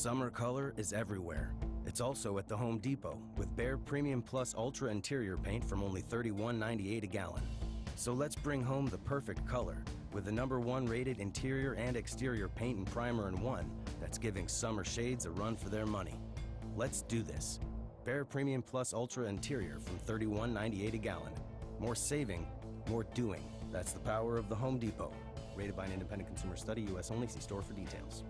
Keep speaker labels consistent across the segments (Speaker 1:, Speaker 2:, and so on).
Speaker 1: Summer color is everywhere. It's also at the Home Depot with Behr Premium Plus Ultra Interior Paint from only $31.98 a gallon. So let's bring home the perfect color with the #1 rated interior and exterior paint and primer in one that's giving summer shades a run for their money. Let's do this. Behr Premium Plus Ultra Interior from $31.98 a gallon. More saving, more doing. That's the power of the Home Depot. Rated by an independent consumer study, U.S. only. See store for details.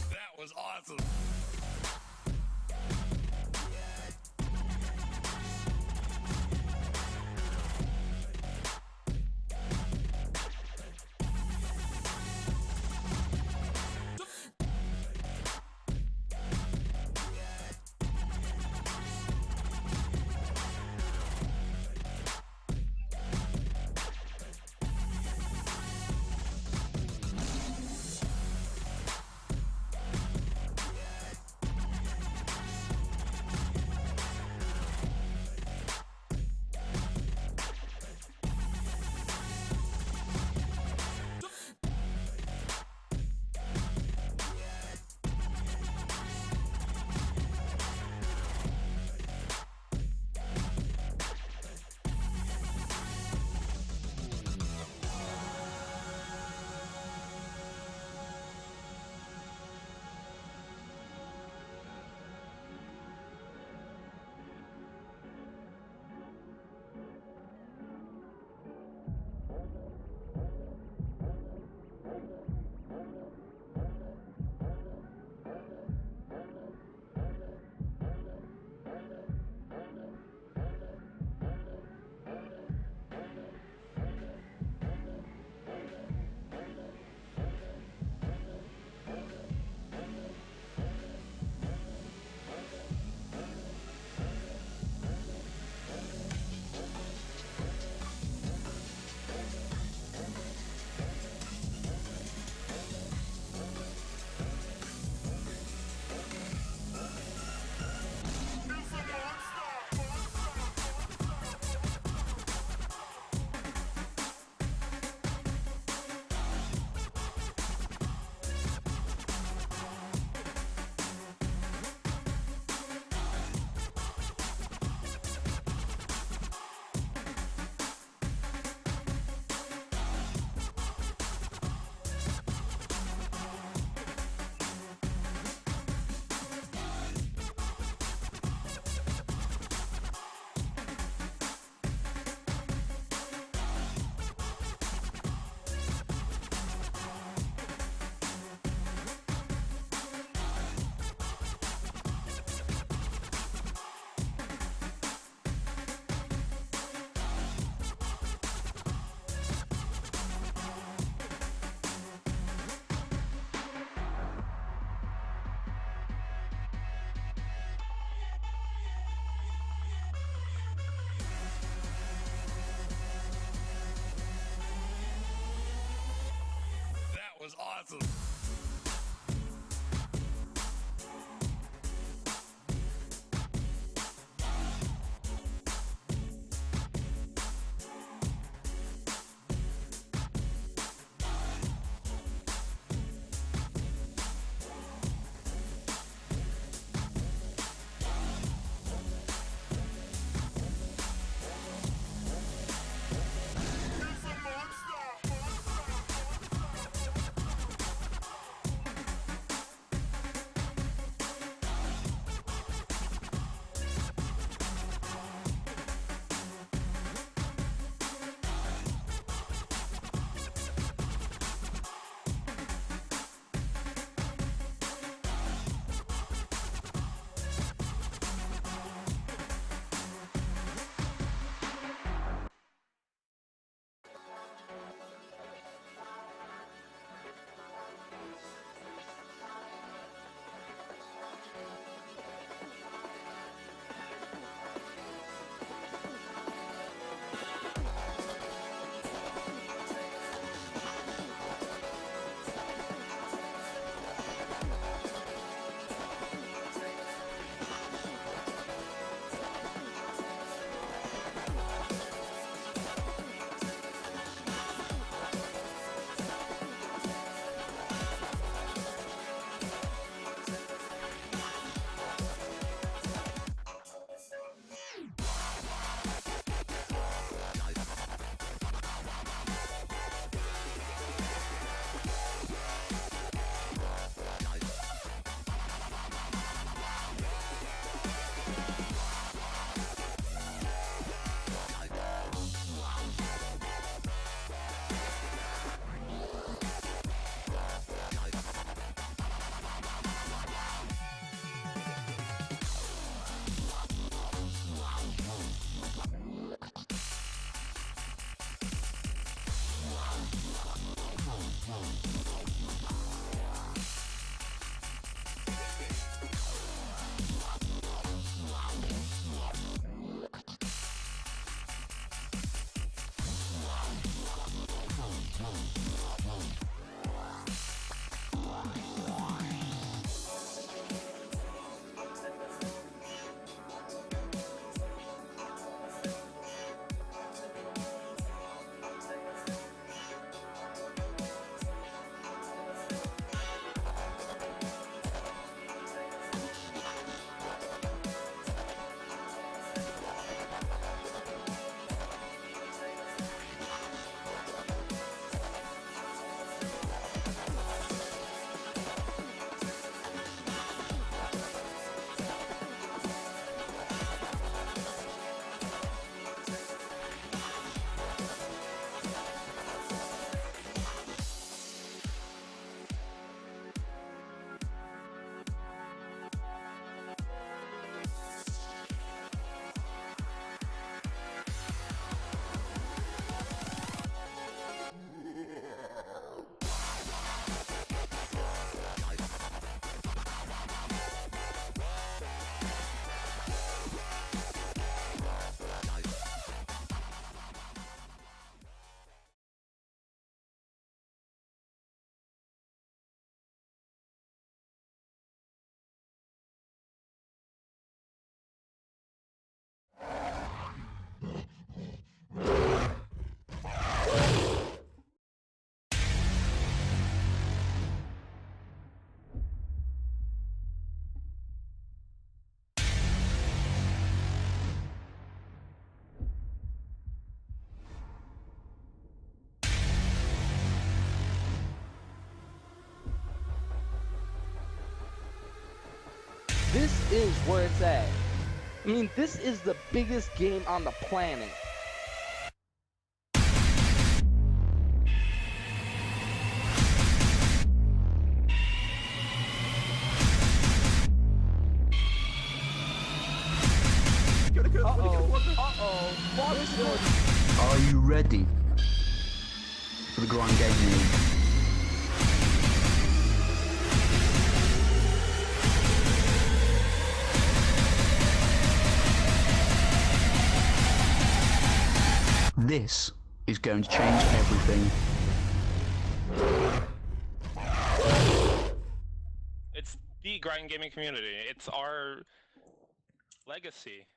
Speaker 2: That was awesome. That was awesome. this is where it's at. I mean, this is the biggest game on the planet.
Speaker 3: Are you ready for the Grand Game League? This is going to change everything.
Speaker 4: It's the grind gaming community. It's our legacy.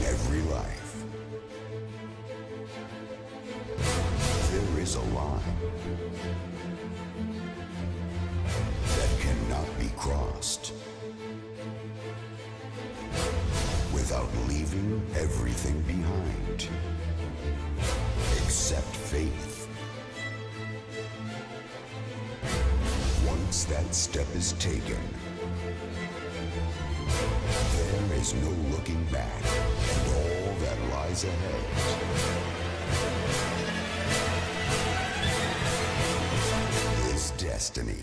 Speaker 5: Every life, there is a line that cannot be crossed without leaving everything behind, except faith. Once that step is taken, there is no looking back, and all that lies ahead is destiny.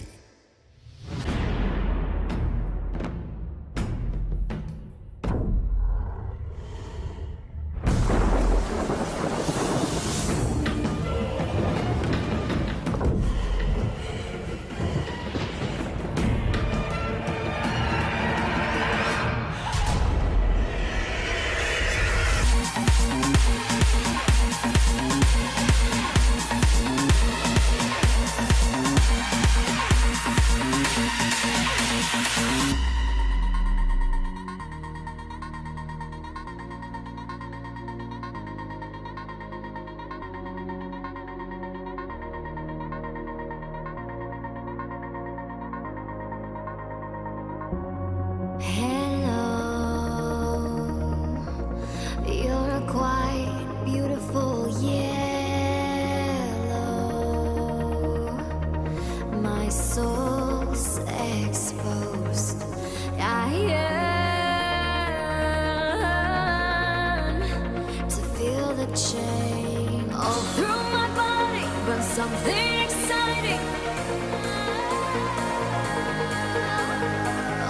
Speaker 6: Something exciting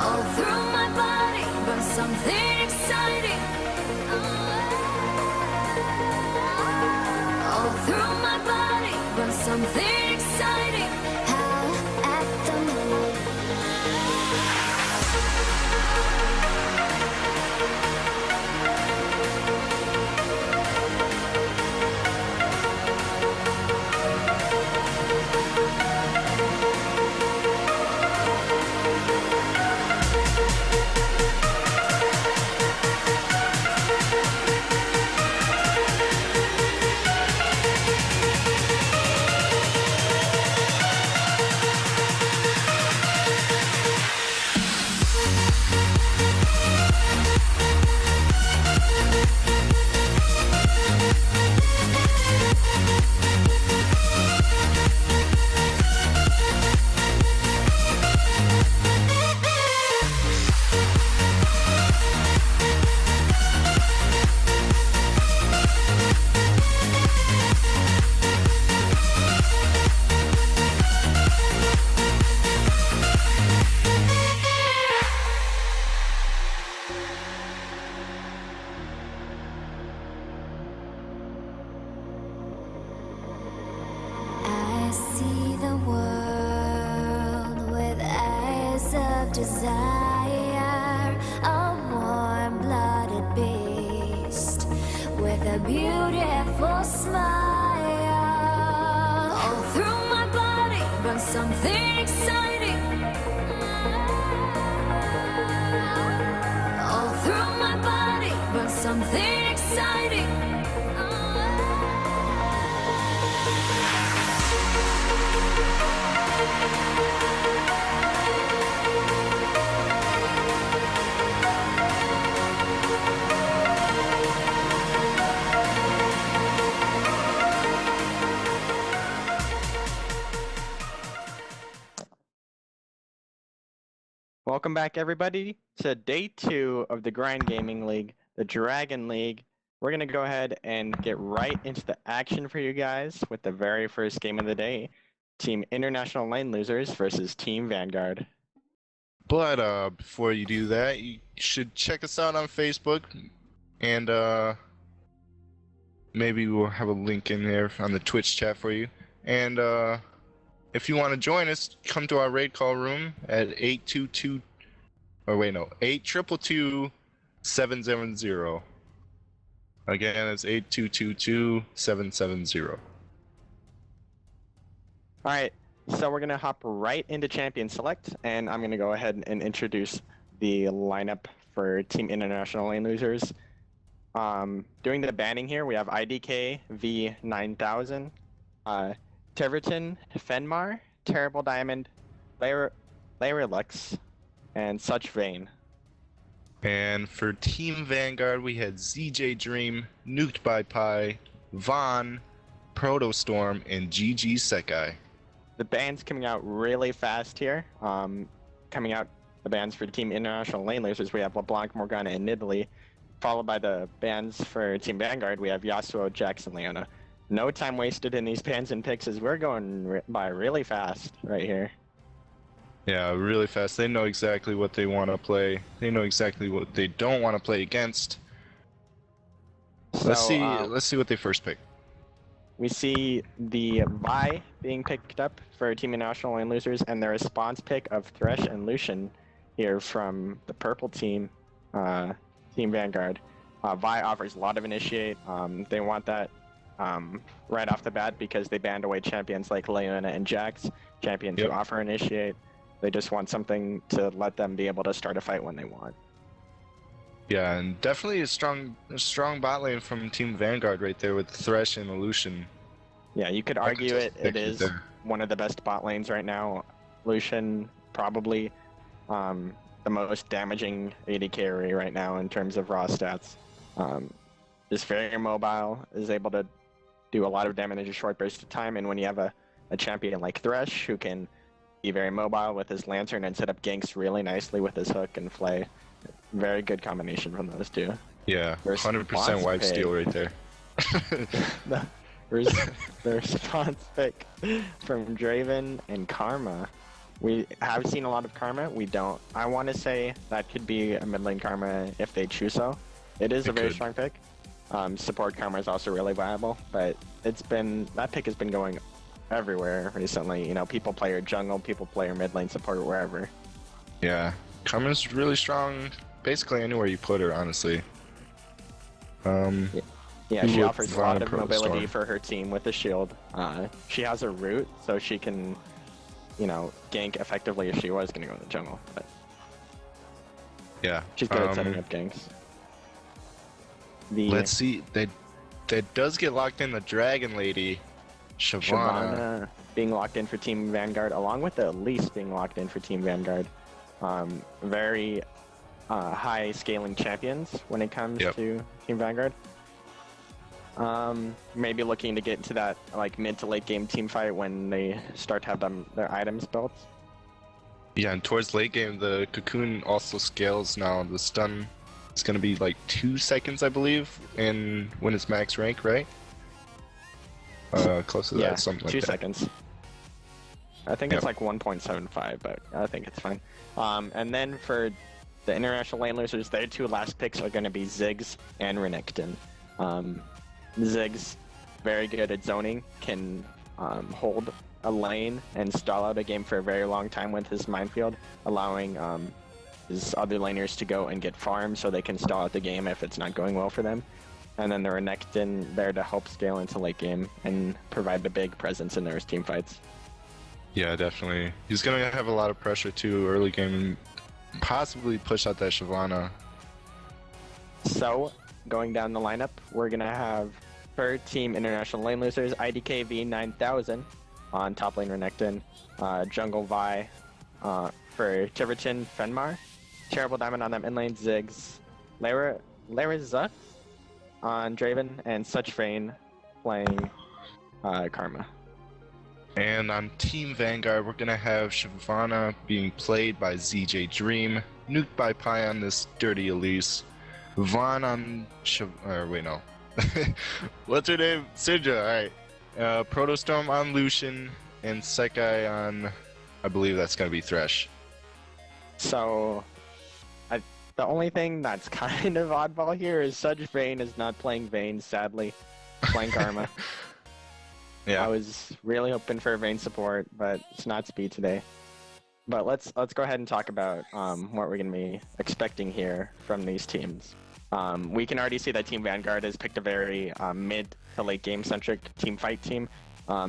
Speaker 6: all through my body, but something exciting all through my body, but something exciting. Howl at the moon. Desire, a warm-blooded beast with a beautiful smile. All through my body runs something exciting. All through my body runs something exciting.
Speaker 7: Welcome back, everybody, to day 2 of the Grind Gaming League, the Dragon League. We're going to go ahead and get right into the action for you guys with the very first game of the day. Team International Lane Losers versus Team Vanguard.
Speaker 8: But before you do that, you should check us out on Facebook, and maybe we'll have a link in there on the Twitch chat for you. And if you want to join us, come to our raid call room at 822-770. Again, it's 8222-770.
Speaker 7: All right, so we're going to hop right into Champion Select, and I'm going to go ahead and introduce the lineup for Team International Lane Losers. Doing the banning here, we have IDK V9000, Tiverton, Fenmar, Terrible Diamond, Lux, and Such Vein.
Speaker 8: And for Team Vanguard, we had ZJ Dream, Nuked by Pi, Vaughn, Protostorm, and GG Sekai.
Speaker 7: The bans coming out really fast here. Coming out the bans for Team International Lane Losers, we have LeBlanc, Morgana, and Nidalee. Followed by the bans for Team Vanguard, we have Yasuo, Jax, and Leona. No time wasted in these bans and picks as we're going by really fast right here.
Speaker 8: Yeah, really fast. They know exactly what they want to play. They know exactly what they don't want to play against. Let's see what they first pick.
Speaker 7: We see the Vi being picked up for Team International Lane Losers, and the response pick of Thresh and Lucian here from the purple team, Team Vanguard. Vi offers a lot of initiate. They want that right off the bat because they banned away champions like Leona and Jax, champions who offer initiate. They just want something to let them be able to start a fight when they want.
Speaker 8: Yeah, and definitely a strong bot lane from Team Vanguard right there with Thresh and Lucian.
Speaker 7: Yeah, you could argue it is one of the best bot lanes right now. Lucian probably the most damaging AD carry right now in terms of raw stats. Is very mobile, is able to do a lot of damage in a short burst of time, and when you have a champion like Thresh who can be very mobile with his Lantern and set up ganks really nicely with his hook and Flay, very good combination from those two.
Speaker 8: Yeah, 100% wipe steal right there.
Speaker 7: the response pick from Draven and Karma. We have seen a lot of Karma. We don't. I want to say that could be a mid lane Karma if they choose so. It is a very strong pick. Support Karma is also really viable, but that pick has been going everywhere recently. You know, people play her jungle, people play her mid lane support, wherever.
Speaker 8: Yeah, Karma's really strong basically anywhere you put her, honestly.
Speaker 7: Yeah, she offers a lot of mobility for her team with the shield. She has a root, so she can, you know, gank effectively if she was going to go in the jungle. But
Speaker 8: yeah,
Speaker 7: she's good at setting up ganks.
Speaker 8: Let's see. That does get locked in the Dragon Lady, Shyvana.
Speaker 7: Being locked in for Team Vanguard, along with the Elise being locked in for Team Vanguard. Very high scaling champions when it comes to Team Vanguard. Maybe looking to get into that like mid to late game team fight when they start to have their items built.
Speaker 8: Yeah, and towards late game, the Cocoon also scales now. The stun is going to be like 2 seconds, I believe, and when it's max rank, right? Close to that, something like
Speaker 7: 2
Speaker 8: that.
Speaker 7: seconds. I think it's like 1.75, but I think it's fine. And then for the International Lane Losers, their 2 last picks are going to be Ziggs and Renekton. Ziggs, very good at zoning, can hold a lane and stall out a game for a very long time with his minefield, allowing his other laners to go and get farms so they can stall out the game if it's not going well for them. And then the Renekton there to help scale into late game and provide the big presence in those team fights.
Speaker 8: Yeah, definitely. He's going to have a lot of pressure too early game and possibly push out that Shyvana.
Speaker 7: So, going down the lineup, we're going to have for Team International Lane Losers, IDK V9000, on top lane Renekton, jungle Vi for Tiverton Fenmar, Terrible Diamond on that mid lane Ziggs, Lara Zux on Draven, and Such Fane playing Karma.
Speaker 8: And on Team Vanguard, we're gonna have Shyvana being played by ZJ Dream, nuked by Pi on this dirty Elise, Vaughn on wait, no. What's her name? Syndra, alright. Protostorm on Lucian, and Sekai on, I believe that's gonna be Thresh.
Speaker 7: So, the only thing that's kind of oddball here is Such Fane is not playing Vayne, sadly, playing Karma.
Speaker 8: Yeah.
Speaker 7: I was really hoping for Vayne support, but it's not speed today. But let's go ahead and talk about what we're going to be expecting here from these teams. We can already see that Team Vanguard has picked a very mid to late game centric team fight team.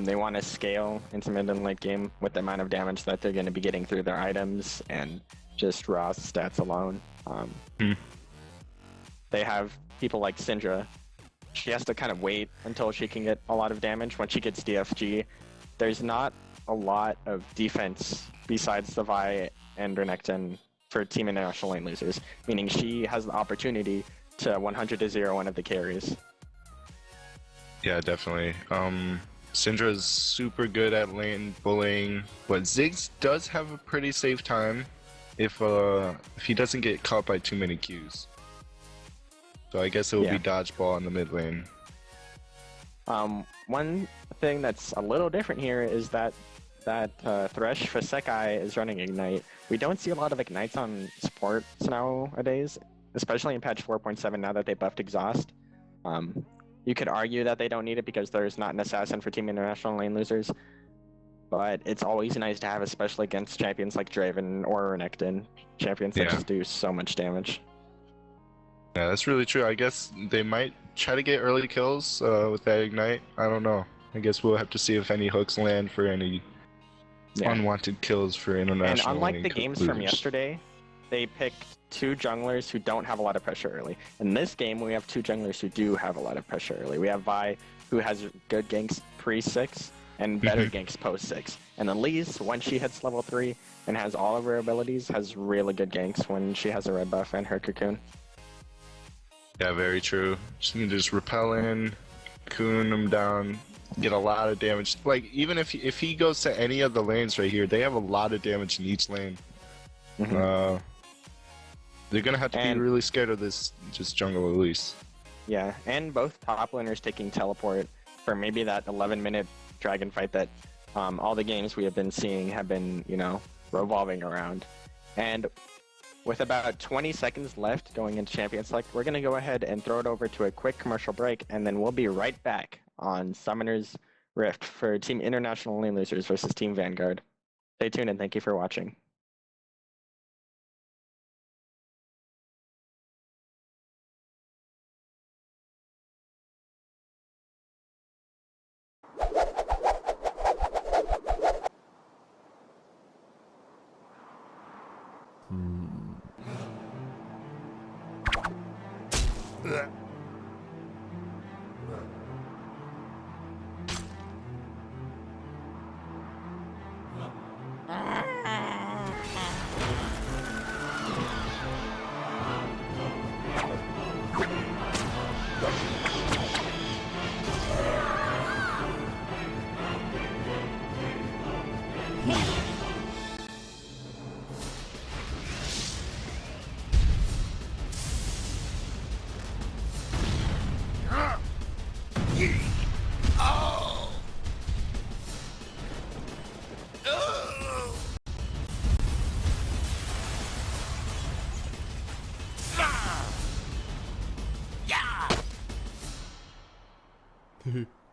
Speaker 7: They want to scale into mid and late game with the amount of damage that they're going to be getting through their items and just raw stats alone. They have people like Syndra. She has to kind of wait until she can get a lot of damage. When she gets DFG, there's not a lot of defense besides the Vi and Renekton for Team International lane losers, meaning she has the opportunity to 100-0 one of the carries.
Speaker 8: Yeah, definitely. Syndra's super good at lane bullying, but Ziggs does have a pretty safe time if he doesn't get caught by too many Qs. So I guess it will be dodgeball in the mid lane.
Speaker 7: One thing that's a little different here is that Thresh for Sekai is running Ignite. We don't see a lot of Ignites on supports nowadays, especially in patch 4.7 now that they buffed Exhaust. You could argue that they don't need it because there's not an assassin for Team International lane losers, but it's always nice to have, especially against champions like Draven or Renekton, champions that just do so much damage.
Speaker 8: Yeah, that's really true. I guess they might try to get early kills with that Ignite. I don't know. I guess we'll have to see if any hooks land for any unwanted kills for international.
Speaker 7: And unlike the games from yesterday, they picked two junglers who don't have a lot of pressure early. In this game, we have two junglers who do have a lot of pressure early. We have Vi, who has good ganks pre-6 and better ganks post-6. And then Lise, when she hits level 3 and has all of her abilities, has really good ganks when she has a red buff and her cocoon.
Speaker 8: Yeah, very true. Just need to just repel in, cocoon him down, get a lot of damage. Like, even if he goes to any of the lanes right here, they have a lot of damage in each lane. They're gonna have to be really scared of this just jungle Elise.
Speaker 7: Yeah, and both top laners taking teleport for maybe that 11-minute dragon fight that all the games we have been seeing have been, revolving around. And with about 20 seconds left going into Champion Select, we're going to go ahead and throw it over to a quick commercial break, and then we'll be right back on Summoner's Rift for Team International Lane Losers versus Team Vanguard. Stay tuned and thank you for watching.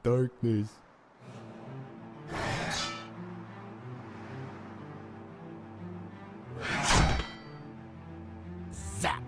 Speaker 9: Darkness.
Speaker 5: Zap.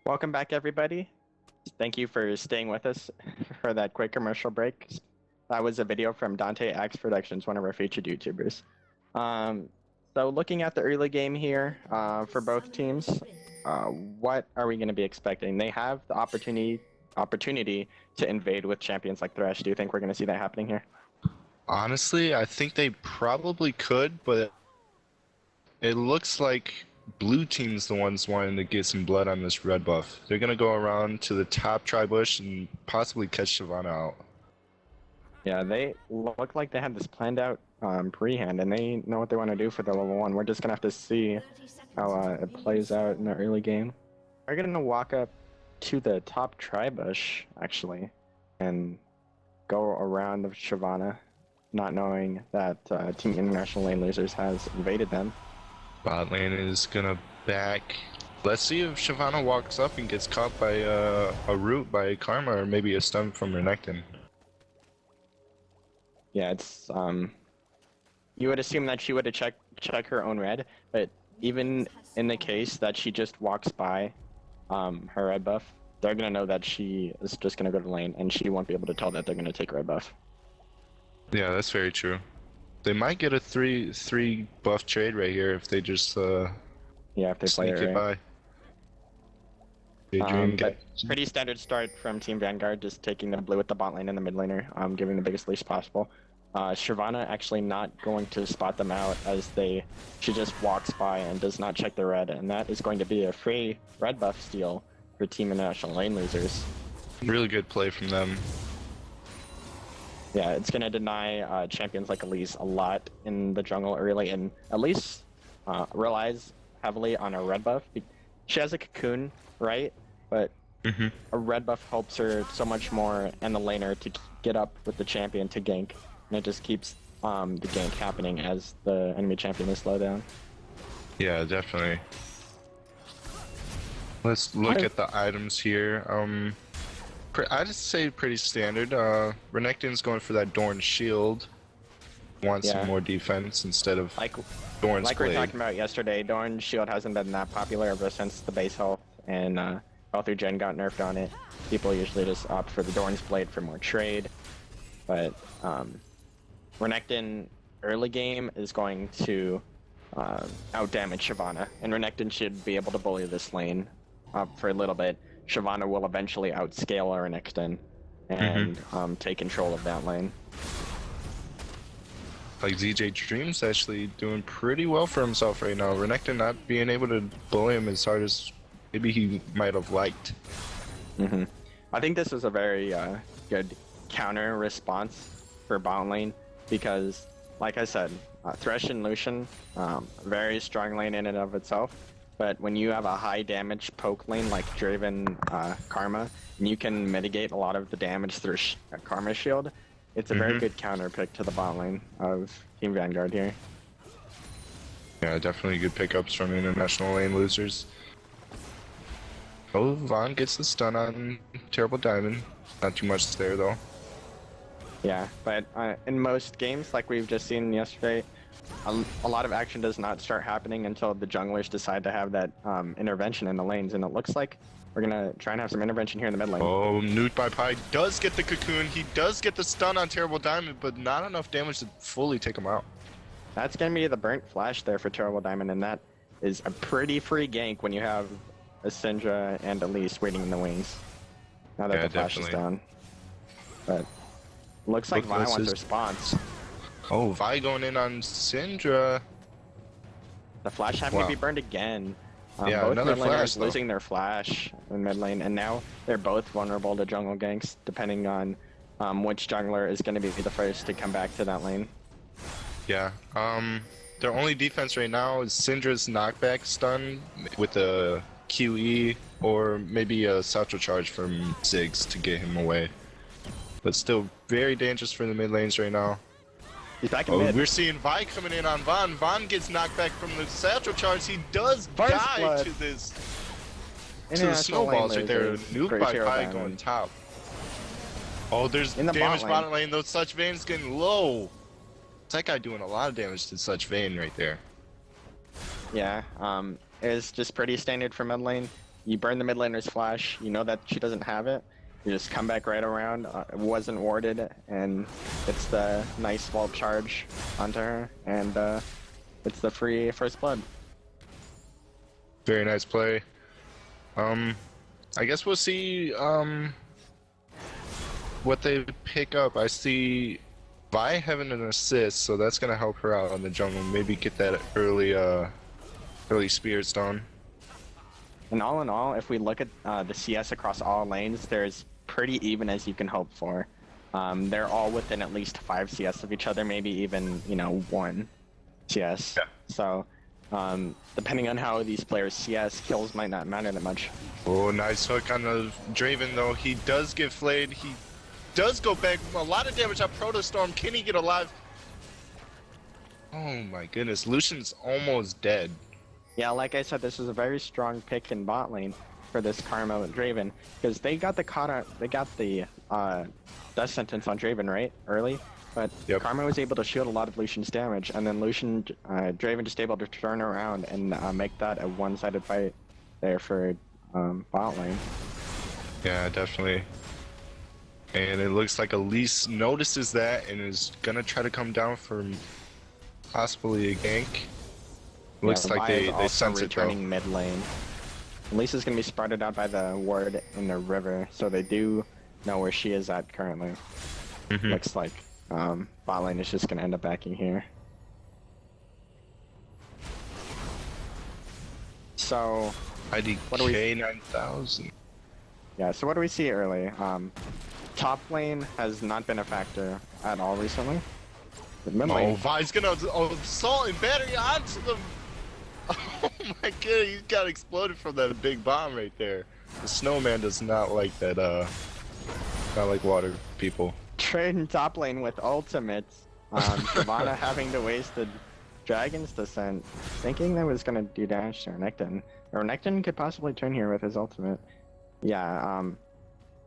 Speaker 7: Welcome back, everybody. Thank you for staying with us for that quick commercial break. That was a video from Dante Axe Productions, one of our featured YouTubers. So looking at the early game here for both teams, what are we going to be expecting? They have the opportunity to invade with champions like Thresh. Do you think we're going to see that happening here?
Speaker 8: Honestly, I think they probably could, but it looks like blue team's the ones wanting to get some blood on this red buff. They're gonna go around to the top tri-bush and possibly catch Shyvana out.
Speaker 7: Yeah, they look like they had this planned out pre-hand, and they know what they want to do for the level 1. We're just gonna have to see how it plays out in the early game. We're gonna walk up to the top tri-bush, actually, and go around the Shyvana, not knowing that Team International Lane Losers has invaded them.
Speaker 8: Bot lane is gonna back. Let's see if Shyvana walks up and gets caught by a root by Karma, or maybe a stun from Renekton.
Speaker 7: Yeah, it's you would assume that she would have check her own red, but even in the case that she just walks by her red buff, they're gonna know that she is just gonna go to lane, and she won't be able to tell that they're gonna take red buff.
Speaker 8: Yeah, that's very true. They might get a three buff trade right here if they just
Speaker 7: if they play it right. But pretty standard start from Team Vanguard, just taking the blue with the bot lane and the mid laner, giving the biggest leash possible. Shyvana actually not going to spot them out, as she just walks by and does not check the red, and that is going to be a free red buff steal for Team International Lane Losers.
Speaker 8: Really good play from them.
Speaker 7: Yeah, it's going to deny champions like Elise a lot in the jungle early, and Elise relies heavily on her red buff. She has a cocoon, right? But a red buff helps her so much more, and the laner to get up with the champion to gank, and it just keeps the gank happening as the enemy champion is slowed down.
Speaker 8: Yeah, definitely. Let's look at the items here. I'd just say pretty standard. Renekton's going for that Dorn shield. Wants some more defense instead of Dorn's
Speaker 7: Like
Speaker 8: blade.
Speaker 7: we were talking about yesterday, Dorn's shield hasn't been that popular ever since the base health and all through Gen got nerfed on it. People usually just opt for the Dorn's blade for more trade. But Renekton early game is going to outdamage Shyvana, and Renekton should be able to bully this lane up for a little bit. Shyvana will eventually outscale Renekton and take control of that lane.
Speaker 8: Like ZJ Dream's actually doing pretty well for himself right now. Renekton not being able to bully him as hard as maybe he might have liked.
Speaker 7: I think this is a very good counter response for bot lane, because, like I said, Thresh and Lucian, very strong lane in and of itself. But when you have a high damage poke lane like Draven Karma, and you can mitigate a lot of the damage through Karma shield, it's a very good counter pick to the bot lane of Team Vanguard here.
Speaker 8: Yeah, definitely good pickups from International Lane Losers. Oh, Vaughn gets the stun on Terrible Diamond. Not too much there though.
Speaker 7: Yeah, but in most games, like we've just seen yesterday, a lot of action does not start happening until the junglers decide to have that intervention in the lanes, and it looks like we're gonna try and have some intervention here in the mid lane.
Speaker 8: Oh, Newt by Pi does get the cocoon. He does get the stun on Terrible Diamond, but not enough damage to fully take him out.
Speaker 7: That's gonna be the burnt flash there for Terrible Diamond, and that is a pretty free gank when you have a Syndra and Elise waiting in the wings. Now that
Speaker 8: Yeah,
Speaker 7: the flash is
Speaker 8: definitely.
Speaker 7: down. But looks like
Speaker 8: Look,
Speaker 7: Vi
Speaker 8: this
Speaker 7: wants
Speaker 8: is-
Speaker 7: her spots.
Speaker 8: Oh, Vi going in on Syndra.
Speaker 7: The flash having
Speaker 8: Wow.
Speaker 7: to be burned again.
Speaker 8: Yeah,
Speaker 7: Both
Speaker 8: another
Speaker 7: mid laners
Speaker 8: flash, though.
Speaker 7: losing their flash in mid lane, and now they're both vulnerable to jungle ganks, depending on which jungler is going to be the first to come back to that lane.
Speaker 8: Yeah. Their only defense right now is Syndra's knockback stun with a QE or maybe a satchel charge from Ziggs to get him away. But still very dangerous for the mid lanes right now.
Speaker 7: He's back in
Speaker 8: Oh,
Speaker 7: mid.
Speaker 8: we're seeing Vi coming in on Von. Von gets knocked back from the satchel charge. He does
Speaker 7: First
Speaker 8: die
Speaker 7: blood.
Speaker 8: to this. To the
Speaker 7: International
Speaker 8: snowballs right there.
Speaker 7: lasers,
Speaker 8: Nuke
Speaker 7: great
Speaker 8: by
Speaker 7: hero
Speaker 8: Pi
Speaker 7: diamond.
Speaker 8: going top. Oh, there's
Speaker 7: In the
Speaker 8: damage
Speaker 7: bot
Speaker 8: bottom lane. Those Such Vane's getting low. It's that guy doing a lot of damage to Such Vane right there.
Speaker 7: Yeah, it's just pretty standard for mid lane. You burn the mid laner's flash, you know that she doesn't have it. You just come back right around, it wasn't warded, and it's the nice vault charge onto her, and it's the free first blood.
Speaker 8: Very nice play. I guess we'll see what they pick up. I see Vi having an assist, so that's gonna help her out on the jungle. Maybe get that early Spirit Stone.
Speaker 7: And all in all, if we look at the CS across all lanes, there's pretty even as you can hope for. They're all within at least 5 CS of each other, maybe even, 1 CS.
Speaker 8: Yeah.
Speaker 7: So, depending on how these players CS, kills might not matter that much.
Speaker 8: Oh, nice hook on the Draven though. He does get flayed. He does go back. A lot of damage on Protostorm. Can he get alive? Oh my goodness, Lucian's almost dead.
Speaker 7: Yeah, like I said, this is a very strong pick in bot lane for this Karma with Draven, because they got the death sentence on Draven right early, but
Speaker 8: Yep.
Speaker 7: Karma was able to shield a lot of Lucian's damage, and then Draven just able to turn around and make that a one-sided fight there for bot lane.
Speaker 8: Yeah, definitely. And it looks like Elise notices that and is gonna try to come down for possibly a gank. Looks
Speaker 7: Yeah,
Speaker 8: like
Speaker 7: Vi is
Speaker 8: they
Speaker 7: also
Speaker 8: sense it though.
Speaker 7: returning mid lane. Lisa's gonna be spotted out by the ward in the river, so they do know where she is at currently.
Speaker 8: Mhm.
Speaker 7: Looks like bot lane is just gonna end up backing here. So what do we-
Speaker 8: IDK 9000.
Speaker 7: yeah, so what do we see early? Top lane has not been a factor at all recently. The mid
Speaker 8: Oh,
Speaker 7: lane,
Speaker 8: Vi's gonna assault and battery onto them. Oh my god, he got exploded from that big bomb right there. The snowman does not like that, not like water people.
Speaker 7: trading top lane with ultimates. Shyvana having to waste the Dragon's Descent, thinking that was gonna do damage to Renekton. Or Renekton could possibly turn here with his ultimate. Yeah,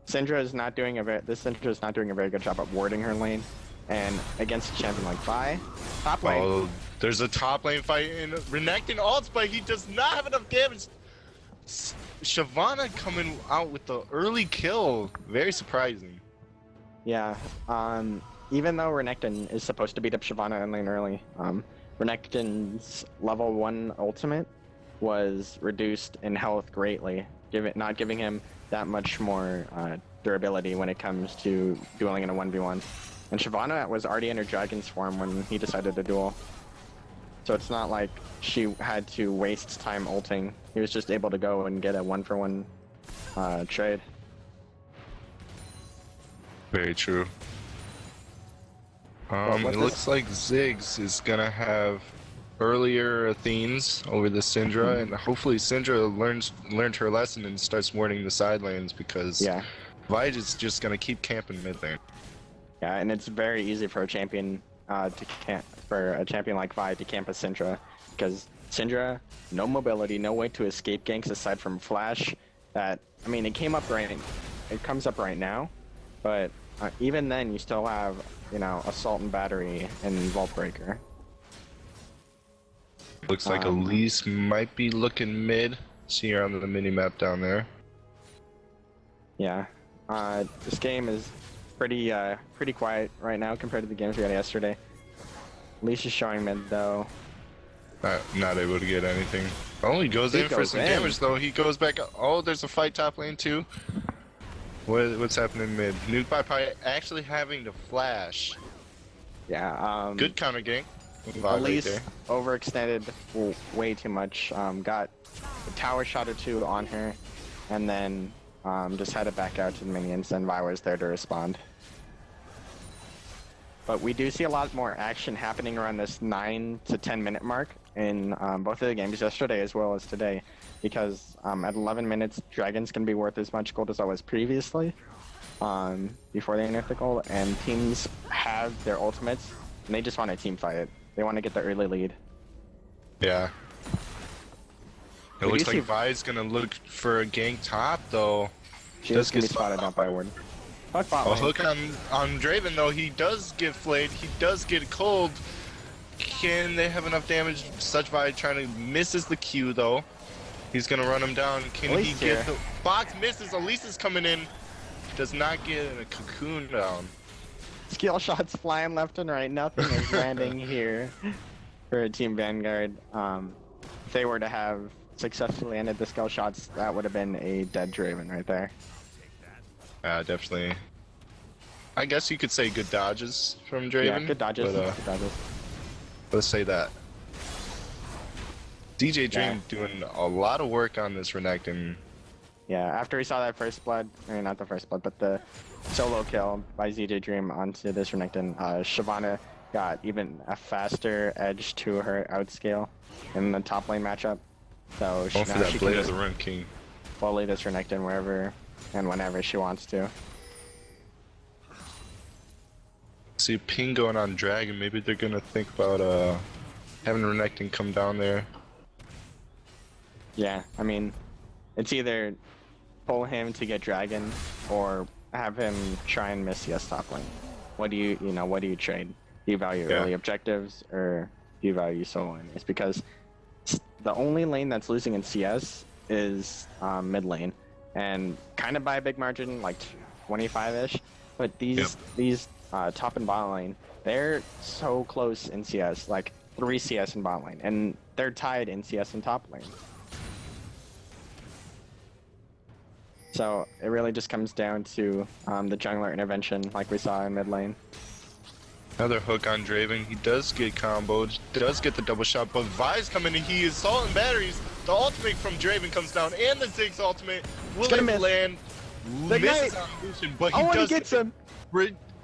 Speaker 7: Syndra is not doing Syndra is not doing a very good job of warding her lane. And against a champion like Vi, top lane.
Speaker 8: Oh, there's a top lane fight in Renekton ults, but he does not have enough damage. Shyvana coming out with the early kill. Very surprising.
Speaker 7: Yeah, even though Renekton is supposed to beat up Shyvana in lane early, Renekton's level 1 ultimate was reduced in health greatly, not giving him that much more durability when it comes to dueling in a 1v1. And Shyvana was already in her Dragon's form when he decided to duel. So it's not like she had to waste time ulting. He was just able to go and get a 1-for-1 trade.
Speaker 8: Very true.
Speaker 7: Well,
Speaker 8: It looks like Ziggs is gonna have earlier Athenes over the Syndra, and hopefully Syndra learned her lesson and starts warding the side lanes because
Speaker 7: Yeah.
Speaker 8: Vi is just gonna keep camping mid lane.
Speaker 7: Yeah, and it's very easy for a champion like Vi to camp a Syndra, because Syndra, no mobility, no way to escape ganks aside from flash. It comes up right now, but even then you still have, assault and battery and vault breaker.
Speaker 8: Looks like Elise might be looking mid. See her on the mini map down there.
Speaker 7: Yeah, this game is pretty quiet right now compared to the games we had yesterday. Leash is showing mid though.
Speaker 8: Not able to get anything. Oh, he goes in for some damage though. He goes back. Oh, there's a fight top lane too. What's happening mid? Nuke by Pi actually having to flash.
Speaker 7: Yeah.
Speaker 8: Good counter gank.
Speaker 7: Elise overextended way too much. Got a tower shot or two on her, and then just had to back out to the minions. And Vi was there to respond. But we do see a lot more action happening around this 9 to 10 minute mark in both of the games yesterday as well as today, because at 11 minutes, Dragon's going to be worth as much gold as I was previously before they nerfed the gold, and teams have their ultimates, and they just want to team fight it. They want to get the early lead.
Speaker 8: Yeah. It looks like Vi's going to look for a gank top, though.
Speaker 7: She is going to be spotted out by Ward.
Speaker 8: A hook on Draven, though. He does get flayed. He does get cold. Can they have enough damage? Such Vi trying to misses the Q, though. He's going to run him down. Can he get the box? Misses. Elise is coming in. Does not get a cocoon down.
Speaker 7: Skill shots flying left and right. Nothing is landing here for Team Vanguard. If they were to have successfully ended the skill shots, that would have been a dead Draven right there.
Speaker 8: Definitely. I guess you could say good dodges from Draven.
Speaker 7: Yeah, good dodges.
Speaker 8: But,
Speaker 7: good dodges.
Speaker 8: Let's say that. DJ Dream doing a lot of work on this Renekton.
Speaker 7: Yeah, after we saw that first blood, or not the first blood, but the solo kill by ZJ Dream onto this Renekton, Shyvana got even a faster edge to her outscale in the top lane matchup. So
Speaker 8: for that Blade of the Rune King.
Speaker 7: Bully this Renekton wherever and whenever she wants to.
Speaker 8: See a ping going on Dragon. Maybe they're gonna think about having Renekton come down there.
Speaker 7: Yeah, I mean, it's either pull him to get Dragon or have him try and miss CS top lane. What do you what do you trade? Do you value early objectives or do you value solo lane? It's because the only lane that's losing in CS is mid lane, and kind of by a big margin, like 25-ish. But these top and bottom lane, they're so close in CS, like 3 CS in bottom lane, and they're tied in CS in top lane. So it really just comes down to the jungler intervention, like we saw in mid lane.
Speaker 8: Another hook on Draven. He does get comboed, does get the double shot, but Vi's coming in. He is salting batteries. The ultimate from Draven comes down, and the Ziggs ultimate will land. Misses on Lucian, but he does get him.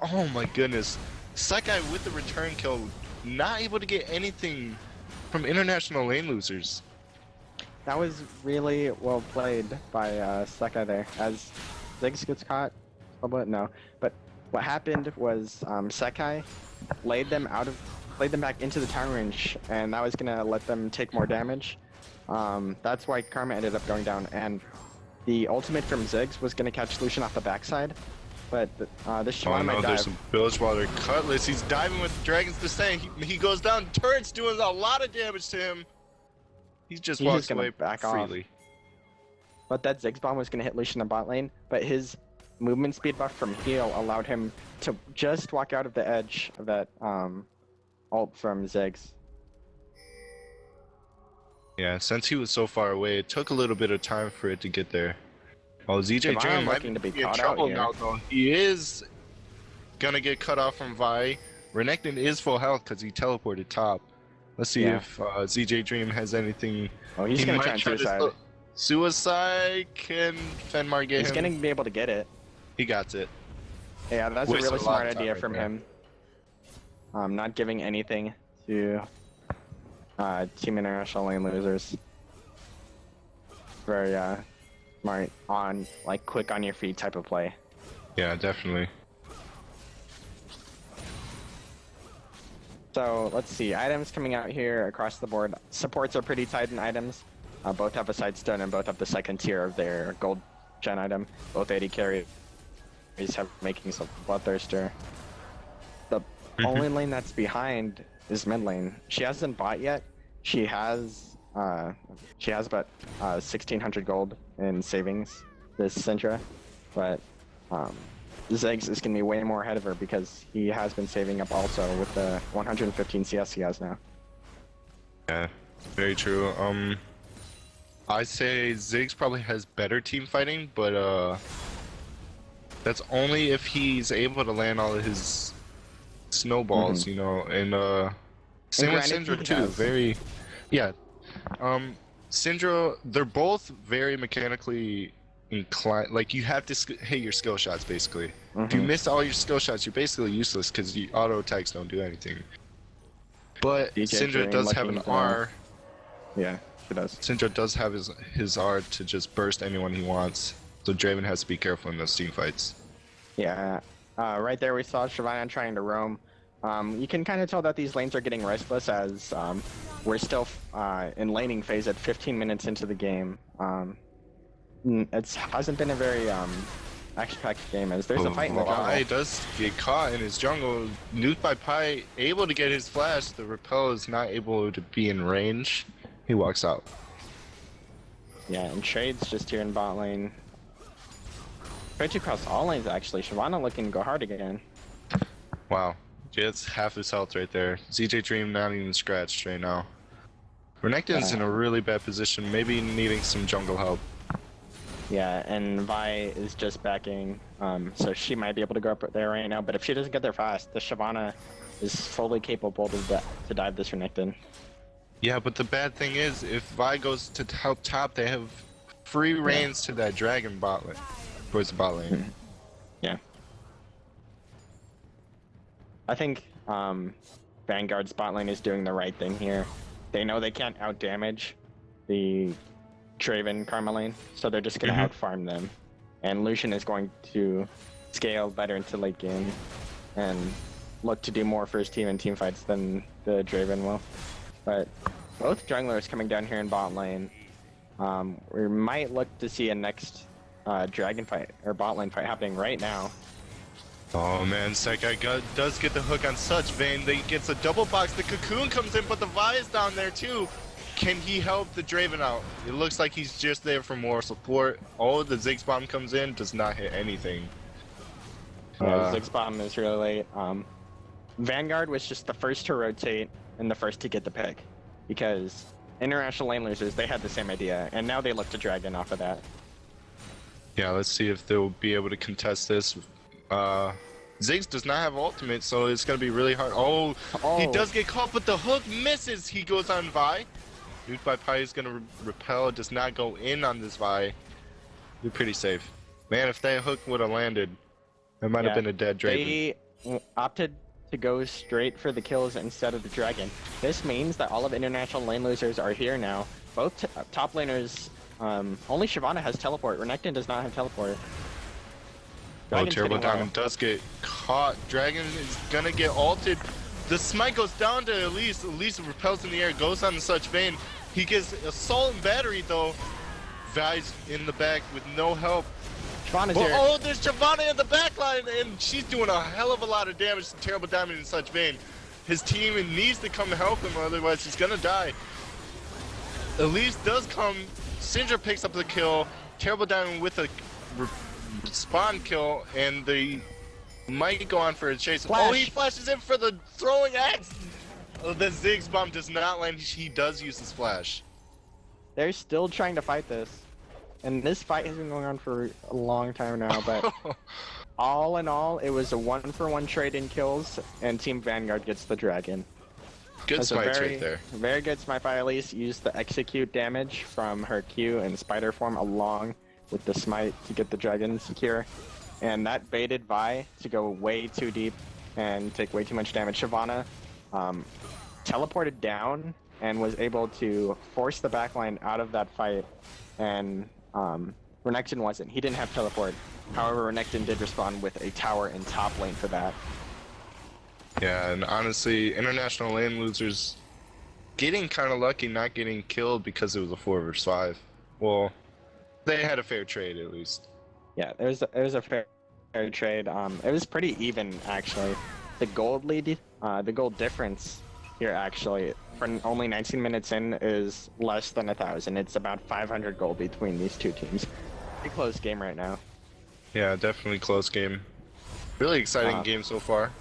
Speaker 8: Oh my goodness. Sakai with the return kill, not able to get anything from international lane losers.
Speaker 7: That was really well played by Sakai there. As Ziggs gets caught, no. But what happened was Sakai laid them back into the tower range, and that was gonna let them take more damage. That's why Karma ended up going down, and the ultimate from Ziggs was gonna catch Lucian off the backside. But this Shyvana might dive.
Speaker 8: There's some Bilgewater Cutlass. He's diving with Dragon's Descent. He goes down. Turret's doing a lot of damage to him. He just walks away
Speaker 7: back
Speaker 8: freely.
Speaker 7: But that Ziggs bomb was going to hit Lucian in the bot lane, but his movement speed buff from heal allowed him to just walk out of the edge of that ult from Ziggs.
Speaker 8: Yeah, since he was so far away, it took a little bit of time for it to get there. Oh, ZJ Dream might be in trouble now, though. He is gonna get cut off from Vi. Renekton is full health because he teleported top. Let's see if ZJ Dream has anything.
Speaker 7: Oh, he's gonna try and suicide.
Speaker 8: Suicide. Can Fenmar get him?
Speaker 7: He's gonna be able to get it.
Speaker 8: He got it.
Speaker 7: Yeah, that's a really smart idea from him. Not giving anything to Team International lane losers. Very smart on quick on your feet type of play.
Speaker 8: Yeah, definitely.
Speaker 7: So let's see, items coming out here across the board. Supports are pretty tight in items. Both have a Sidestone and both have the second tier of their gold gen item. Both 80 carries have making some Bloodthirster. The only lane that's behind is mid lane. She hasn't bought yet. She has about 1,600 gold in savings this Syndra, but Ziggs is going to be way more ahead of her because he has been saving up also with the 115 CS he has now.
Speaker 8: Yeah, Very true. I say Ziggs probably has better team fighting, but that's only if he's able to land all of his snowballs, you know, and same with
Speaker 7: granted,
Speaker 8: Syndra
Speaker 7: he
Speaker 8: too.
Speaker 7: does.
Speaker 8: Very, yeah. Syndra, they're both very mechanically inclined. Like you have to hit your skill shots basically. If you miss all your skill shots, you're basically useless because auto attacks don't do anything. But Syndra
Speaker 7: Dream
Speaker 8: does have an
Speaker 7: looking for-
Speaker 8: R.
Speaker 7: Yeah, he does.
Speaker 8: Syndra does have his R to just burst anyone he wants. So Draven has to be careful in those team fights.
Speaker 7: Yeah, right there we saw Shyvana trying to roam. You can kind of tell that these lanes are getting restless as we're still in laning phase at 15 minutes into the game. It hasn't been a very action-packed game as there's a fight in the jungle.
Speaker 8: Vi does get caught in his jungle. Nuked by Pi, able to get his flash. The repel is not able to be in range. He walks out.
Speaker 7: Yeah, and Trade's just here in bot lane. Trade across all lanes actually. Shyvana looking to go hard again.
Speaker 8: Wow. Gets half his health right there. ZJ Dream not even scratched right now. Renekton's in a really bad position, maybe needing some jungle help.
Speaker 7: Yeah, and Vi is just backing, so she might be able to go up there right now, but if she doesn't get there fast, the Shyvana is fully capable to dive this Renekton.
Speaker 8: Yeah, but the bad thing is, if Vi goes to help top, they have free reigns to that dragon bot lane. Towards the bot lane.
Speaker 7: Yeah. I think Vanguard's bot lane is doing the right thing here. They know they can't out-damage the Draven Karma lane, so they're just going to out-farm them. And Lucian is going to scale better into late game and look to do more first team and team fights than the Draven will. But both junglers coming down here in bot lane. We might look to see a next dragon fight or bot lane fight happening right now.
Speaker 8: Oh man, Sekai does get the hook on such Vayne. They gets a double box. The cocoon comes in, but the Vi is down there too. Can he help the Draven out? It looks like he's just there for more support. Oh, the Ziggs bomb comes in, does not hit anything.
Speaker 7: Yeah, Ziggs bomb is really late. Vanguard was just the first to rotate and the first to get the pick, because international lane losers, they had the same idea, and now they look to Dragon off of that.
Speaker 8: Yeah, let's see if they'll be able to contest this. Ziggs does not have ultimate, so it's gonna be really hard. Oh, he does get caught, but the hook misses. He goes on Vi. Nuked by Pi is gonna repel, does not go in on this Vi. You're pretty safe. Man, if that hook would have landed, it might have been a dead Draven.
Speaker 7: They opted to go straight for the kills instead of the Dragon. This means that all of international lane losers are here now. Both top laners, only Shyvana has teleport. Renekton does not have teleport. Dragon's
Speaker 8: Terrible
Speaker 7: getting low.
Speaker 8: Diamond does get caught. Dragon is gonna get ulted. The smite goes down to Elise. Elise repels in the air, goes on such Vayne. He gets assault and battery though. Vi's in the back with no help.
Speaker 7: Shyvana's here.
Speaker 8: Oh, there's Shyvana in the back line, and she's doing a hell of a lot of damage to Terrible Diamond in such Vayne. His team needs to come help him, otherwise he's gonna die. Elise does come. Syndra picks up the kill. Terrible Diamond with a spawn kill, and they might go on for a chase.
Speaker 7: Flash.
Speaker 8: Oh, he flashes in for the throwing axe. Oh, the Ziggs bomb does not land. He does use his flash.
Speaker 7: They're still trying to fight this. And this fight has been going on for a long time now, but all in all, it was a 1-for-1 trade in kills, and Team Vanguard gets the Dragon.
Speaker 8: Good
Speaker 7: That's
Speaker 8: smites right there.
Speaker 7: Very good smite by Elise. Used the execute damage from her Q and spider form along with the smite to get the Dragon secure. And that baited Vi to go way too deep and take way too much damage. Shyvana teleported down and was able to force the backline out of that fight, and Renekton wasn't. He didn't have teleport. However, Renekton did respond with a tower in top lane for that.
Speaker 8: Yeah, and honestly, international lane losers getting kind of lucky not getting killed because it was a 4 versus 5. Well, they had a fair trade at least.
Speaker 7: Yeah, it was a fair trade. It was pretty even actually. The gold lead, the gold difference here actually for only 19 minutes in is less than 1,000. It's about 500 gold between these two teams. Pretty close game right now.
Speaker 8: Yeah, definitely close game. Really exciting game so far.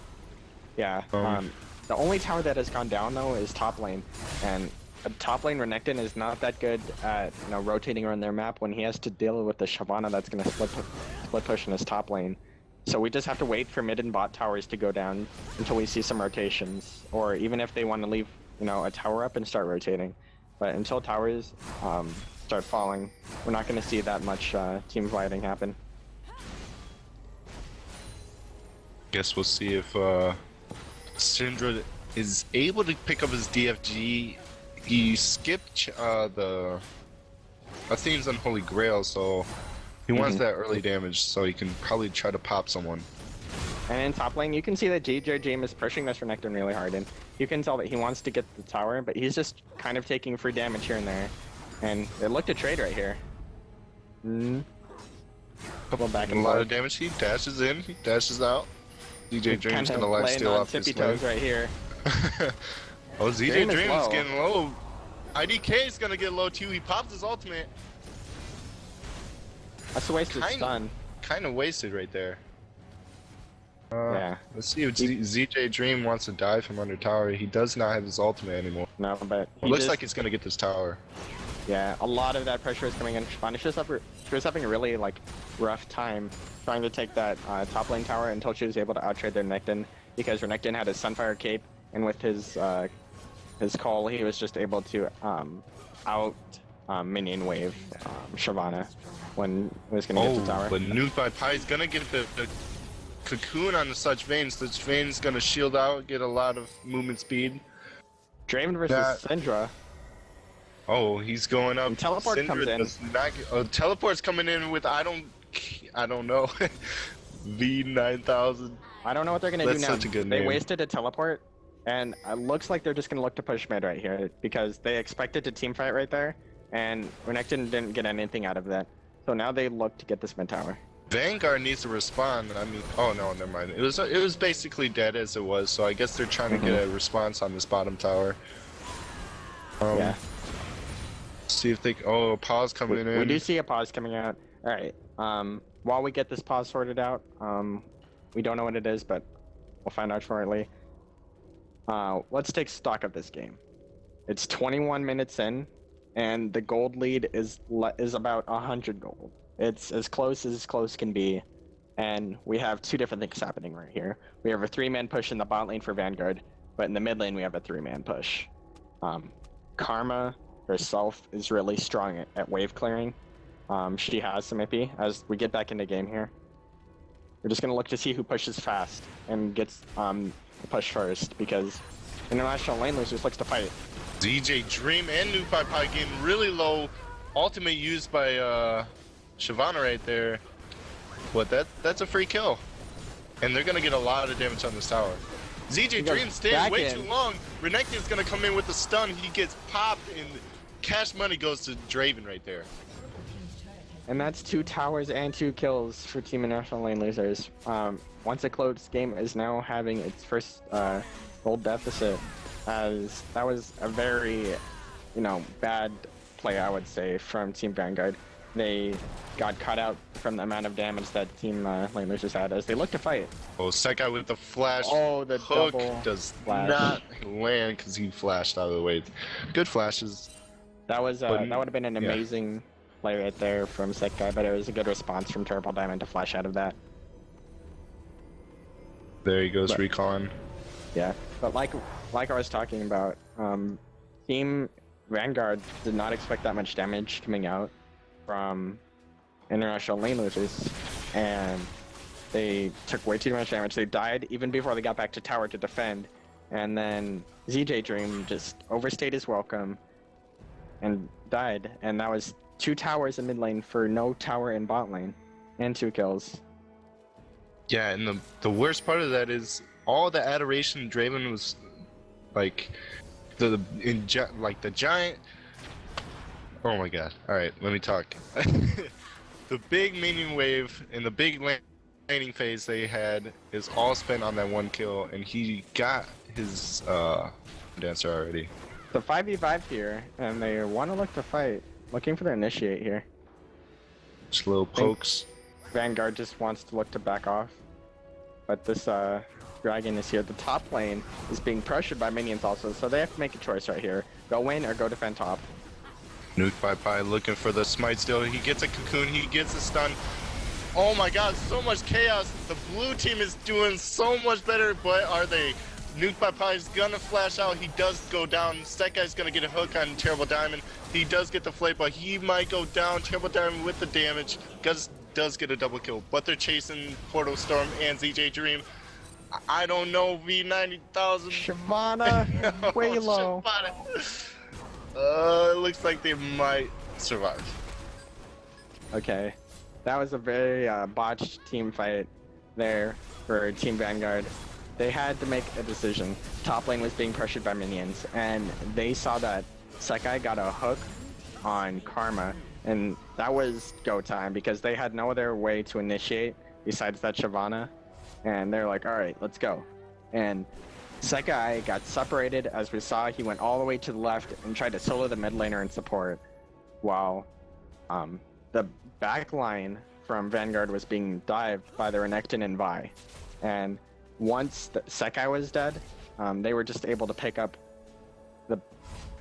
Speaker 7: Yeah. The only tower that has gone down though is top lane, and top lane Renekton is not that good at rotating around their map when he has to deal with the Shyvana that's going to split push in his top lane. So we just have to wait for mid and bot towers to go down until we see some rotations, or even if they want to leave a tower up and start rotating. But until towers start falling, we're not going to see that much team fighting happen.
Speaker 8: Guess we'll see if Syndra is able to pick up his DFG. He skipped the Athene's Unholy Grail, so he wants that early damage, so he can probably try to pop someone.
Speaker 7: And in top lane, you can see that GGL is pushing this Renekton really hard, and you can tell that he wants to get the tower, but he's just kind of taking free damage here and there. And it looked a trade right here. Couple back and
Speaker 8: a lot
Speaker 7: forth.
Speaker 8: of damage. He dashes in, he dashes out. GGL Dream's gonna life steal off his
Speaker 7: toes right here.
Speaker 8: Oh, GGL
Speaker 7: Dream is
Speaker 8: Dream's
Speaker 7: low.
Speaker 8: getting low. IDK is gonna get low too. He pops his ultimate.
Speaker 7: That's a wasted stun.
Speaker 8: Kind of wasted right there.
Speaker 7: Yeah.
Speaker 8: Let's see if GGL Dream wants to die from under tower. He does not have his ultimate anymore.
Speaker 7: No, but
Speaker 8: It looks like he's gonna get this tower.
Speaker 7: Yeah, a lot of that pressure is coming in. She was having a really rough time trying to take that top lane tower until she was able to outtrade their Renekton, because Renekton had his Sunfire Cape, and with his call, he was just able to out minion wave Shyvana when he was gonna get the tower.
Speaker 8: But Nuke by Pi is gonna get the cocoon on the Such Veins. Such Veins gonna shield out, get a lot of movement speed.
Speaker 7: Draven versus Syndra.
Speaker 8: Oh, he's going up.
Speaker 7: And teleport
Speaker 8: Syndra
Speaker 7: comes in.
Speaker 8: does not teleport's coming in with I don't know. V9000.
Speaker 7: I don't know what they're gonna do now.
Speaker 8: Such a good
Speaker 7: They
Speaker 8: name.
Speaker 7: wasted a teleport, and it looks like they're just gonna look to push mid right here because they expected to team fight right there, and Renekton didn't get anything out of that. So now they look to get this mid tower.
Speaker 8: Vanguard needs to respond. I mean, oh no, never mind. It was basically dead as it was. So I guess they're trying to get a response on this bottom tower.
Speaker 7: Yeah.
Speaker 8: See if they. Oh, pause coming in.
Speaker 7: We do see a pause coming out. All right. While we get this pause sorted out, we don't know what it is, but we'll find out shortly. Let's take stock of this game. It's 21 minutes in, and the gold lead is about 100 gold. It's as close can be, and we have two different things happening right here. We have a 3-man push in the bot lane for Vanguard, but in the mid lane we have a 3-man push. Karma herself is really strong at wave clearing. She has some AP as we get back into game here. We're just gonna look to see who pushes fast and gets the push first, because international lane losers likes to fight.
Speaker 8: GGL Dream and Nuke by Pi getting really low. Ultimate used by Shyvana right there. But that's a free kill. And they're gonna get a lot of damage on this tower. GGL Dream staying way too long. Renekton's gonna come in with a stun. He gets popped, and cash money goes to Draven right there.
Speaker 7: And that's 2 towers and 2 kills for Team International Lane Losers. Once a closed game is now having its first gold deficit, as that was a very, bad play, I would say, from Team Vanguard. They got cut out from the amount of damage that Team Lane Losers had as they looked to fight.
Speaker 8: Oh, Sekai with the flash.
Speaker 7: Oh, the
Speaker 8: hook
Speaker 7: double
Speaker 8: does
Speaker 7: flash.
Speaker 8: not land because he flashed out of the way. Good flashes.
Speaker 7: That was that would have been an amazing play right there from Sekai, but it was a good response from Turbo Diamond to flash out of that.
Speaker 8: There he goes, recon.
Speaker 7: Yeah, but like I was talking about, Team Vanguard did not expect that much damage coming out from international lane losers, and they took way too much damage. They died even before they got back to tower to defend, and then GGL Dream just overstayed his welcome and died, and that was 2 towers in mid lane for no tower in bot lane, and 2 kills.
Speaker 8: Yeah, and the worst part of that is all the adoration Draven was like the giant. Oh my god! All right, let me talk. The big minion wave and the big laning phase they had is all spent on that 1 kill, and he got his dancer already.
Speaker 7: The 5v5 here, and they want to look to fight, looking for the initiate here.
Speaker 8: Just little pokes.
Speaker 7: Vanguard just wants to look to back off, but this Dragon is here. The top lane is being pressured by minions also, so they have to make a choice right here. Go in or go defend top.
Speaker 8: Nuke by Pi looking for the smite still. He gets a cocoon, he gets a stun. Oh my god, so much chaos. The blue team is doing so much better, but are they? Nuke by Pi is gonna flash out. He does go down. Sekai's gonna get a hook on Terrible Diamond. He does get the flay, but he might go down. Terrible Diamond with the damage. Does get a double kill, but they're chasing Portal Storm and ZJ Dream. I don't know, V90,000.
Speaker 7: Shyvana, way low.
Speaker 8: It looks like they might survive.
Speaker 7: Okay, that was a very botched team fight there for Team Vanguard. They had to make a decision. Top lane was being pressured by minions, and they saw that Sekai got a hook on Karma, and that was go time because they had no other way to initiate besides that Shyvana, and they're like, all right, let's go. And Sekai got separated, as we saw. He went all the way to the left and tried to solo the mid laner and support, while the back line from Vanguard was being dived by the Renekton and Vi. And once Sekai was dead, they were just able to pick up the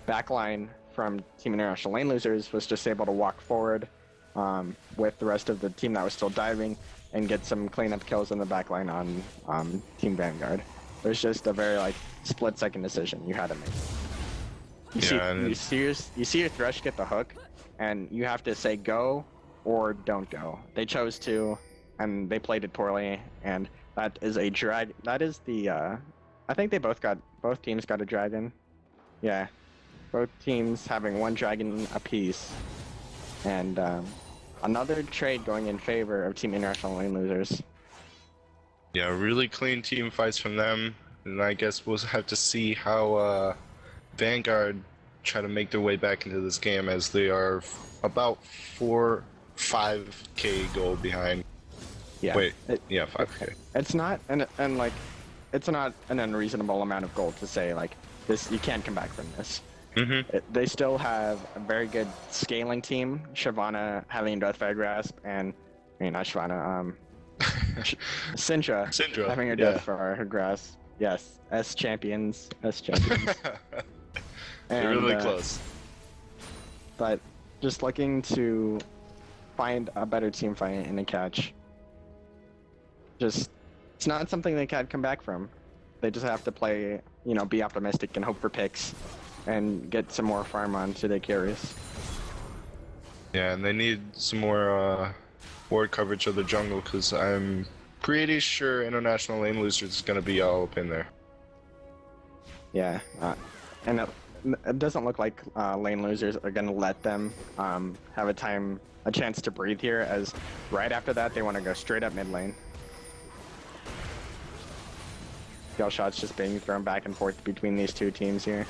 Speaker 7: back line from Team International Lane Losers, was just able to walk forward with the rest of the team that was still diving and get some cleanup kills in the back line on Team Vanguard. It was just a very split-second decision you had to make. You see your Thresh get the hook, and you have to say go or don't go. They chose to, and they played it poorly, and that is a drag. That is the. I think both teams got a dragon. Yeah, both teams having one dragon apiece, and another trade going in favor of Team International Lane Losers.
Speaker 8: Yeah, really clean team fights from them, and I guess we'll have to see how Vanguard try to make their way back into this game, as they are about 5K gold behind.
Speaker 7: Yeah.
Speaker 8: Wait, yeah, 5K.
Speaker 7: It's not it's not an unreasonable amount of gold to say this. You can't come back from this. They still have a very good scaling team. Shyvana having Deathfire Grasp, and not Shyvana. Syndra having her death for her grass. Yes, S champions.
Speaker 8: They're really close.
Speaker 7: But just looking to find a better team fight in a catch. It's not something they can't come back from. They just have to play, be optimistic and hope for picks and get some more farm onto their carries.
Speaker 8: Yeah, and they need some more ward coverage of the jungle, because I'm pretty sure International Lane Losers is going to be all up in there.
Speaker 7: Yeah, and it doesn't look like Lane Losers are going to let them have a chance to breathe here, as right after that they want to go straight up mid lane. Skill shots just being thrown back and forth between these two teams here.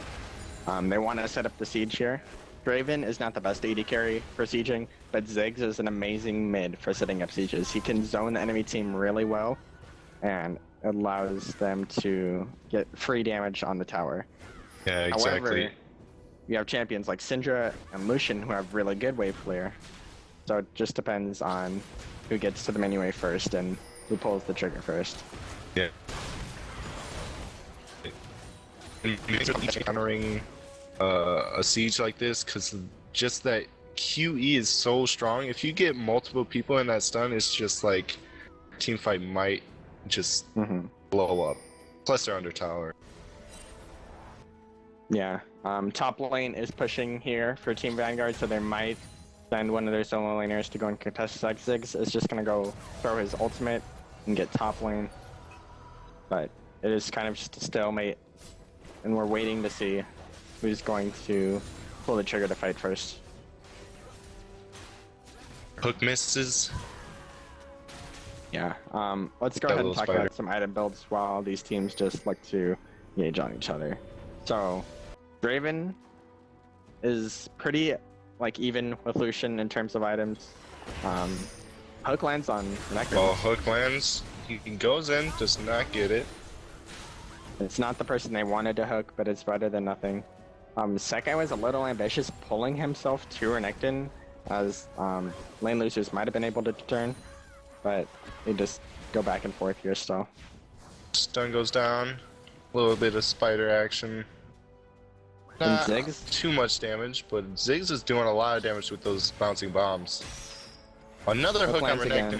Speaker 7: They want to set up the siege here. Draven is not the best AD carry for sieging, but Ziggs is an amazing mid for setting up sieges. He can zone the enemy team really well, and it allows them to get free damage on the tower.
Speaker 8: Yeah, exactly.
Speaker 7: However, you have champions like Syndra and Lucian who have really good wave clear. So it just depends on who gets to the menu wave first and who pulls the trigger first.
Speaker 8: Yeah. Countering a siege like this, because just that QE is so strong. If you get multiple people in that stun, it's just like team fight might just blow up. Plus they're under tower.
Speaker 7: Yeah, top lane is pushing here for Team Vanguard, so they might send one of their solo laners to go and contest Ziggs. Is just gonna go throw his ultimate and get top lane, but it is kind of just a stalemate, and we're waiting to see who's going to pull the trigger to fight first.
Speaker 8: Hook misses.
Speaker 7: Yeah, let's go ahead and talk about some item builds while these teams just like to engage on each other. So, Draven is pretty even with Lucian in terms of items. Hook lands on Nectar.
Speaker 8: Well, Hook lands, he goes in, does not get it.
Speaker 7: It's not the person they wanted to hook, but it's better than nothing. Sekai was a little ambitious, pulling himself to Renekton, as Lane Losers might have been able to turn, but they just go back and forth here still.
Speaker 8: Stun goes down. A little bit of spider action.
Speaker 7: And
Speaker 8: Not
Speaker 7: Ziggs?
Speaker 8: too much damage, but Ziggs is doing a lot of damage with those bouncing bombs. Another hook on
Speaker 7: lands again.
Speaker 8: Renekton.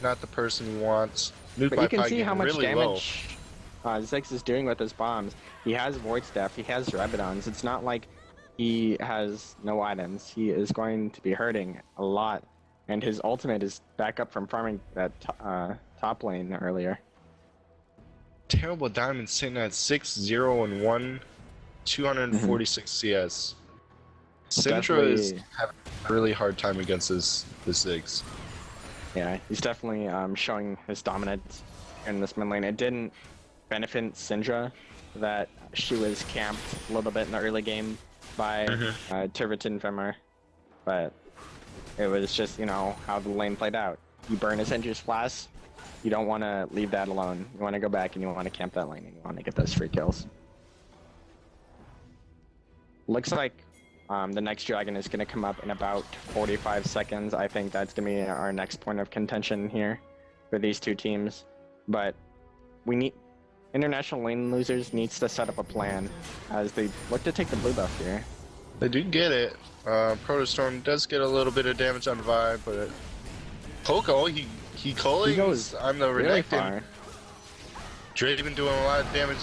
Speaker 8: Not the person he wants. Nuke
Speaker 7: But
Speaker 8: by
Speaker 7: you can
Speaker 8: Pi
Speaker 7: see
Speaker 8: getting
Speaker 7: how much
Speaker 8: really low.
Speaker 7: damage Ziggs is doing with his bombs. He has Void Staff, he has Rabadons. It's not like he has no items. He is going to be hurting a lot. And his ultimate is back up from farming that top lane earlier.
Speaker 8: Terrible Diamond sitting at 6-0-1, 246 CS. Syndra is
Speaker 7: Definitely-
Speaker 8: having a really hard time against this Ziggs.
Speaker 7: Yeah, he's definitely showing his dominance in this mid lane. It didn't benefit Syndra that she was camped a little bit in the early game by Turbitin Femmer, but it was just, you know, how the lane played out. You burn a Syndra's flash, you don't want to leave that alone. You want to go back and you want to camp that lane and you want to get those free kills. Looks like the next dragon is going to come up in about 45 seconds. I think that's going to be our next point of contention here for these two teams. But we need international lane losers needs to set up a plan as they look to take the blue buff here.
Speaker 8: They do get it. Protostorm does get a little bit of damage on Vi, but Poco, he collings.
Speaker 7: goes
Speaker 8: I'm the
Speaker 7: really
Speaker 8: Renekton.
Speaker 7: far.
Speaker 8: Draven doing a lot of damage.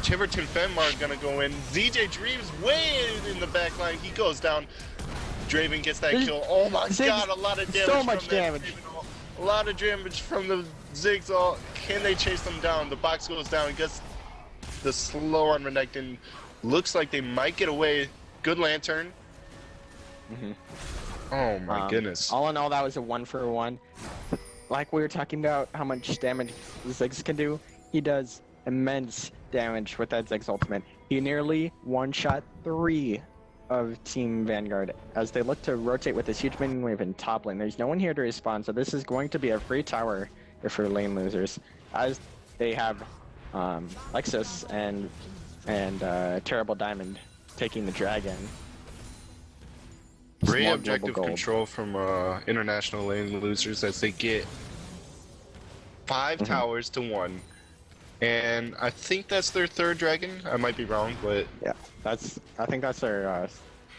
Speaker 8: Tiverton Fenmar gonna go in. ZJ Dreams way in the back line. He goes down. Draven gets that kill. Oh my god, a lot of damage.
Speaker 7: So much
Speaker 8: from that
Speaker 7: damage.
Speaker 8: Draven. A lot of damage from the Ziggs. All. Can they chase them down? The box goes down. Gets the slow on Renekton. Looks like they might get away. Good lantern. Oh my goodness.
Speaker 7: All in all, that was a 1-for-1. Like we were talking about how much damage Ziggs can do, he does immense damage with that Ziggs ultimate. He nearly one-shot 3 of Team Vanguard as they look to rotate with this huge minion wave in top lane. There's no one here to respond, so this is going to be a free tower for lane losers, as they have Lexus and Terrible Diamond taking the dragon.
Speaker 8: Great
Speaker 7: Small
Speaker 8: objective
Speaker 7: global gold.
Speaker 8: control from international lane losers as they get 5 towers to 1. And I think that's their 3rd dragon. I might be wrong, but
Speaker 7: Yeah, I think that's their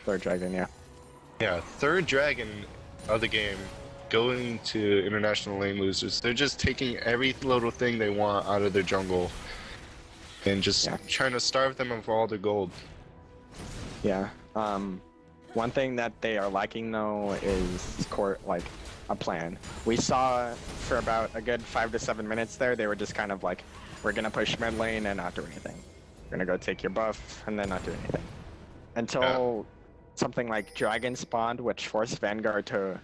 Speaker 7: 3rd dragon, yeah.
Speaker 8: yeah, 3rd dragon of the game going to international lane losers. They're just taking every little thing they want out of their jungle and just trying to starve them of all their gold.
Speaker 7: Yeah. One thing that they are lacking though is like a plan. We saw for about a good 5 to 7 minutes there, they were just kind of like, we're gonna push mid lane and not do anything. We're gonna go take your buff and then not do anything. Until something like Dragon spawned, which forced Vanguard to,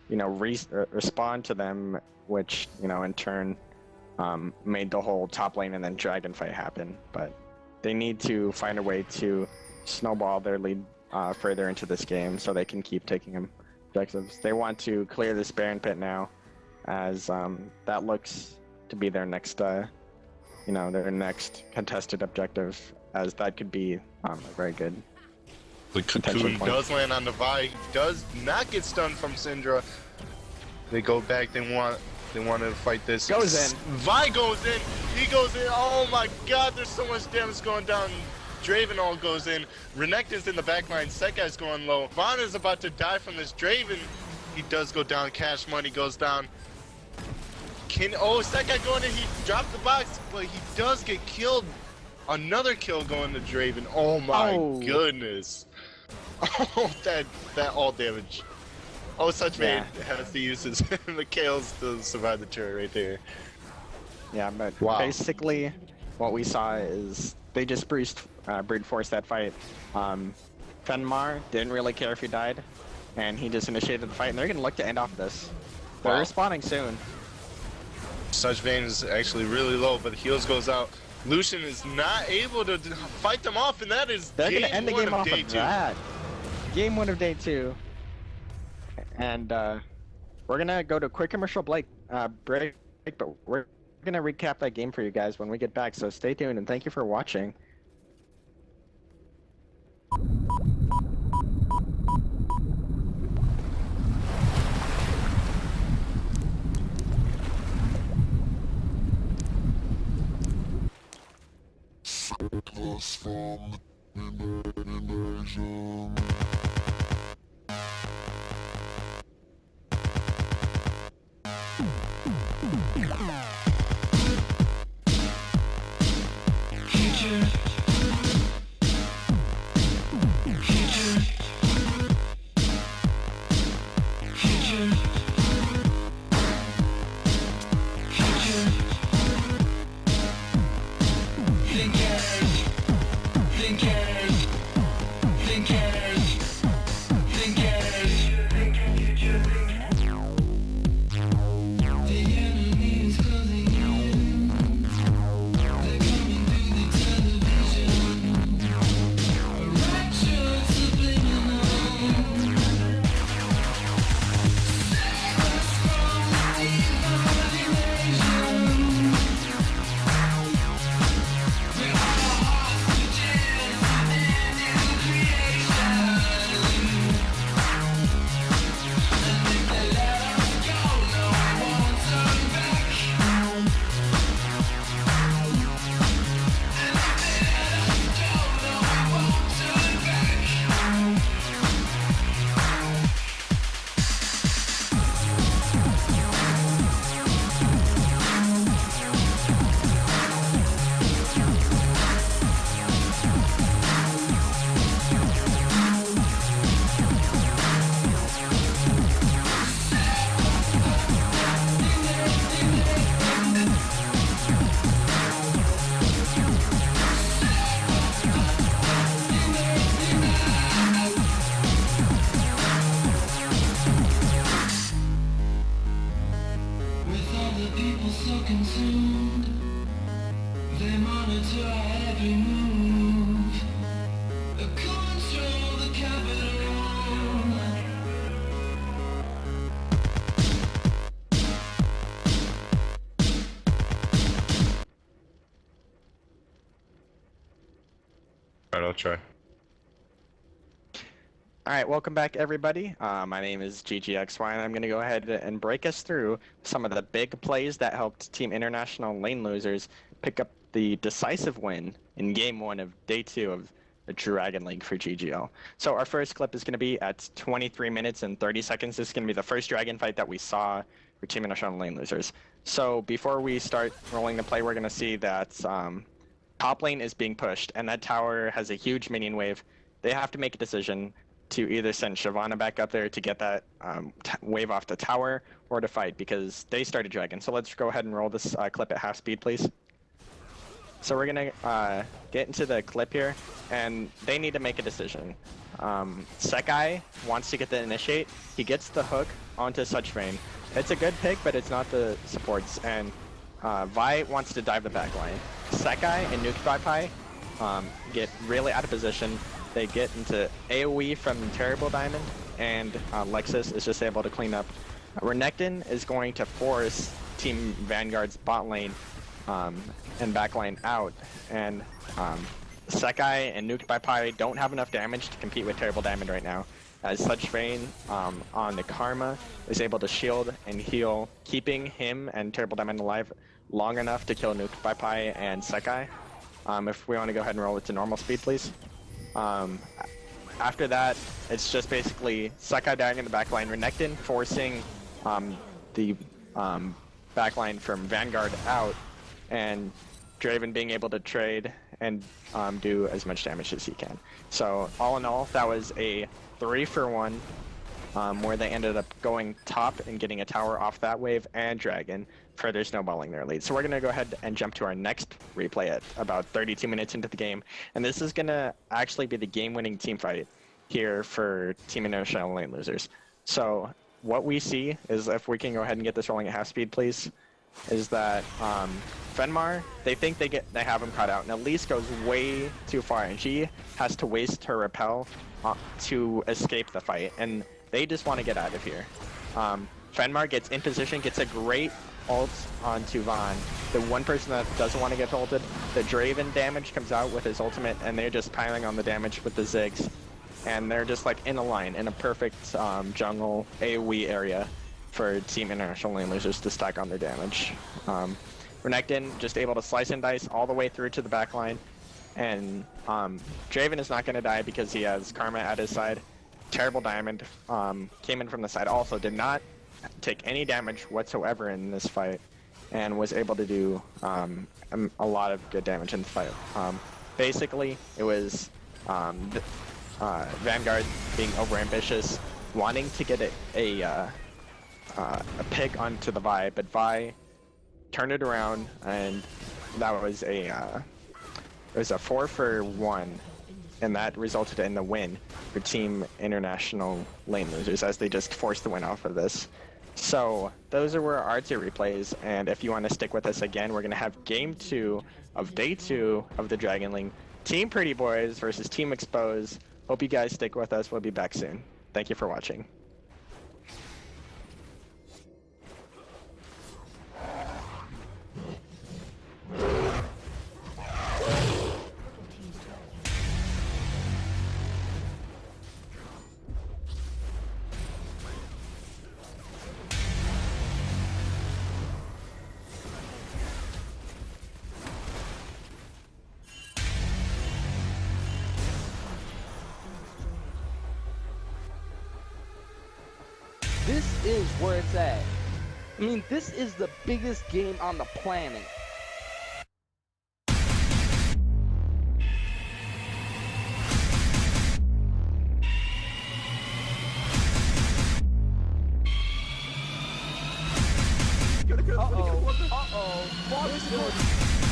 Speaker 7: you know, respond to them, which, you know, in turn made the whole top lane and then Dragon fight happen. But they need to find a way to snowball their lead further into this game so they can keep taking objectives. They want to clear this Baron pit now, as that looks to be their next, you know, their next contested objective, as that could be a very good.
Speaker 8: The Cocoon does land on the Vi. He does not get stunned from Syndra. They go back. They want to fight this.
Speaker 7: Goes in.
Speaker 8: Vi goes in. He goes in. Oh my god, there's so much damage going down. Draven all goes in. Renekton's in the back line. Sekai's going low. Vaughn is about to die from this. Draven, he does go down. Cash Money goes down. Sekai going in. He dropped the box, but he does get killed. Another kill going to Draven. Oh my goodness. Oh, that all damage. Oh, such man has to use his the kills to survive the turret right there.
Speaker 7: Yeah, but basically what we saw is they just brute forced that fight. Fenmar didn't really care if he died, and he just initiated the fight, and they're going to look to end off this. They're respawning soon.
Speaker 8: Such Vein is actually really low, but the heals goes out. Lucian is not able to fight them off, and that is
Speaker 7: They're going to end the game off
Speaker 8: day
Speaker 7: of
Speaker 8: 2.
Speaker 7: that. Game 1 of day 2. And we're going to go to a quick commercial break, but we're going to recap that game for you guys when we get back, so stay tuned, and thank you for watching.
Speaker 5: us from invasion.
Speaker 8: Alright, I'll try.
Speaker 7: Alright, welcome back everybody. My name is GGXY and I'm going to go ahead and break us through some of the big plays that helped Team International Lane Losers pick up the decisive win in Game 1 of Day 2 of the Dragon League for GGL. So our first clip is going to be at 23 minutes and 30 seconds. This is going to be the first Dragon fight that we saw for Team International Lane Losers. So before we start rolling the play, we're going to see that top lane is being pushed, and that tower has a huge minion wave. They have to make a decision to either send Shyvana back up there to get that wave off the tower, or to fight, because they started Dragon. So let's go ahead and roll this clip at half speed, please. So we're going to get into the clip here, and they need to make a decision. Sekai wants to get the initiate. He gets the hook onto Such Vein. It's a good pick, but it's not the supports, and Vi wants to dive the back line. Sekai and Nuke by Pi get really out of position. They get into AoE from Terrible Diamond, and Lexus is just able to clean up. Renekton is going to force Team Vanguard's bot lane and back lane out, and Sekai and Nuke by Pi don't have enough damage to compete with Terrible Diamond right now, as Such Vein on the Karma is able to shield and heal, keeping him and Terrible Diamond alive long enough to kill Nuke by Pi and Sekai. If we want to go ahead and roll it to normal speed, please. After that, it's just basically Sekai dying in the backline, Renekton forcing the backline from Vanguard out, and Draven being able to trade and do as much damage as he can. So all in all, that was a 3-for-1 where they ended up going top and getting a tower off that wave and Dragon, further snowballing their lead. So we're going to go ahead and jump to our next replay at about 32 minutes into the game, and this is going to actually be the game-winning team fight here for Team International Lane Losers. So what we see is, if we can go ahead and get this rolling at half speed, please, is that Fenmar, they think they have him caught out, and Elise goes way too far, and she has to waste her repel to escape the fight, and they just want to get out of here. Fenmar gets in position, gets a great ult onto Vaughn. The one person that doesn't want to get ulted, the Draven damage comes out with his ultimate, and they're just piling on the damage with the Ziggs. And they're just like in a line, in a perfect jungle AoE area for Team International Lane Losers to stack on their damage. Renekton just able to slice and dice all the way through to the back line, and Draven is not going to die because he has Karma at his side. Terrible Diamond came in from the side, also did not take any damage whatsoever in this fight, and was able to do a lot of good damage in the fight. Basically, it was Vanguard being overambitious, wanting to get a pick onto the Vi, but Vi turned it around, and that was it was a 4-for-1, and that resulted in the win for Team International Lane Losers, as they just forced the win off of this. So those are our 2 replays, and if you want to stick with us again, we're going to have Game 2 of Day 2 of the Dragon League. Team Pretty Boys versus Team Expose. Hope you guys stick with us. We'll be back soon. Thank you for watching.
Speaker 2: This is where it's at. I mean, this is the biggest game on the planet.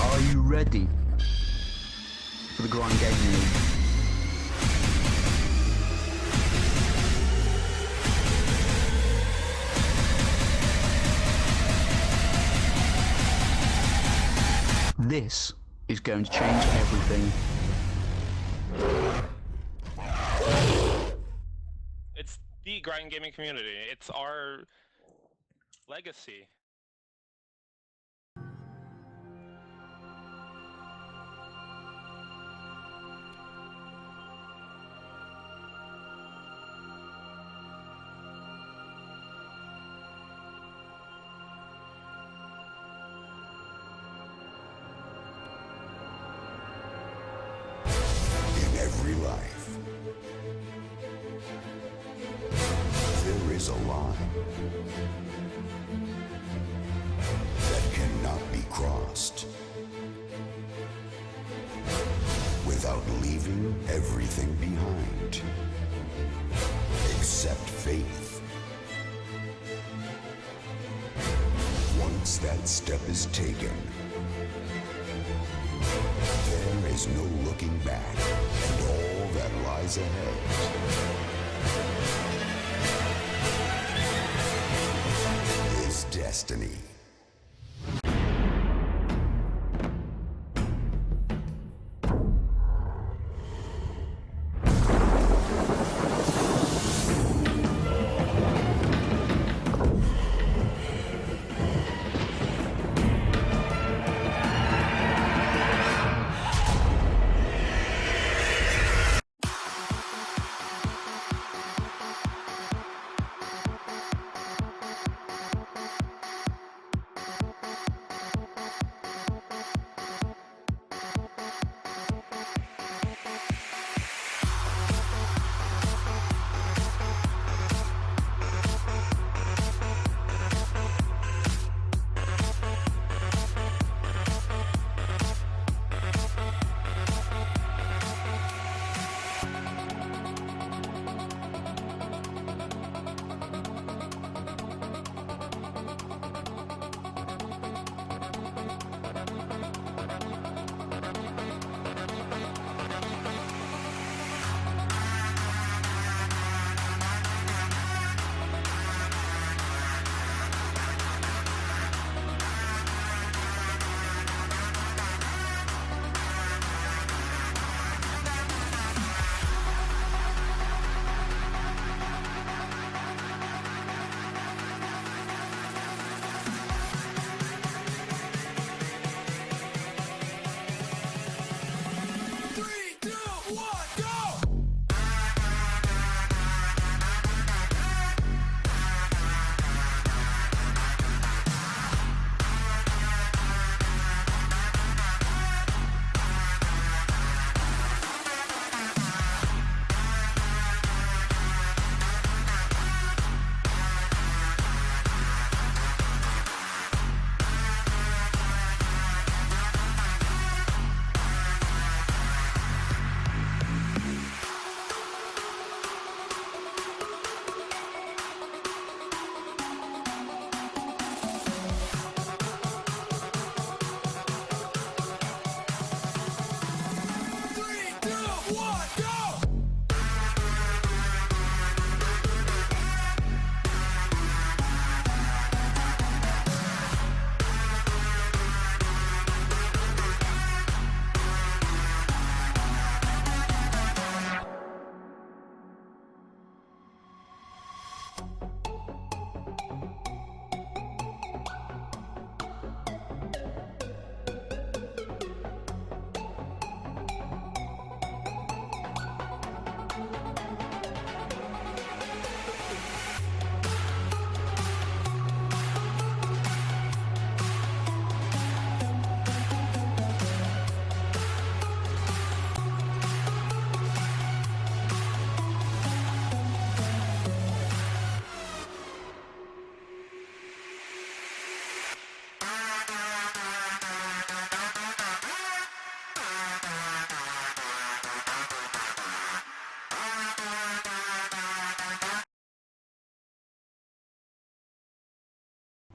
Speaker 3: Are you ready for the Grand Gaming League? This is going to change everything.
Speaker 4: It's the grind gaming community. It's our legacy.
Speaker 5: Every life, there is a line that cannot be crossed without leaving everything behind, except faith. Once that step is taken, there is no looking back, and all that lies ahead is destiny.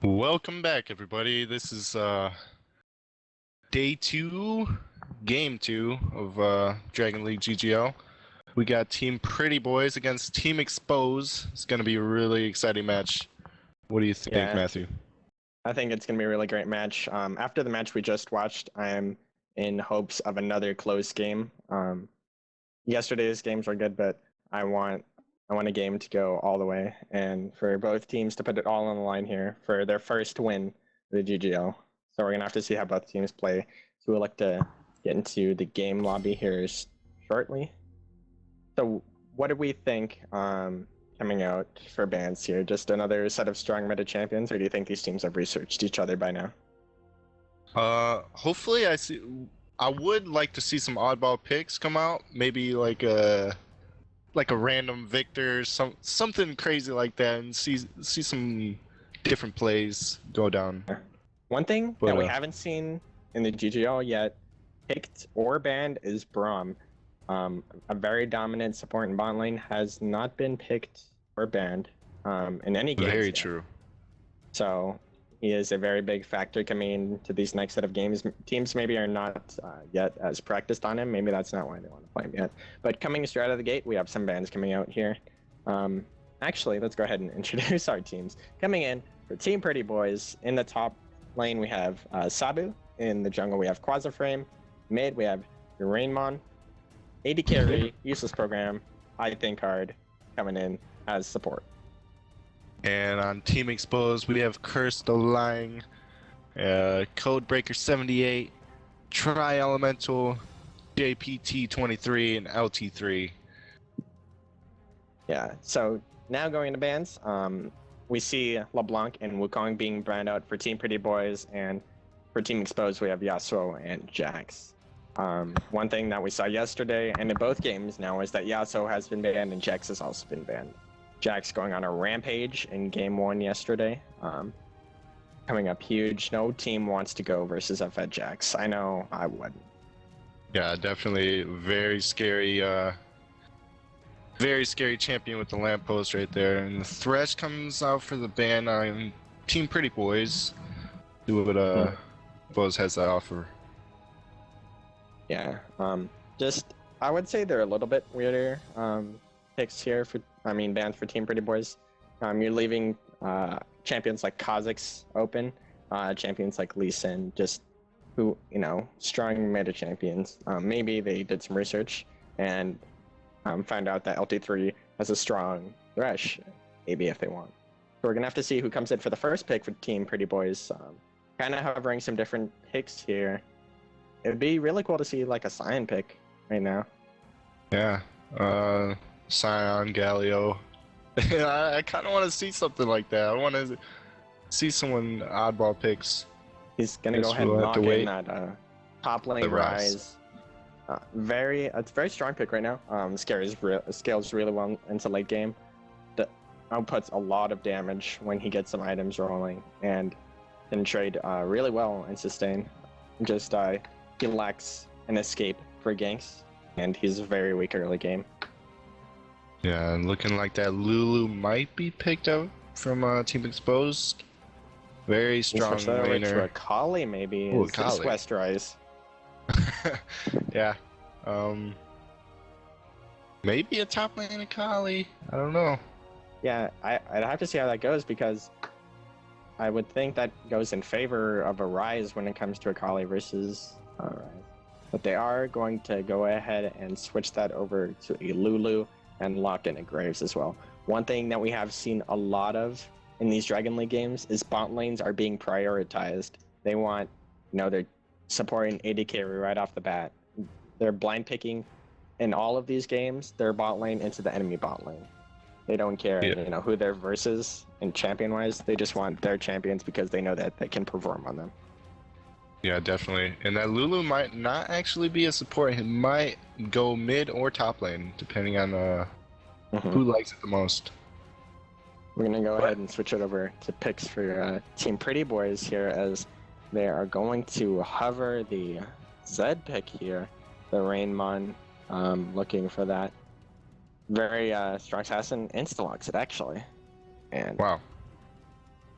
Speaker 8: Welcome back, everybody. This is day 2, game 2 of Dragon League GGL. We got Team Pretty Boys against Team Expose. It's going to be a really exciting match. What do you think, Matthew?
Speaker 7: I think it's going to be a really great match. After the match we just watched, I am in hopes of another close game. Yesterday's games were good, but I want a game to go all the way, and for both teams to put it all on the line here for their first win of the GGL. So we're going to have to see how both teams play. So we'll like to get into the game lobby here shortly. So what do we think coming out for bans here? Just another set of strong meta champions, or do you think these teams have researched each other by now?
Speaker 8: Hopefully I would like to see some oddball picks come out. Maybe like a random victor, something crazy like that, and see some different plays go down.
Speaker 7: One thing that we haven't seen in the GGL yet, picked or banned, is Braum. A very dominant support in bot lane has not been picked or banned in any game.
Speaker 8: Very true.
Speaker 7: So he is a very big factor coming into these next set of games. Teams maybe are not yet as practiced on him. Maybe that's not why they want to play him yet. But coming straight out of the gate, we have some bans coming out here. Actually, let's go ahead and introduce our teams. Coming in for Team Pretty Boys, in the top lane we have Sabu. In the jungle we have Quasiframe. Mid we have Rainmon. AD carry, useless program, I think hard, coming in as support.
Speaker 8: And on Team Exposed, we have Curse the Lying, Codebreaker 78, Tri Elemental, JPT 23, and LT3.
Speaker 7: Yeah, so now going to bans, we see LeBlanc and Wukong being banned out for Team Pretty Boys, and for Team Exposed, we have Yasuo and Jax. One thing that we saw yesterday and in both games now is that Yasuo has been banned and Jax has also been banned. Jax going on a rampage in game 1 yesterday. Coming up huge. No team wants to go versus a Fed Jax. I know I wouldn't.
Speaker 8: Yeah, definitely very scary champion with the lamppost right there. And the Thresh comes out for the ban on Team Pretty Boys. Do what Boyz has to offer.
Speaker 7: Yeah, I would say they're a little bit weirder picks here bans for Team Pretty Boys. You're leaving champions like Kha'Zix open, champions like Lee Sin, just who, strong meta champions. Maybe they did some research and found out that LT3 has a strong Thresh, maybe if they want. So we're gonna have to see who comes in for the first pick for Team Pretty Boys. Kind of hovering some different picks here. It would be really cool to see like a Sion pick right now.
Speaker 8: Yeah, Sion, Galio. I kind of want to see something like that. I want to see someone oddball picks.
Speaker 7: He's gonna go ahead and knock in that top lane Rise. It's a very strong pick right now. Scales really well into late game. Outputs a lot of damage when he gets some items rolling, and can trade really well and sustain. Just he lacks an escape for ganks, and he's very weak early game.
Speaker 8: Yeah, and looking like that Lulu might be picked up from Team Exposed. Very strong laner.
Speaker 7: To a Kali maybe.
Speaker 8: Ooh,
Speaker 7: Kali. West Rise.
Speaker 8: Yeah. Maybe a top lane Akali. I don't know.
Speaker 7: Yeah, I'd have to see how that goes, because I would think that goes in favor of a Rise when it comes to Akali versus Rise. But they are going to go ahead and switch that over to a Lulu and lock in a Graves as well. One thing that we have seen a lot of in these Dragon League games is bot lanes are being prioritized. They want, they're supporting AD carry right off the bat. They're blind picking in all of these games their bot lane into the enemy bot lane. They don't care, who they're versus and champion-wise. They just want their champions because they know that they can perform on them.
Speaker 8: Yeah, definitely. And that Lulu might not actually be a support. He might go mid or top lane, depending on who likes it the most.
Speaker 7: We're going to go ahead and switch it over to picks for Team Pretty Boys here, as they are going to hover the Zed pick here, the Rainmon, looking for that. Very strong assassin, insta-locks it actually. And
Speaker 8: wow.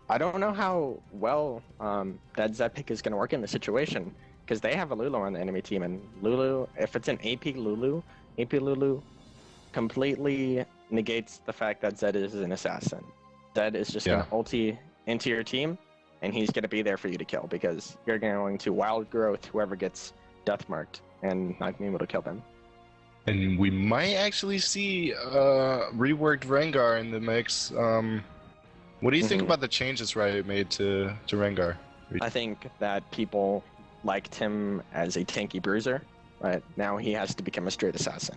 Speaker 7: I don't know how well that Zed pick is going to work in the situation, because they have a Lulu on the enemy team, and Lulu, if it's an AP Lulu completely negates the fact that Zed is an assassin. Zed is just going to ulti into your team, and he's going to be there for you to kill, because you're going to wild growth whoever gets death marked and not being able to kill them.
Speaker 8: And we might actually see reworked Rengar in the mix. What do you think about the changes Riot made to Rengar?
Speaker 7: I think that people liked him as a tanky bruiser, but now he has to become a straight assassin.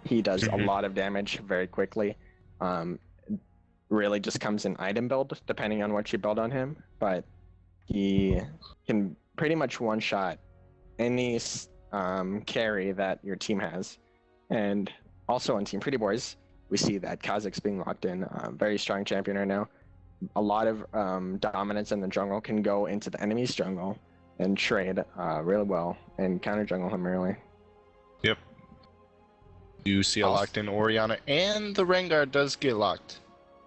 Speaker 7: He does a lot of damage very quickly. Really just comes in item build, depending on what you build on him, but he can pretty much one-shot any carry that your team has. And also on Team Pretty Boys, we see that Kha'Zix being locked in, very strong champion right now. A lot of dominance in the jungle, can go into the enemy's jungle and trade really well and counter jungle him really.
Speaker 8: Yep. You see a locked in Orianna, and the Rengar does get locked.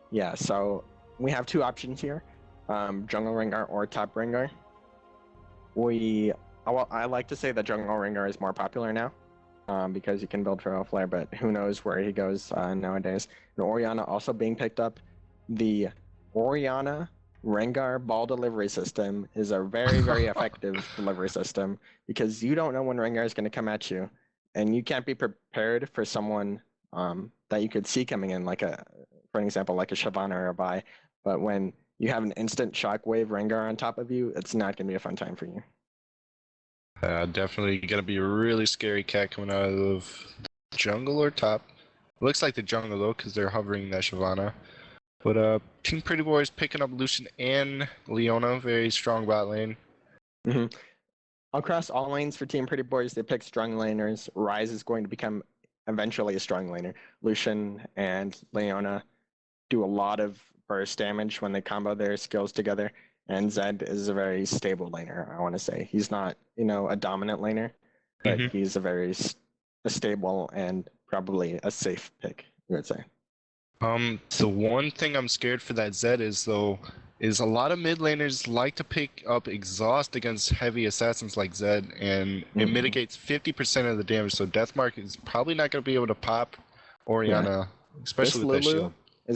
Speaker 7: Yeah, so we have two options here, jungle Rengar or top Rengar. I like to say that jungle Rengar is more popular now, because you can build for Flare, but who knows where he goes nowadays. And Orianna also being picked up. The Orianna Rengar ball delivery system is a very, very effective delivery system, because you don't know when Rengar is going to come at you, and you can't be prepared for someone that you could see coming in, for an example, like a Shyvana or a Vi. But when you have an instant shockwave Rengar on top of you, it's not going to be a fun time for you.
Speaker 8: Definitely going to be a really scary cat coming out of the jungle or top. Looks like the jungle though, because they're hovering that Shyvana. But Team Pretty Boys picking up Lucian and Leona, very strong bot lane.
Speaker 7: Across all lanes for Team Pretty Boys, they pick strong laners. Ryze is going to become eventually a strong laner. Lucian and Leona do a lot of burst damage when they combo their skills together. And Zed is a very stable laner, I want to say. He's not, a dominant laner, but he's a very stable and probably a safe pick, I would say.
Speaker 8: The one thing I'm scared for that Zed is a lot of mid laners like to pick up exhaust against heavy assassins like Zed, and it mitigates 50% of the damage, so Deathmark is probably not going to be able to pop Orianna, especially with that shield.
Speaker 7: This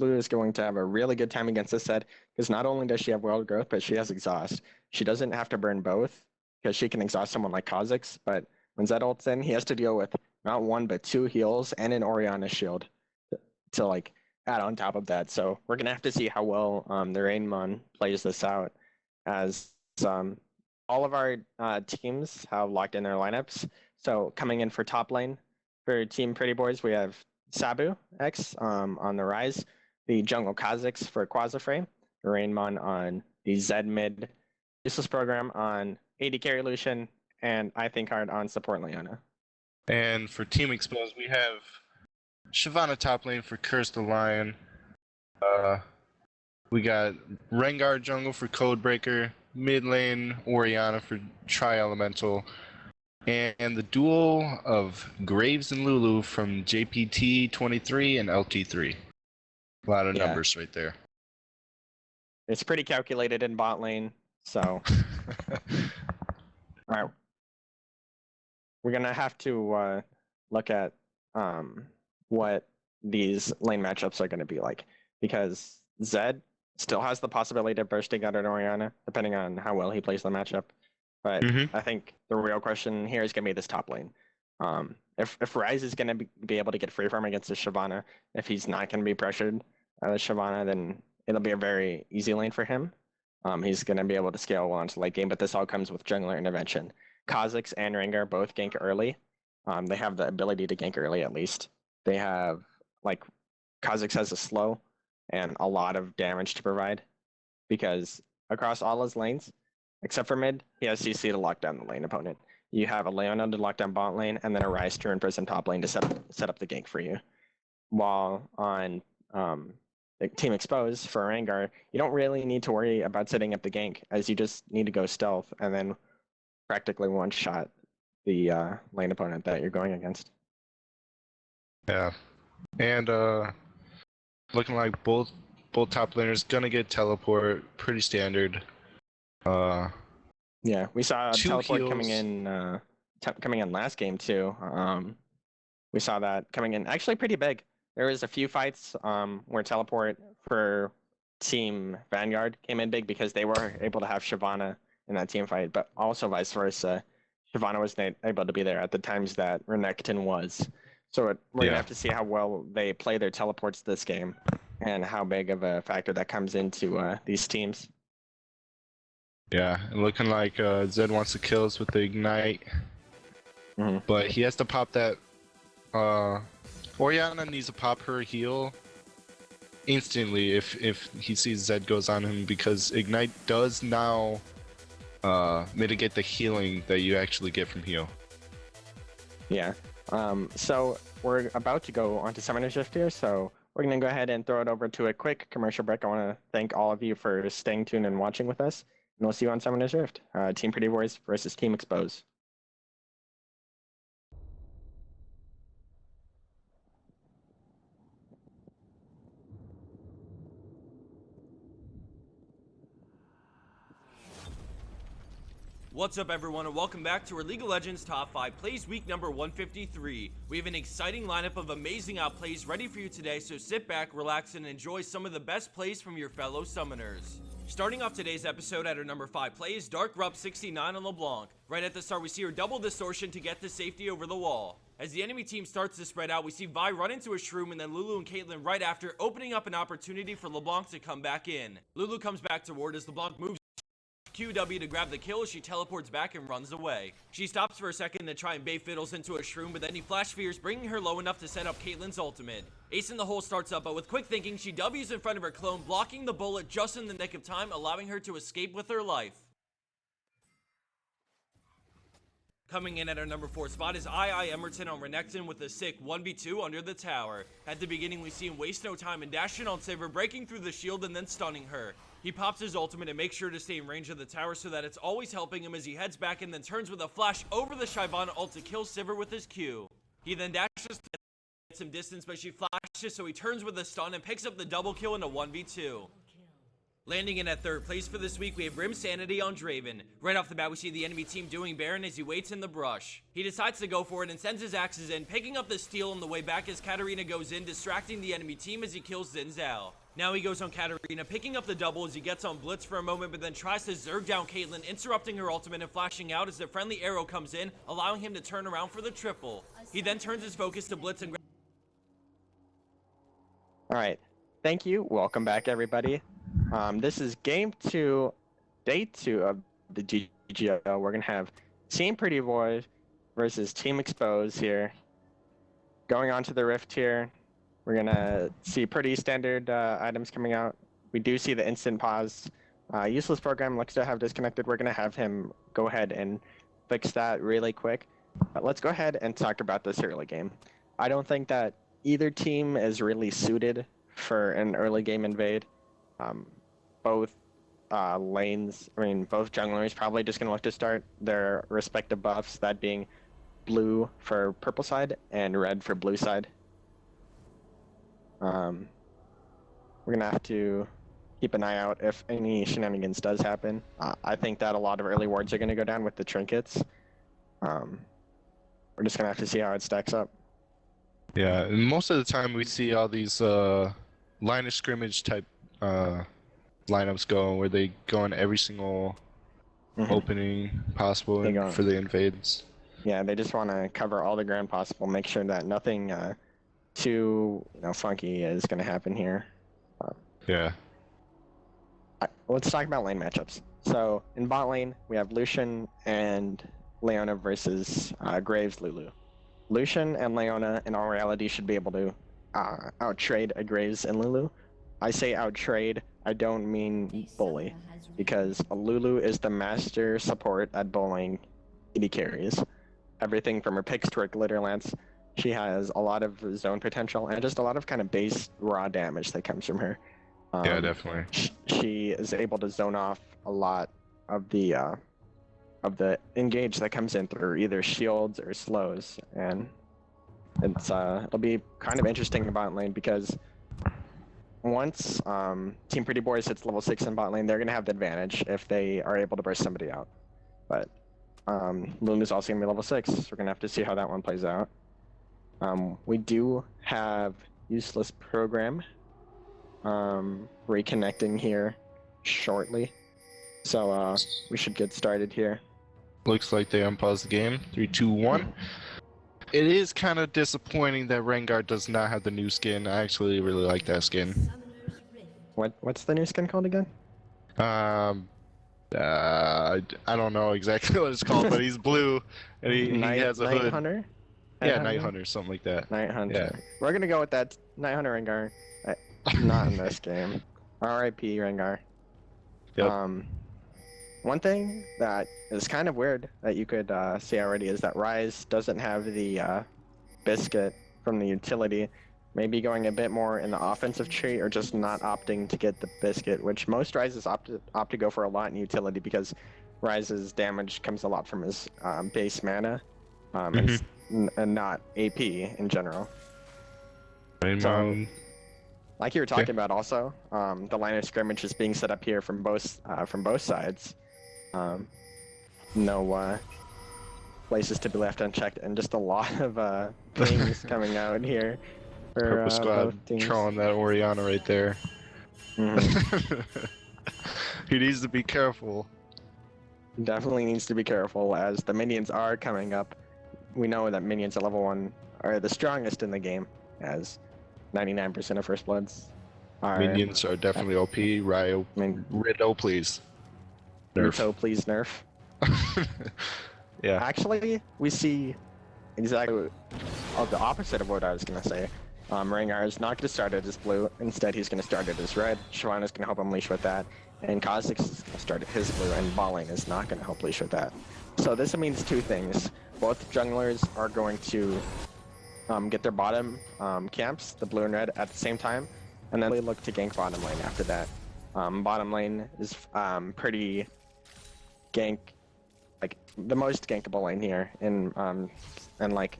Speaker 7: Lulu is going to have a really good time against this Zed, because not only does she have wild growth, but she has exhaust. She doesn't have to burn both, because she can exhaust someone like Kha'Zix, but when Zed ults in, he has to deal with not one, but two heals and an Orianna shield to add on top of that. So we're going to have to see how well the Rainmon plays this out, as all of our teams have locked in their lineups. So coming in for top lane, for Team Pretty Boys, we have Sabu X on the Rise, the jungle Kha'Zix for Quasiframe, Rainmon on the Zed mid useless program on AD carry Lucian, and I think hard on support Leona.
Speaker 8: And for Team Exposed, we have Shyvana top lane for Curse the Lion. We got Rengar jungle for Codebreaker, mid lane Orianna for Tri-Elemental, and the duel of Graves and Lulu from JPT23 and LT3. A lot of numbers right there.
Speaker 7: It's pretty calculated in bot lane, so. All right. We're going to have to look at what these lane matchups are going to be like, because Zed still has the possibility of bursting out an Orianna, depending on how well he plays the matchup. But I think the real question here is going to be this top lane. If Ryze is going to be able to get free farm against the Shyvana, if he's not going to be pressured by the Shyvana, then it'll be a very easy lane for him. He's going to be able to scale well into late game, but this all comes with jungler intervention. Kha'Zix and Rengar both gank early. They have the ability to gank early at least. They have, Kha'Zix has a slow and a lot of damage to provide, because across all his lanes, except for mid, he has CC to lock down the lane opponent. You have a Leona to lock down bot lane, and then a Ryze to imprison top lane to set up the gank for you. While on Team Exposed for Rengar, you don't really need to worry about setting up the gank, as you just need to go stealth and then practically one-shot the lane opponent that you're going against.
Speaker 8: Yeah, and looking like both both top laners gonna get teleport, pretty standard.
Speaker 7: Yeah, we saw
Speaker 8: Two
Speaker 7: teleport coming
Speaker 8: heals.
Speaker 7: in coming in last game too. We saw that coming in actually pretty big. There was a few fights where teleport for Team Vanguard came in big because they were able to have Shyvana in that team fight, but also vice versa. Shyvana was not able to be there at the times that Renekton was. So we're gonna have to see how well they play their teleports this game, and how big of a factor that comes into these teams.
Speaker 8: Yeah, looking like Zed wants to kill us with the ignite, but he has to pop that. Orianna needs to pop her heal instantly if he sees Zed goes on him, because ignite does now mitigate the healing that you actually get from heal.
Speaker 7: Yeah. So we're about to go on to Summoner Shift here, so we're going to go ahead and throw it over to a quick commercial break. I want to thank all of you for staying tuned and watching with us, and we'll see you on Summoner Shift. Team Pretty Boys versus Team Expose.
Speaker 10: What's up everyone, and welcome back to our League of Legends Top 5 Plays Week number 153. We have an exciting lineup of amazing outplays ready for you today, so sit back, relax, and enjoy some of the best plays from your fellow summoners. Starting off today's episode at our number 5 play is Dark Rup 69 on LeBlanc. Right at the start, we see her double distortion to get to safety over the wall. As the enemy team starts to spread out, we see Vi run into a Shroom and then Lulu and Caitlyn right after, opening up an opportunity for LeBlanc to come back in. Lulu comes back to ward as LeBlanc moves QW to grab the kill. She teleports back and runs away. She stops for a second to try and bait Fiddles into a Shroom, but then he flash fears, bringing her low enough to set up Caitlyn's ultimate. Ace in the hole starts up, but with quick thinking, she W's in front of her clone, blocking the bullet just in the nick of time, allowing her to escape with her life. Coming in at our number 4 spot is II Emerton on Renekton with a sick 1v2 under the tower. At the beginning, we see him waste no time and dash in on Sivir, breaking through the shield and then stunning her. He pops his ultimate and makes sure to stay in range of the tower so that it's always helping him as he heads back and then turns with a flash over the Shyvana ult to kill Sivir with his Q. He then dashes to get some distance, but she flashes, so he turns with a stun and picks up the double kill in a 1v2. Landing in at 3rd place for this week, we have Brim Sanity on Draven. Right off the bat, we see the enemy team doing Baron as he waits in the brush. He decides to go for it and sends his axes in, picking up the steal on the way back as Katarina goes in, distracting the enemy team as he kills Xin Zhao. Now he goes on Katarina, picking up the double as he gets on Blitz for a moment, but then tries to Zerg down Caitlyn, interrupting her ultimate and flashing out as the friendly arrow comes in, allowing him to turn around for the triple. He then turns his focus to Blitz and
Speaker 7: Alright, thank you. Welcome back, everybody. This is game 2, day 2 of the GGL. We're going to have Team Pretty Boys versus Team Expose here. Going on to the Rift here, we're going to see pretty standard items coming out. We do see the instant pause. Useless program looks to have disconnected. We're going to have him go ahead and fix that really quick. But let's go ahead and talk about this early game. I don't think that either team is really suited for an early game invade. Both lanes, both junglers probably just going to look to start their respective buffs, that being blue for purple side and red for blue side. We're going to have to keep an eye out if any shenanigans does happen. I think that a lot of early wards are going to go down with the trinkets. We're just going to have to see how it stacks up.
Speaker 8: Yeah, and most of the time we see all these line of scrimmage type lineups go, where they go in every single opening possible for the invades.
Speaker 7: Yeah, they just want to cover all the ground possible, make sure that nothing too funky is going to happen here.
Speaker 8: Yeah.
Speaker 7: Let's talk about lane matchups. So in bot lane, we have Lucian and Leona versus Graves Lulu. Lucian and Leona, in all reality, should be able to out-trade a Graves and Lulu. I say out-trade, I don't mean bully, because Lulu is the master support at bowling AD carries. Everything from her picks to her glitter lance, she has a lot of zone potential and just a lot of kind of base raw damage that comes from her.
Speaker 8: Yeah, definitely.
Speaker 7: She is able to zone off a lot of the engage that comes in through either shields or slows, and it's it'll be kind of interesting in bot lane because once Team Pretty Boys hits level 6 in bot lane, they're gonna have the advantage if they are able to burst somebody out. But Lulu's also gonna be level 6. So we're gonna have to see how that one plays out. We do have Useless Program reconnecting here shortly. So we should get started here.
Speaker 8: Looks like they unpaused the game. 3, 2, 1. It is kind of disappointing that Vanguard does not have the new skin. I actually really like that skin.
Speaker 7: What's the new skin called again?
Speaker 8: I don't know exactly what it's called, but he's blue and he has a
Speaker 7: Night
Speaker 8: hood.
Speaker 7: Hunter?
Speaker 8: Night Hunter, something like that.
Speaker 7: Night Hunter.
Speaker 8: Yeah.
Speaker 7: We're gonna go with that. Night Hunter Rengar. Not in this game. R.I.P. Rengar.
Speaker 8: Yep.
Speaker 7: One thing that is kind of weird that you could see already is that Ryze doesn't have the biscuit from the utility. Maybe going a bit more in the offensive tree or just not opting to get the biscuit, which most Ryzes opt to go for a lot in utility because Ryze's damage comes a lot from his base mana and not AP in general. Like you were talking about also, the line of scrimmage is being set up here from both sides. No places to be left unchecked, and just a lot of things coming out here for
Speaker 8: Purple Squad
Speaker 7: both teams.
Speaker 8: trolling that Orianna right there. He needs to be careful.
Speaker 7: Definitely needs to be careful as the minions are coming up. We know that minions at level 1 are the strongest in the game, as 99% of First Bloods are.
Speaker 8: Minions are definitely OP. Ryo, Rido, please. Nerf.
Speaker 7: Rito, please nerf.
Speaker 8: Yeah.
Speaker 7: Actually, we see exactly the opposite of what I was going to say. Rengar is not going to start it as blue. Instead, he's going to start it as red. Shyvana's going to help him leash with that. And Kha'Zix is going to start it his blue, and Balling is not going to help leash with that. So this means two things. Both junglers are going to get their bottom camps, the blue and red, at the same time. And then they look to gank bottom lane after that. Bottom lane is pretty gank, like the most gankable lane here in like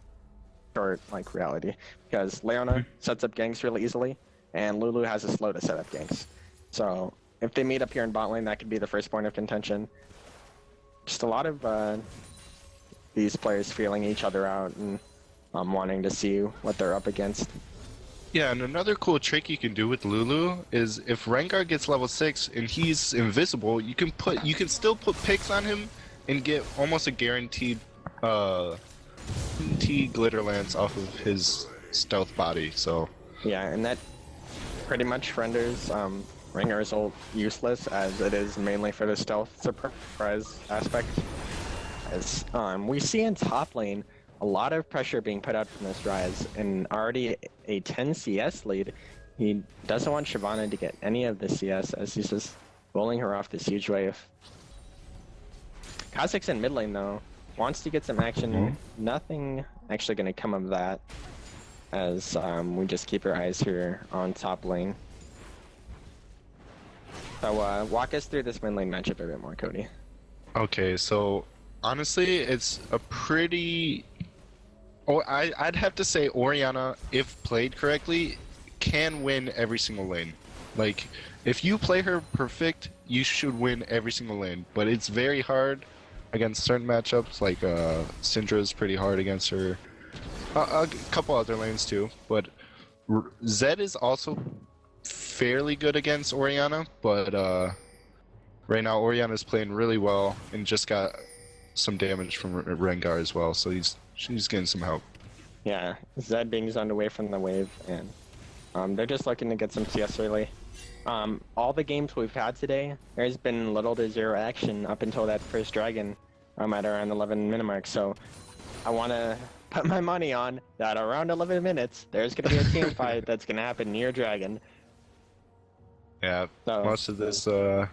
Speaker 7: short like reality, because Leona sets up ganks really easily, and Lulu has a slow to set up ganks. So if they meet up here in bot lane, that could be the first point of contention. Just a lot of these players feeling each other out and wanting to see what they're up against.
Speaker 8: Yeah, and another cool trick you can do with Lulu is if Rengar gets level 6 and he's invisible, you can still put picks on him and get almost a guaranteed glitter lance off of his stealth body. So
Speaker 7: yeah, and that pretty much renders Rengar's ult useless, as it is mainly for the stealth surprise aspect. As we see in top lane, a lot of pressure being put out from this Ryze, and already a 10 CS lead. He doesn't want Shyvana to get any of the CS, as he's just rolling her off this huge wave. Kha'Zix in mid lane though wants to get some action. Nothing actually going to come of that, as we just keep our eyes here on top lane. So walk us through this mid lane matchup a bit more, Cody.
Speaker 8: okay, so honestly, it's a pretty. Oh, I'd have to say Orianna, if played correctly, can win every single lane. Like, if you play her perfect, you should win every single lane. But it's very hard against certain matchups, like Syndra's pretty hard against her. A couple other lanes too, but Zed is also fairly good against Orianna, but right now Orianna's playing really well and just got some damage from Rengar as well, so she's getting some help.
Speaker 7: Yeah, Zed being zoned away from the wave, and they're just looking to get some CS really. All the games we've had today, there's been little to zero action up until that first dragon at around 11 minute mark, so I want to put my money on that around 11 minutes, there's going to be a team fight that's going to happen near dragon.
Speaker 8: Yeah,
Speaker 7: So,
Speaker 8: most of this, I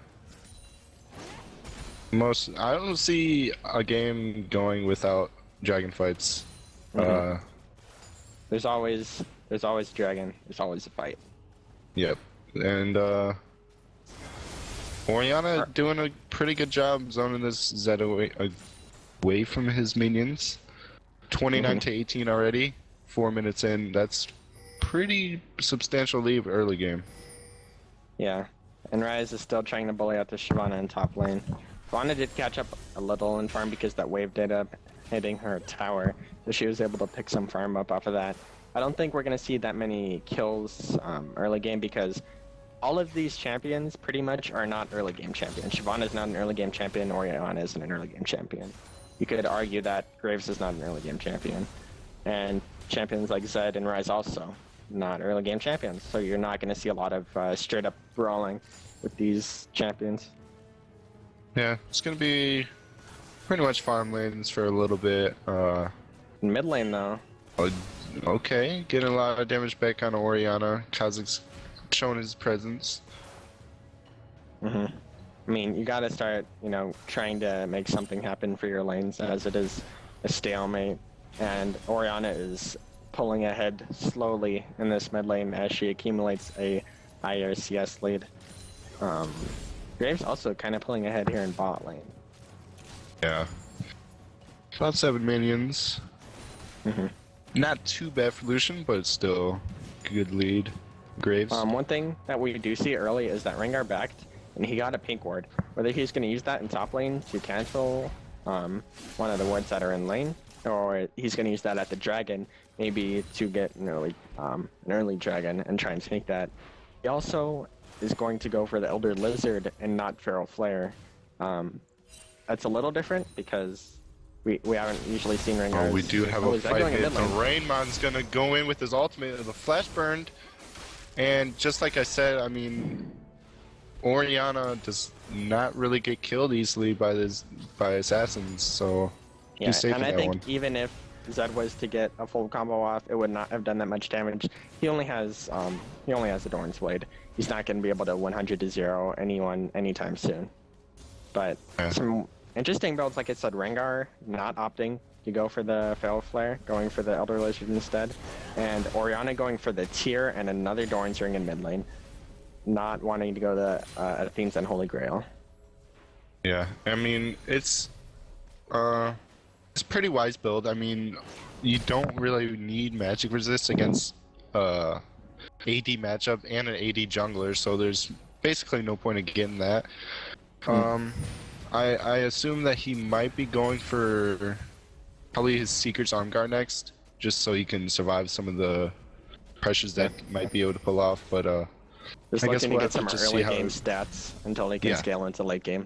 Speaker 8: don't see a game going without dragon fights.
Speaker 7: There's always dragon, there's always a fight.
Speaker 8: Yep, and Orianna doing a pretty good job zoning this Zed away from his minions. 29 to 18 already, 4 minutes in. That's pretty substantial lead early game.
Speaker 7: Yeah, and Ryze is still trying to bully out the Shyvana in top lane. Shyvana did catch up a little in farm because that wave did up hitting her tower, so she was able to pick some farm up off of that. I don't think we're going to see that many kills early game because all of these champions pretty much are not early game champions. Shyvana is not an early game champion, Orianna isn't an early game champion. You could argue that Graves is not an early game champion. And champions like Zed and Ryze also not early game champions. So you're not going to see a lot of straight up brawling with these champions.
Speaker 8: Yeah, it's going to be pretty much farm lanes for a little bit.
Speaker 7: In mid lane though.
Speaker 8: Okay, getting a lot of damage back on Orianna. Kha'Zix's showing his presence.
Speaker 7: I mean, you gotta start, you know, trying to make something happen for your lanes as it is a stalemate. And Orianna is pulling ahead slowly in this mid lane as she accumulates a higher CS lead. Graves also kind of pulling ahead here in bot lane.
Speaker 8: Yeah. About 7 minions. Not too bad for Lucian, but still good lead. Graves.
Speaker 7: One thing that we do see early is that Vanguard backed, and he got a pink ward. Whether he's going to use that in top lane to cancel one of the wards that are in lane, or he's going to use that at the dragon, maybe to get an early dragon and try and sneak that. He also is going to go for the Elder Lizard and not Feral Flare. That's a little different because we haven't usually seen Rengar.
Speaker 8: Oh, we do have a fight here. The Rainmon's gonna go in with his ultimate, the flash burned, and just like I said, I mean, Orianna does not really get killed easily by assassins, so
Speaker 7: yeah. And I think even if Zed was to get a full combo off, it would not have done that much damage. He only has the Doran's Blade. He's not gonna be able to 100-0 anyone anytime soon. But some interesting builds, like I said, Rengar not opting to go for the Feral Flare, going for the Elder Lizard instead, and Orianna going for the Tear and another Doran's Ring in mid lane, not wanting to go to Athene's and Holy Grail.
Speaker 8: Yeah, I mean, it's a pretty wise build. I mean, you don't really need magic resist against AD matchup and an AD jungler, so there's basically no point in getting that. I assume that he might be going for probably his Seeker's Armguard next, just so he can survive some of the pressures that might be able to pull off. But
Speaker 7: just
Speaker 8: I guess
Speaker 7: looking
Speaker 8: we'll
Speaker 7: to
Speaker 8: have
Speaker 7: get
Speaker 8: to
Speaker 7: some
Speaker 8: just
Speaker 7: early
Speaker 8: see how
Speaker 7: game stats until he can scale into late game.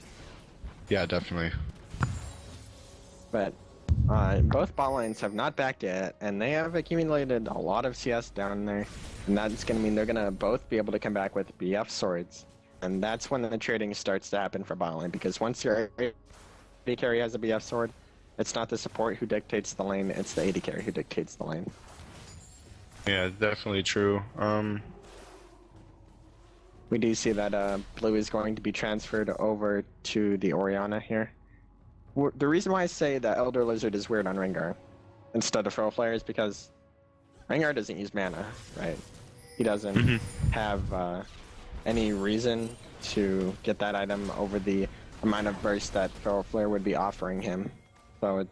Speaker 8: Yeah, definitely.
Speaker 7: But both bot lanes have not backed yet, and they have accumulated a lot of CS down there, and that's going to mean they're going to both be able to come back with BF swords. And that's when the trading starts to happen for bot lane, because once your AD carry has a BF sword, it's not the support who dictates the lane, it's the AD carry who dictates the lane.
Speaker 8: Yeah, definitely true.
Speaker 7: We do see that blue is going to be transferred over to the Orianna here. The reason why I say that Elder Lizard is weird on Rengar instead of Feral Flare is because Rengar doesn't use mana, right? He doesn't have any reason to get that item over the amount of burst that Feral Flare would be offering him. So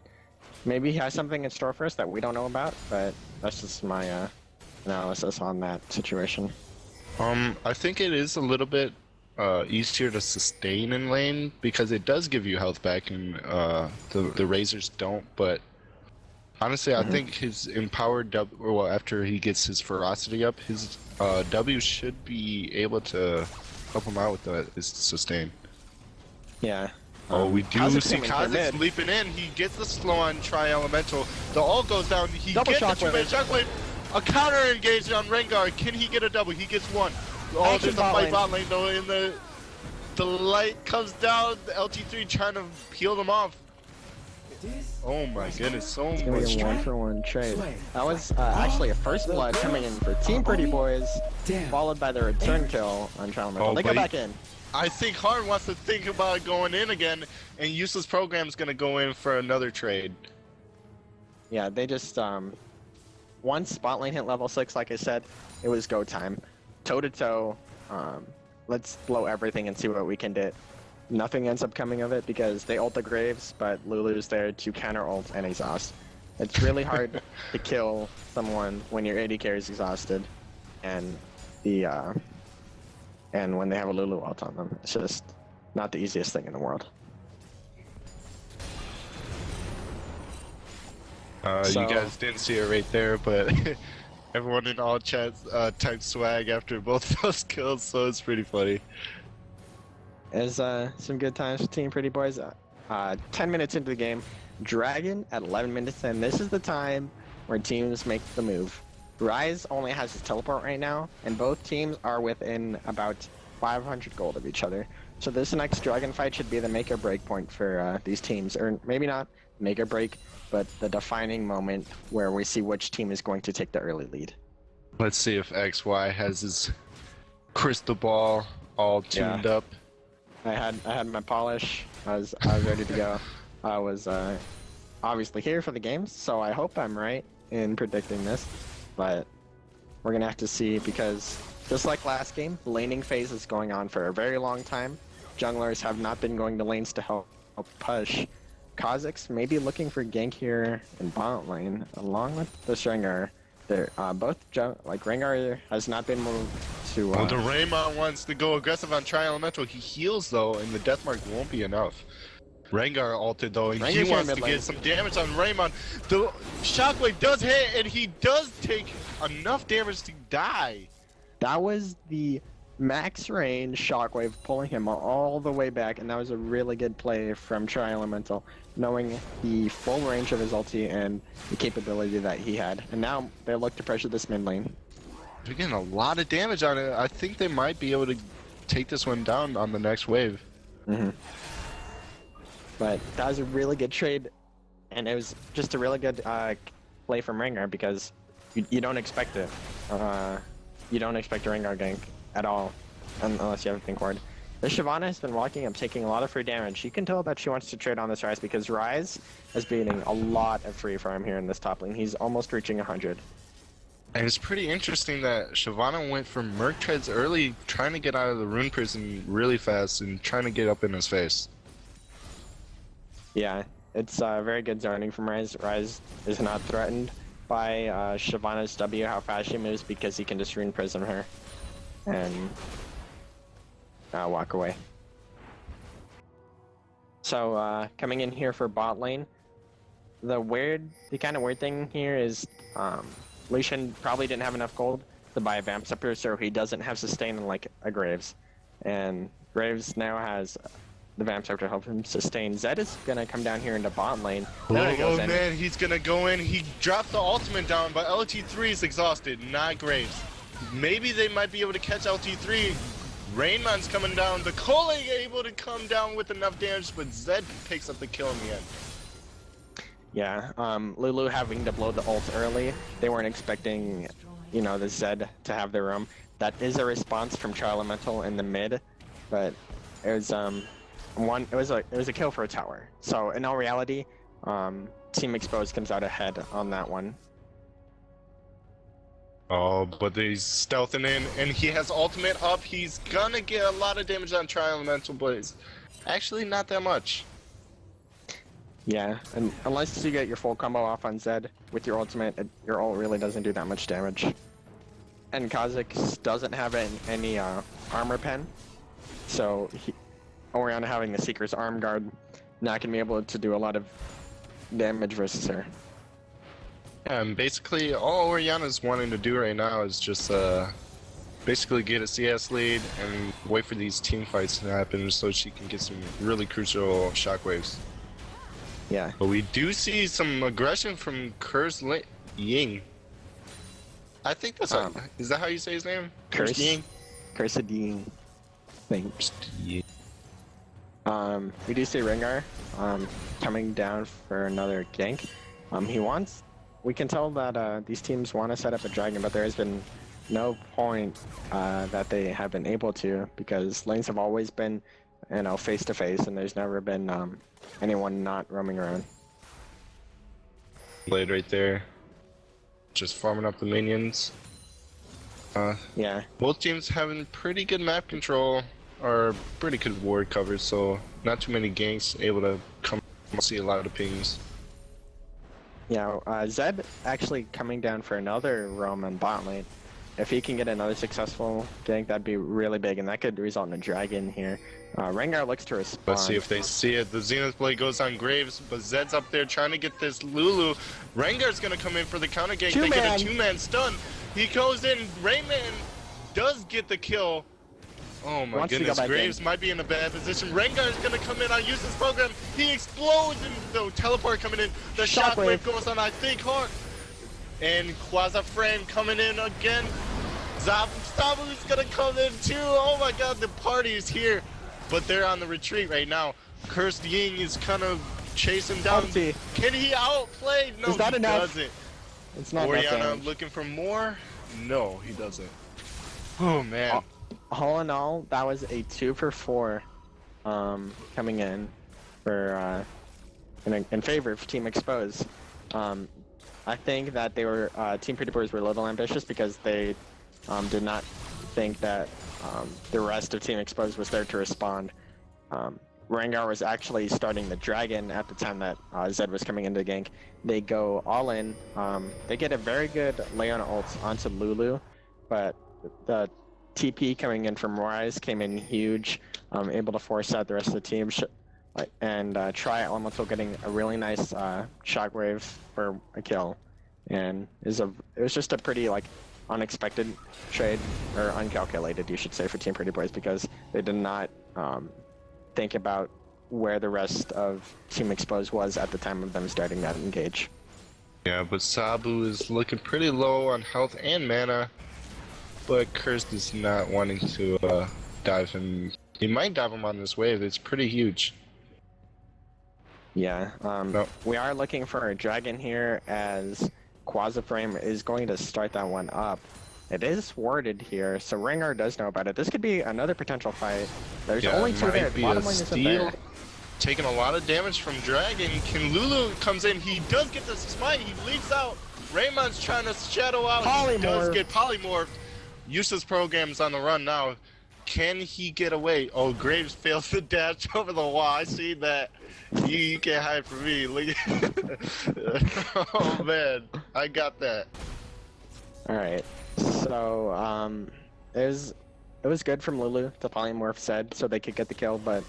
Speaker 7: maybe he has something in store for us that we don't know about, but that's just my analysis on that situation.
Speaker 8: I think it is a little bit easier to sustain in lane because it does give you health back and the Razors don't, but honestly I think his empowered W, well, after he gets his ferocity up, his W should be able to help him out with his sustain.
Speaker 7: Yeah.
Speaker 8: Oh, we do see Kha'Zix leaping in. He gets the slow on Tri-Elemental. The ult goes down. He gets the 2-man shockwave. A counter engage on Rengar. Can he get a double? He gets one. Oh, there's a fight bot lane though. In the light comes down. The LT3 trying to peel them off. Oh my goodness, so much.
Speaker 7: It's gonna be a 1-for-1 trade. That was actually a first blood coming in for Team Pretty Boys, followed by the return kill on Tri-Elemental. They go back in.
Speaker 8: I think Harn wants to think about going in again, and Useless Program's gonna go in for another trade.
Speaker 7: Yeah, they just once bot lane hit level 6, like I said, it was go time. Toe to toe, let's blow everything and see what we can do. Nothing ends up coming of it because they ult the Graves, but Lulu's there to counter ult and exhaust. It's really hard to kill someone when your AD carry is exhausted, and the And when they have a Lulu ult on them, it's just not the easiest thing in the world.
Speaker 8: You guys didn't see it right there, but everyone in all chats typed swag after both of those kills, so it's pretty funny.
Speaker 7: Is some good times for Team Pretty Boys. 10 minutes into the game, Dragon at 11 minutes in. This is the time where teams make the move. Rise only has his teleport right now, and both teams are within about 500 gold of each other. So this next Dragon fight should be the make or break point for these teams, or maybe not make or break, but the defining moment where we see which team is going to take the early lead.
Speaker 8: Let's see if XY has his crystal ball all tuned up.
Speaker 7: I had my polish. I was ready to go. I was obviously here for the games, so I hope I'm right in predicting this. But we're gonna have to see, because just like last game, the laning phase is going on for a very long time. Junglers have not been going to lanes to help push. Kha'Zix may be looking for gank here in bot lane, along with the Rengar. They're Rengar has not been moved to.
Speaker 8: Well, the Raymond wants to go aggressive on Tri-Elemental. He heals though, and the Death Mark won't be enough. Rengar ulted though, and he wants to get some damage on Raymond. The Shockwave does hit, and he does take enough damage to die.
Speaker 7: That was the max range Shockwave pulling him all the way back, and that was a really good play from Tri-Elemental, knowing the full range of his ulti and the capability that he had. And now they look to pressure this mid lane.
Speaker 8: They're getting a lot of damage on it. I think they might be able to take this one down on the next wave.
Speaker 7: But that was a really good trade, and it was just a really good play from Rengar, because you don't expect it. You don't expect a Rengar gank at all, unless you have a Vanguard. This Shyvana has been walking up, taking a lot of free damage. You can tell that she wants to trade on this Rise, because Rise is beating a lot of free farm here in this top lane. He's almost reaching 100.
Speaker 8: And it's pretty interesting that Shyvana went for Merc Treads early, trying to get out of the Rune Prison really fast and trying to get up in his face.
Speaker 7: Yeah, it's very good zoning from Rise. Rise is not threatened by Shyvana's W, how fast she moves, because he can just Rune Prism her and walk away. So coming in here for bot lane, the kind of weird thing here is Lucian probably didn't have enough gold to buy a Vamp Scepter, so he doesn't have sustain like a Graves. And Graves now has the Vamp Scepter to help him sustain. Zed is gonna come down here into bot lane.
Speaker 8: Oh man, he's gonna go in. He dropped the ultimate down, but LT3 is exhausted, not Graves. Maybe they might be able to catch LT3. Rainman's coming down. The Cole able to come down with enough damage, but Zed picks up the kill in the end.
Speaker 7: Yeah, Lulu having to blow the ult early. They weren't expecting, the Zed to have their roam. That is a response from Tri-Elemental in the mid, but it was it was a kill for a tower. So in all reality, Team Exposed comes out ahead on that one.
Speaker 8: Oh, but he's stealthing in, and he has ultimate up. He's gonna get a lot of damage on Tri-Elemental, but it's actually not that much.
Speaker 7: Yeah, and unless you get your full combo off on Zed with your ultimate, your ult really doesn't do that much damage. And Kha'Zix doesn't have any armor pen, so Orianna having the Seeker's arm guard, not gonna be able to do a lot of damage versus her.
Speaker 8: Yeah, and basically all Orianna's wanting to do right now is just basically get a CS lead and wait for these team fights to happen so she can get some really crucial shockwaves.
Speaker 7: Yeah.
Speaker 8: But we do see some aggression from Curse Ying. I think that's is that how you say his name?
Speaker 7: Curse
Speaker 8: Ying?
Speaker 7: Cursed Ying. Thanks.
Speaker 8: Ying.
Speaker 7: We do see Rengar coming down for another gank. We can tell that these teams want to set up a dragon, but there has been no point that they have been able to, because lanes have always been, face to face, and there's never been anyone not roaming around.
Speaker 8: Blade right there, just farming up the minions.
Speaker 7: Yeah.
Speaker 8: Both teams having pretty good map control, or pretty good ward cover, so not too many ganks able to come see a lot of pings.
Speaker 7: Yeah, Zed actually coming down for another roam on bot lane. if he can get another successful gank, that'd be really big, and that could result in a dragon here. Rengar looks to respond.
Speaker 8: Let's see if they see it. The Zenith Blade goes on Graves, but Zed's up there trying to get this Lulu. Rengar's gonna come in for the counter gank. They get a two-man stun. He goes in. Rayman does get the kill. Oh my goodness, Graves might be in a bad position. Rengar's gonna come in on Useless Program. He explodes, and the teleport coming in. The shockwave goes on, I think, hard. And Quasi Frame coming in again. Zabu's gonna come in too. Oh my god, the party is here. But they're on the retreat right now. Cursed Ying is kind of chasing down. Can he outplay? No, he doesn't.
Speaker 7: It's not
Speaker 8: Oriana looking for more? No, he doesn't. Oh man.
Speaker 7: All in all, that was a 2 for 4 coming in for in favor of Team Expose. I think that they were Team Pretty Boys were a little ambitious because they did not think that the rest of Team Exposed was there to respond. Rengar was actually starting the dragon at the time that Zed was coming into the gank. They go all in. They get a very good Leona ult onto Lulu, but the TP coming in from Rise came in huge, able to force out the rest of the team. And Tri Elemental getting a really nice shockwave for a kill, and it was just a pretty unexpected trade, or uncalculated, you should say, for Team Pretty Boys, because they did not think about where the rest of Team Exposed was at the time of them starting that engage.
Speaker 8: Yeah, but Sabu is looking pretty low on health and mana, but Cursed is not wanting to dive him. He might dive him on this wave. It's pretty huge.
Speaker 7: Yeah, we are looking for a dragon here, as Quasiframe is going to start that one up. It is warded here, so Rengar does know about it. This could be another potential fight. There's only 2 there. The bottom lane isn't there.
Speaker 8: Taking a lot of damage from Dragon. Can Lulu comes in? He does get the smite. He leaks out. Raymond's trying to shadow out. Polymorph. He does get polymorphed. Useless Program's on the run now. Can he get away? Oh, Graves fails to dash over the wall. I see that. You can't hide from me. Look at oh man, I got that.
Speaker 7: Alright, so it was good from Lulu to polymorph Zed so they could get the kill, but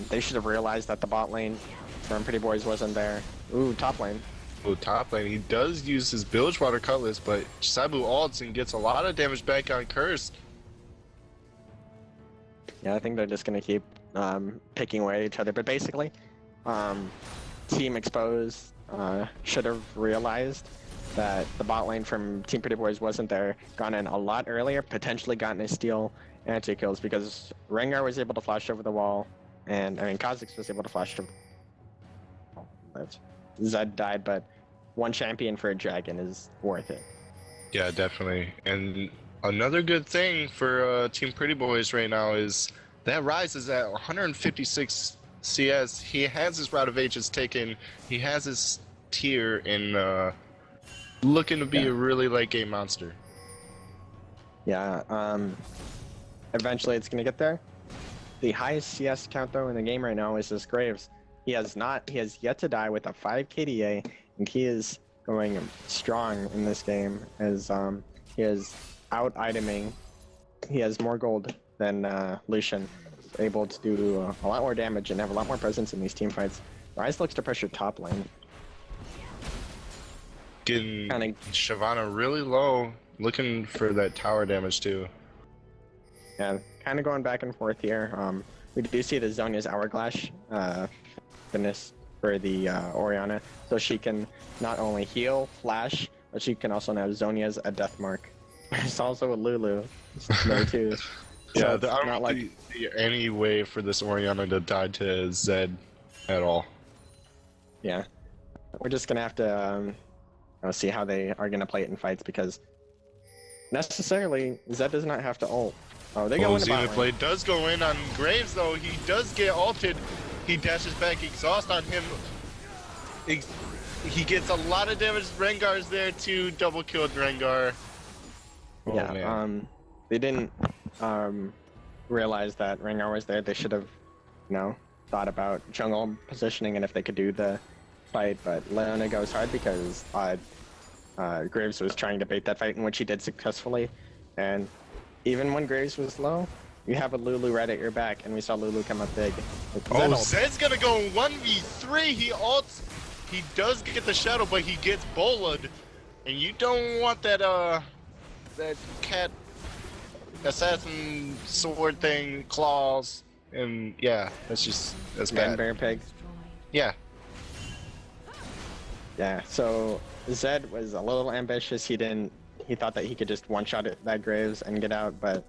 Speaker 7: they should have realized that the bot lane from Pretty Boys wasn't there. Ooh, top lane.
Speaker 8: Oh, top lane. He does use his Bilgewater Cutlass, but Sabu ults and gets a lot of damage back on Cursed.
Speaker 7: Yeah, I think they're just gonna keep picking away at each other, but basically Team Exposed should have realized that the bot lane from Team Pretty Boys wasn't there, gone in a lot earlier, potentially gotten a steal anti-kills, because Rengar was able to flash over the wall, and Kha'Zix was able to flash over. Zed died, but one champion for a dragon is worth it.
Speaker 8: Yeah, definitely. And another good thing for Team Pretty Boys right now is that Rise is at 156 CS. He has his Route of Ages taken. He has his tier in looking to be a really late game monster.
Speaker 7: Yeah, eventually it's gonna get there. The highest CS count though in the game right now is this Graves. He has yet to die with a 5 KDA, and he is going strong in this game as he is out iteming. He has more gold than Lucian, able to do a lot more damage and have a lot more presence in these team fights. Rise looks to pressure top lane.
Speaker 8: Getting Shyvana really low, looking for that tower damage too.
Speaker 7: Yeah, kind of going back and forth here. We do see the Zhonya's Hourglass fitness for the Oriana, so she can not only heal, flash, but she can also now Zhonya's a death mark. There's also a Lulu there too.
Speaker 8: Yeah, so I don't see any way for this Oriana to die to Zed at all.
Speaker 7: Yeah, we're just gonna have to see how they are gonna play it in fights, because necessarily Zed does not have to ult. Oh, they go in the bot lane.
Speaker 8: Blade does go in on Graves though. He does get ulted. He dashes back, exhaust on him. He gets a lot of damage. Rengar's there too. Double killed Rengar.
Speaker 7: Oh, yeah, man. They didn't realize that Rengar was there. They should have, thought about jungle positioning and if they could do the fight. But Leona goes hard because Graves was trying to bait that fight, in which he did successfully. And even when Graves was low, you have a Lulu right at your back, and we saw Lulu come up big.
Speaker 8: Oh, Zed's gonna go 1v3. He ults. He does get the shadow, but he gets bullied. And you don't want that that cat assassin sword thing, claws, and yeah, that's bad.
Speaker 7: Bear pig.
Speaker 8: Yeah.
Speaker 7: Yeah, so Zed was a little ambitious. He thought that he could just one-shot it that Graves and get out, but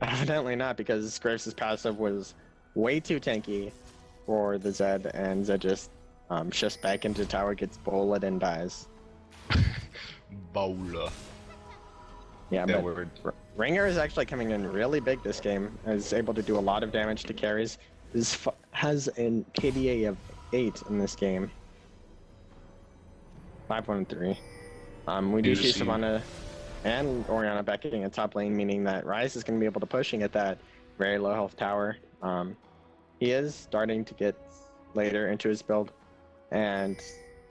Speaker 7: evidently not, because Graves' passive was way too tanky for the Zed, and Zed just shifts back into tower, gets bullied, and dies.
Speaker 8: Bowler.
Speaker 7: Yeah, but Ringer is actually coming in really big this game. Is able to do a lot of damage to carries. Has an KDA of 8 in this game. 5-1-3. We do see Savannah and Orianna backing at top lane, meaning that Ryze is going to be able to pushing at that very low health tower. He is starting to get later into his build, and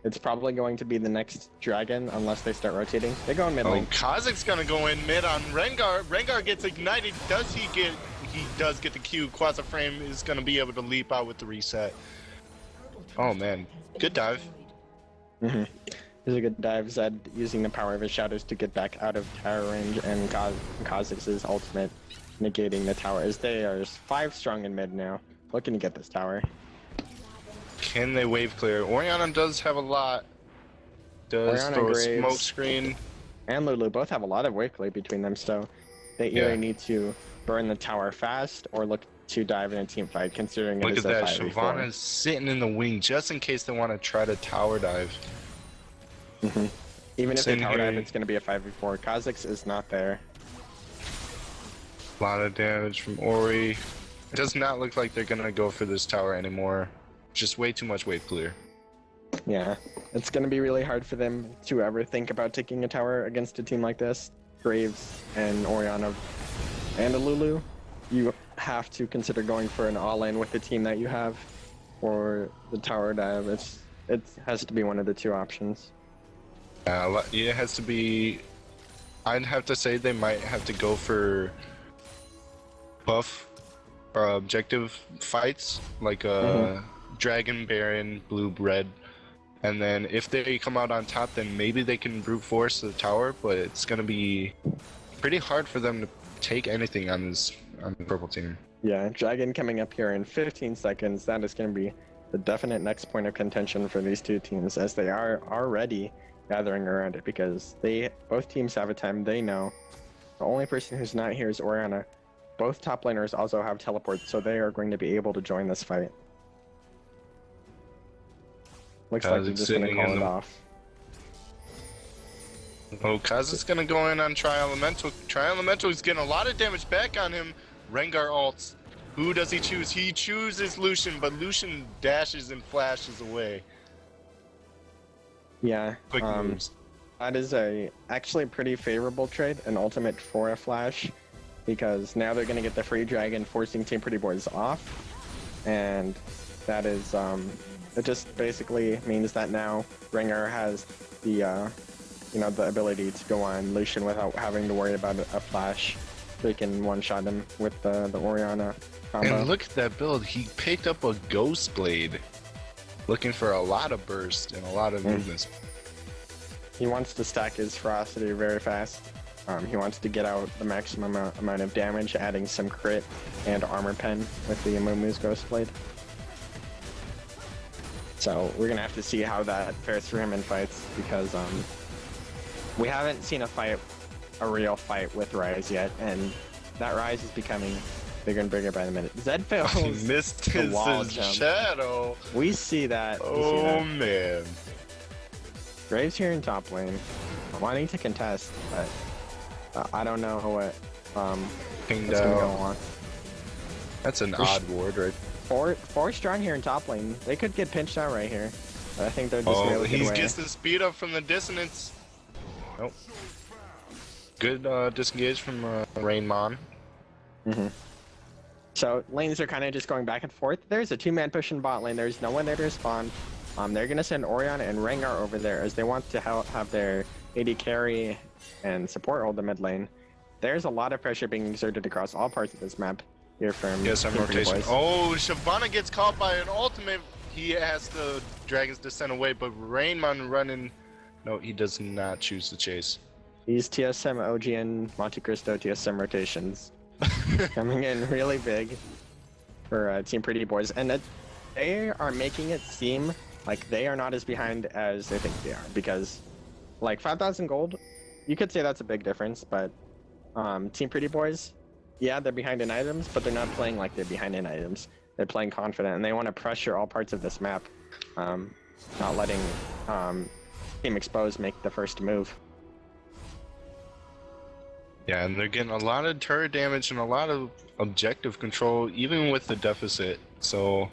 Speaker 7: it's probably going to be the next dragon unless they start rotating. They go in mid lane.
Speaker 8: Kha'Zix's gonna go in mid on Rengar. Rengar gets ignited. He does get the Q. Quasiframe is gonna be able to leap out with the reset. Oh man, good dive.
Speaker 7: There's a good dive. Zed using the power of his shadows to get back out of tower range, and Kha'Zix's ultimate negating the tower, as they are 5 strong in mid now, looking to get this tower.
Speaker 8: Can they wave clear? Orianna does have a lot. Does throw a smoke screen.
Speaker 7: And Lulu both have a lot of wave clear between them, so they either need to burn the tower fast or look to dive in a team fight, considering it is a 5v4.
Speaker 8: Look at that, Shyvana's sitting in the wing just in case they want to try to tower dive.
Speaker 7: Even if they tower dive, it's going to be a 5v4. Kha'Zix is not there.
Speaker 8: A lot of damage from Ori. It does not look like they're going to go for this tower anymore. Just way too much wave clear.
Speaker 7: Yeah, it's going to be really hard for them to ever think about taking a tower against a team like this. Graves and Orianna and a Lulu. You have to consider going for an all-in with the team that you have, or the tower dive. It has to be one of the two options.
Speaker 8: It has to be. I'd have to say they might have to go for buff or objective fights, like Dragon, Baron, Blue, Red, and then if they come out on top, then maybe they can brute force the tower. But it's gonna be pretty hard for them to take anything on the purple team.
Speaker 7: Yeah, Dragon coming up here in 15 seconds. That is going to be the definite next point of contention for these two teams, as they are already gathering around it, because both teams have a time they know. The only person who's not here is Orianna. Both top laners also have teleports, so they are going to be able to join this fight. Looks like they're just going to call it off.
Speaker 8: Oh, Kaz is going to go in on Tri-Elemental. Tri-Elemental is getting a lot of damage back on him. Rengar ults. Who does he choose? He chooses Lucian, but Lucian dashes and flashes away.
Speaker 7: Yeah,
Speaker 8: Quick moves.
Speaker 7: that is actually a pretty favorable trade, an ultimate for a flash, because now they're going to get the free dragon, forcing Team Pretty Boys off, and that is, it just basically means that now Rengar has the, the ability to go on Lucian without having to worry about a flash. They can one-shot him with the Orianna combo.
Speaker 8: And look at that build. He picked up a Ghost Blade, looking for a lot of burst and a lot of movements.
Speaker 7: He wants to stack his ferocity very fast. He wants to get out the maximum amount of damage, adding some crit and armor pen with the Amumu's Ghost Blade. So we're gonna have to see how that fares for him in fights, because we haven't seen a real fight with Ryze yet, and that Ryze is becoming bigger and bigger by the minute. Zed fails.
Speaker 8: He missed his shadow.
Speaker 7: We see that.
Speaker 8: Man.
Speaker 7: Graves here in top lane, wanting to contest, but I don't know what's gonna go on.
Speaker 8: That's an odd ward, right?
Speaker 7: Four strong here in top lane. They could get pinched out right here. But I think they're just really
Speaker 8: he gets the speed up from the dissonance. Nope. Good disengage from Rainmon.
Speaker 7: So lanes are kind of just going back and forth. There's a 2-man push in bot lane. There's no one there to respond. They're going to send Orianna and Rengar over there, as they want to have their AD carry and support hold the mid lane. there's a lot of pressure being exerted across all parts of this map here from
Speaker 8: Yes, I'm
Speaker 7: Team Pretty
Speaker 8: rotation.
Speaker 7: Boyz.
Speaker 8: Oh, Shyvana gets caught by an ultimate. He has the Dragon's Descent away, but Rainman running. No, he does not choose to chase.
Speaker 7: These TSM OG and Monte Cristo TSM rotations coming in really big for Team Pretty Boyz, and they are making it seem like they are not as behind as they think they are, because like 5,000 gold, you could say that's a big difference, but Team Pretty Boyz, yeah, they're behind in items, but they're not playing like they're behind in items. They're playing confident, and they want to pressure all parts of this map, not letting Team Exposed make the first move.
Speaker 8: Yeah, and they're getting a lot of turret damage and a lot of objective control, even with the deficit. So,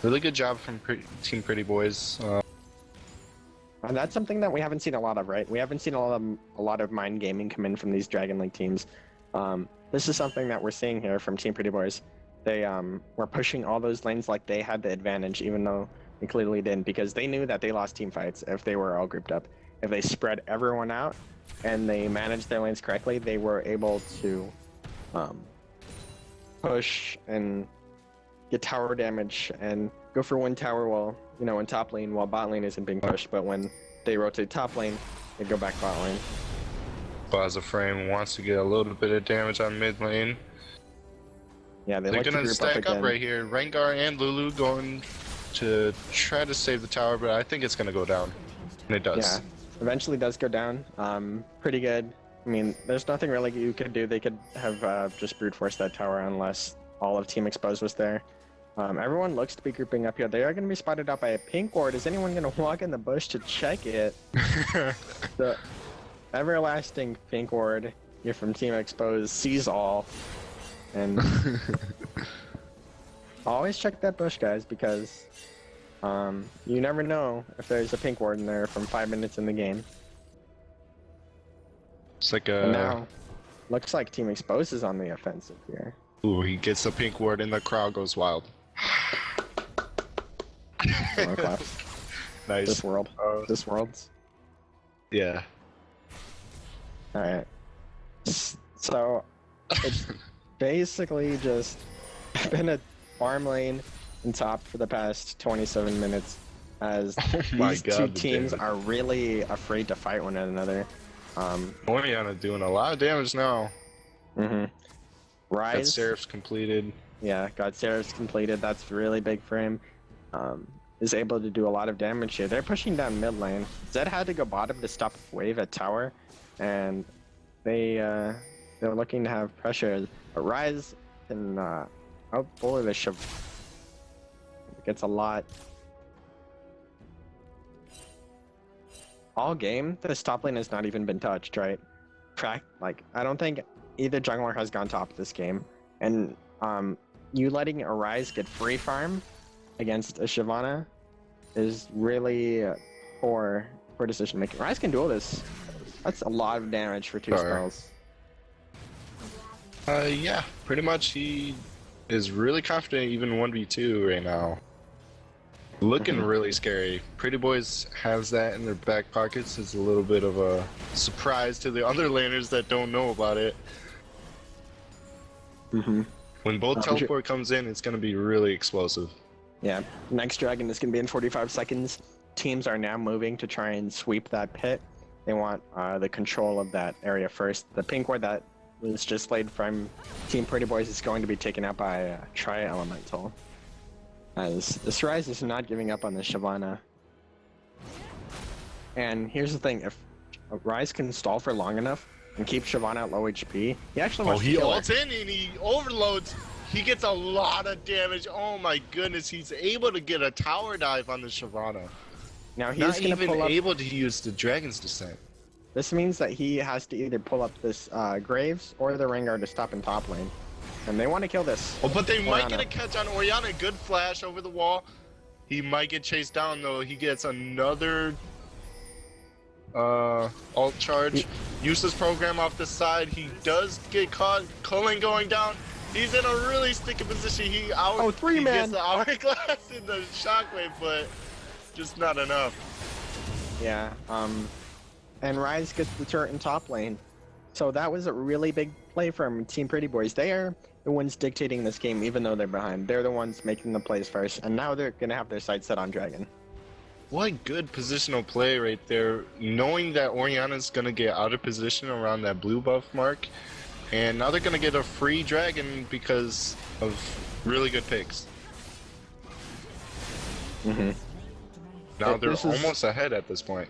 Speaker 8: really good job from Team Pretty Boyz.
Speaker 7: And that's something that we haven't seen a lot of, right? We haven't seen a lot of mind gaming come in from these Dragon League teams. This is something that we're seeing here from Team Pretty Boyz. They were pushing all those lanes like they had the advantage, even though they clearly didn't, because they knew that they lost team fights if they were all grouped up. If they spread everyone out and they managed their lanes correctly, they were able to push and get tower damage and go for one tower while, you know, in top lane while bot lane isn't being pushed. But when they rotate top lane, they go back bot lane.
Speaker 8: Plaza Frame wants to get a little bit of damage on mid lane.
Speaker 7: Yeah,
Speaker 8: they're
Speaker 7: like
Speaker 8: gonna
Speaker 7: to
Speaker 8: stack up
Speaker 7: again.
Speaker 8: right here. Rengar and Lulu going to try to save the tower, but I think it's gonna go down. And it does.
Speaker 7: Yeah, eventually does go down. Pretty good. I mean, there's nothing really you could do. They could have just brute forced that tower unless all of Team Exposed was there. Everyone looks to be grouping up here. They are going to be spotted out by a pink ward. Is anyone going to walk in the bush to check it? The everlasting pink ward here from Team Exposed sees all. And always check that bush, guys, because you never know if there's a pink ward in there from 5 minutes in the game.
Speaker 8: It's like
Speaker 7: And now, looks like Team Exposed is on the offensive here.
Speaker 8: Ooh, he gets a pink ward and the crowd goes wild. Nice.
Speaker 7: This world. This world's.
Speaker 8: Yeah.
Speaker 7: Alright. So, it's basically just been a farm lane in top for the past 27 minutes as these two teams are really afraid to fight one another.
Speaker 8: Oriana doing a lot of damage now.
Speaker 7: Mm-hmm. Rise.
Speaker 8: Got Seraph's completed.
Speaker 7: Yeah, got Seraph's completed. That's really big for him. Is able to do a lot of damage here. They're pushing down mid lane. Zed had to go bottom to stop wave at tower, and they're looking to have pressure. But Rise can outbully the Shiv. Gets a lot. All game, this top lane has not even been touched, right? I don't think either jungler has gone top this game, and you letting a Rise get free farm against a Shyvana is really poor decision making. Rise can duel this. That's a lot of damage for two spells.
Speaker 8: Yeah, pretty much he is really confident even 1v2 right now. Looking really scary. Pretty Boyz has that in their back pockets. It's a little bit of a surprise to the other laners that don't know about it. When both teleport comes in, it's going to be really explosive.
Speaker 7: Yeah, next dragon is going to be in 45 seconds. Teams are now moving to try and sweep that pit. They want the control of that area first. The pink ward that was just played from Team Pretty Boyz is going to be taken out by Tri-Elemental. As this Rise is not giving up on the Shyvana. And here's the thing, if Rise can stall for long enough and keep Shyvana at low HP, he actually wants to kill her.
Speaker 8: Ults in and he overloads. He gets a lot of damage. Oh my goodness, he's able to get a tower dive on the Shyvana.
Speaker 7: Now he's
Speaker 8: not
Speaker 7: gonna
Speaker 8: even
Speaker 7: pull up...
Speaker 8: able to use the Dragon's Descent.
Speaker 7: This means that he has to either pull up this Graves or the Vanguard to stop in top lane. And they want to kill this.
Speaker 8: Oh, but they might
Speaker 7: Oriana.
Speaker 8: get a catch on Oriana. Good flash over the wall. He might get chased down though. He gets another alt charge. Useless program off the side. He does get caught. Cullen going down. He's in a really sticky position. He gets the hourglass in the shockwave, but just not enough.
Speaker 7: Yeah. And Rise gets the turret in top lane. So that was a really big play from Team Pretty Boys. They are the ones dictating this game, even though they're behind. They're the ones making the plays first, and now they're gonna have their sights set on Dragon.
Speaker 8: What good positional play right there, knowing that Oriana's gonna get out of position around that blue buff mark, and now they're gonna get a free Dragon because of really good picks. Now they're almost ahead at this point.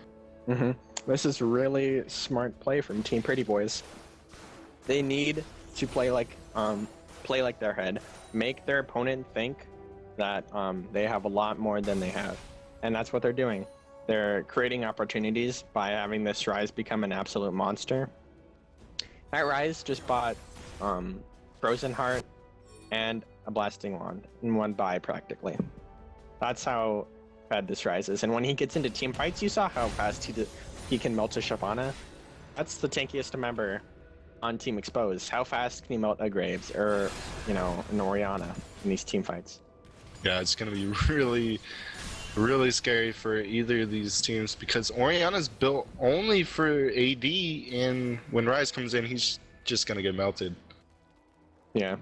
Speaker 7: This is really smart play from Team Pretty Boys. They need to play like their head, make their opponent think that they have a lot more than they have, and that's what they're doing. They're creating opportunities by having this Ryze become an absolute monster. That Ryze just bought Frozen Heart and a Blasting Wand in one buy practically. That's how bad this Ryze is. And when he gets into team fights, you saw how fast he can melt a Shyvana. That's the tankiest member on Team Exposed. How fast can he melt a Graves or, an Oriana in these team fights?
Speaker 8: Yeah, it's gonna be really, really scary for either of these teams because Oriana's built only for AD, and when Ryze comes in, he's just gonna get melted.
Speaker 7: Yeah.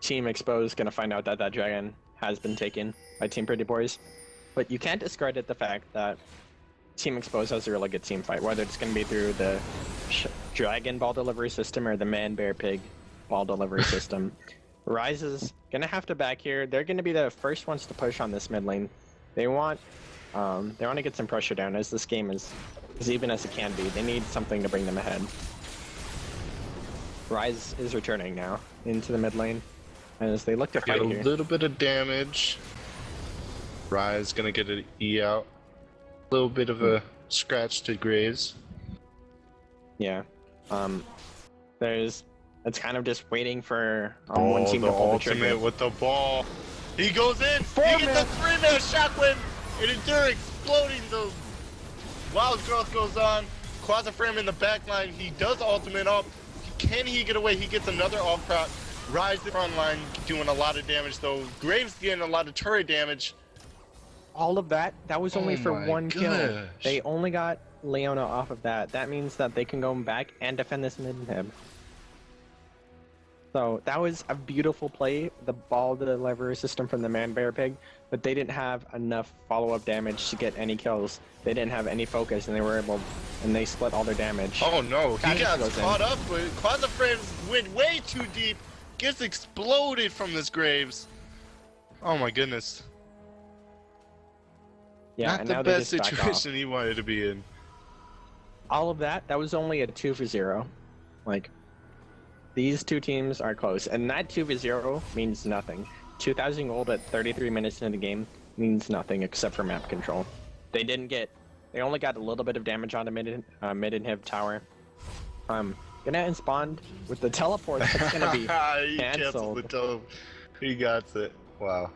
Speaker 7: Team Exposed gonna find out that Dragon has been taken by Team Pretty Boys, but you can't discredit the fact that Team Exposed has a really good team fight, whether it's going to be through the Dragon ball delivery system or the Man Bear Pig ball delivery system. Ryze is going to have to back here. They're going to be the first ones to push on this mid lane. They want to get some pressure down as this game is as even as it can be. They need something to bring them ahead. Ryze is returning now into the mid lane as they look to fight here.
Speaker 8: Get a little bit of damage. Ryze gonna get an E out. A little bit of a scratch to Graves.
Speaker 7: Yeah. It's kind of just waiting for one team to pull the trigger.
Speaker 8: Ultimate with the ball. He goes in. He gets a 3-man shockwave. And Endure exploding. The wild growth goes on. Quasiframe in the back line. He does ultimate up. Can he get away? He gets another all crop. Ryze the front line doing a lot of damage though. Graves getting a lot of turret damage.
Speaker 7: All of that was only for one kill. They only got Leona off of that. That means that they can go back and defend this mid inhib. So that was a beautiful play, the ball delivery system from the Man Bear Pig, but they didn't have enough follow-up damage to get any kills. They didn't have any focus, and they split all their damage.
Speaker 8: Oh no, he got caught up with Quasiframes went way too deep, gets exploded from this Graves. Oh my goodness.
Speaker 7: Yeah,
Speaker 8: not the best situation he wanted to be in.
Speaker 7: All of that was only a 2-0. Like, these two teams are close, and that 2-0 means nothing. 2,000 gold at 33 minutes into the game means nothing except for map control. They only got a little bit of damage on the mid inhib tower. Gonna spawn with the teleport that's gonna be cancelled.
Speaker 8: He got it. Wow.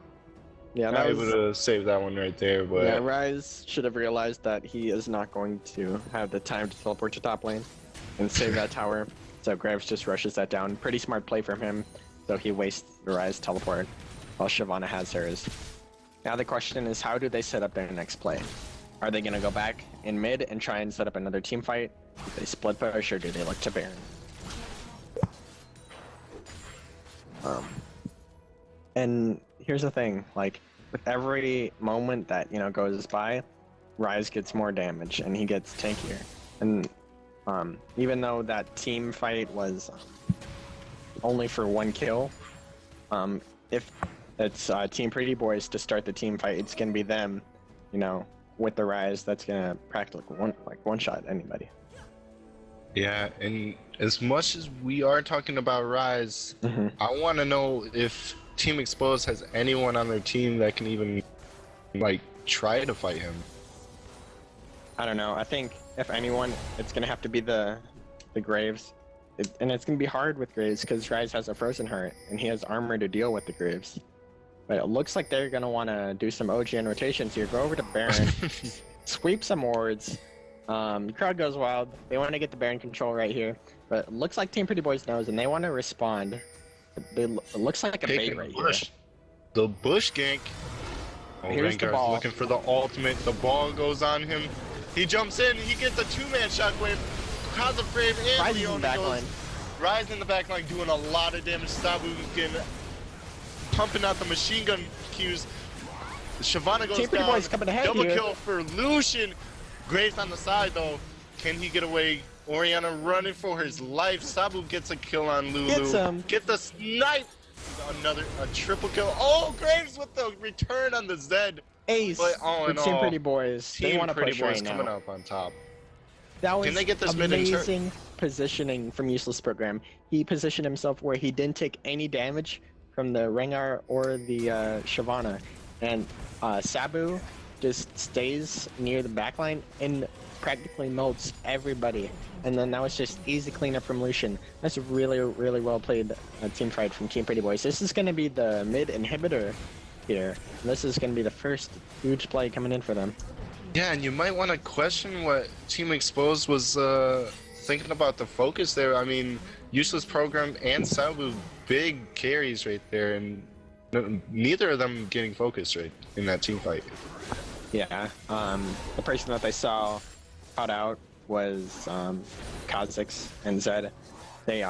Speaker 7: Yeah,
Speaker 8: I would have saved that one right there, but
Speaker 7: yeah, Ryze should have realized that he is not going to have the time to teleport to top lane and save that tower. So Graves just rushes that down. Pretty smart play from him. So he wastes the Ryze teleport while Shyvana has hers. Now the question is, how do they set up their next play? Are they gonna go back in mid and try and set up another team fight? Do they split push or do they look to Baron? And here's the thing, like, with every moment that, goes by, Ryze gets more damage and he gets tankier. And even though that team fight was only for one kill, if it's Team Pretty Boys to start the team fight, it's gonna be them, with the Ryze that's gonna practically one-shot anybody.
Speaker 8: Yeah, and as much as we are talking about Ryze, I want to know if Team Exposed has anyone on their team that can even, try to fight him.
Speaker 7: I don't know. I think if anyone, it's gonna have to be the Graves, and it's gonna be hard with Graves because Ryze has a Frozen Heart and he has armor to deal with the Graves. But it looks like they're gonna want to do some OGN rotations here. Go over to Baron, sweep some wards. Crowd goes wild. They want to get the Baron control right here, but it looks like Team Pretty Boys knows and they want to respond. It looks like a bait right here.
Speaker 8: The bush gank. Oh,
Speaker 7: Here's the ball.
Speaker 8: Looking for the ultimate. The ball goes on him. He jumps in. He gets a 2-man shockwave. Kaza Brave and
Speaker 7: Rise in
Speaker 8: Leona
Speaker 7: the back
Speaker 8: goes.
Speaker 7: line.
Speaker 8: Rise in the back line doing a lot of damage. Sabukin pumping out the machine gun cues. Shyvana goes
Speaker 7: Team Pretty
Speaker 8: down.
Speaker 7: Boyz coming ahead
Speaker 8: Double
Speaker 7: here.
Speaker 8: kill for Lucian. Graves on the side though. Can he get away? Oriana running for his life. Sabu gets a kill on Lulu.
Speaker 7: Gets him.
Speaker 8: Get the snipe. A triple kill. Oh, Graves with the return on the Zed.
Speaker 7: Ace
Speaker 8: But all in
Speaker 7: for Team
Speaker 8: all,
Speaker 7: Pretty Boyz. They
Speaker 8: Team
Speaker 7: want to
Speaker 8: Pretty
Speaker 7: push
Speaker 8: Boyz
Speaker 7: right
Speaker 8: coming
Speaker 7: now.
Speaker 8: up on top.
Speaker 7: That was
Speaker 8: Can they get this mid and
Speaker 7: amazing positioning from Useless Program. He positioned himself where he didn't take any damage from the Rengar or the Shyvana. And Sabu just stays near the backline and practically melts everybody. And then that was just easy cleanup from Lucian. That's a really, really well played team fight from Team Pretty Boyz. This is going to be the mid inhibitor here. This is going to be the first huge play coming in for them.
Speaker 8: Yeah, and you might want to question what Team Exposed was thinking about the focus there. I mean, Useless Program and Sabu, big carries right there, and neither of them getting focused right in that team fight.
Speaker 7: Yeah, the person that they saw caught out was Kha'Zix and Zed. They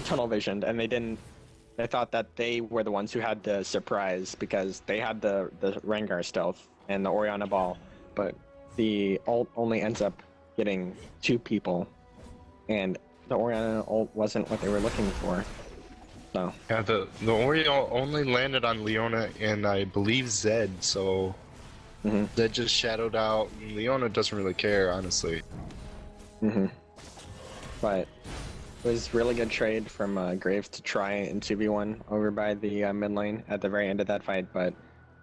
Speaker 7: tunnel visioned and they thought that they were the ones who had the surprise because they had the Rengar stealth and the Oriana ball, but the ult only ends up getting 2 people, and the Oriana ult wasn't what they were looking for. So
Speaker 8: Yeah, the Oriole only landed on Leona and I believe Zed, so Zed just shadowed out. Leona doesn't really care, honestly.
Speaker 7: But it was really good trade from Graves to try and 2v1 over by the mid lane at the very end of that fight, but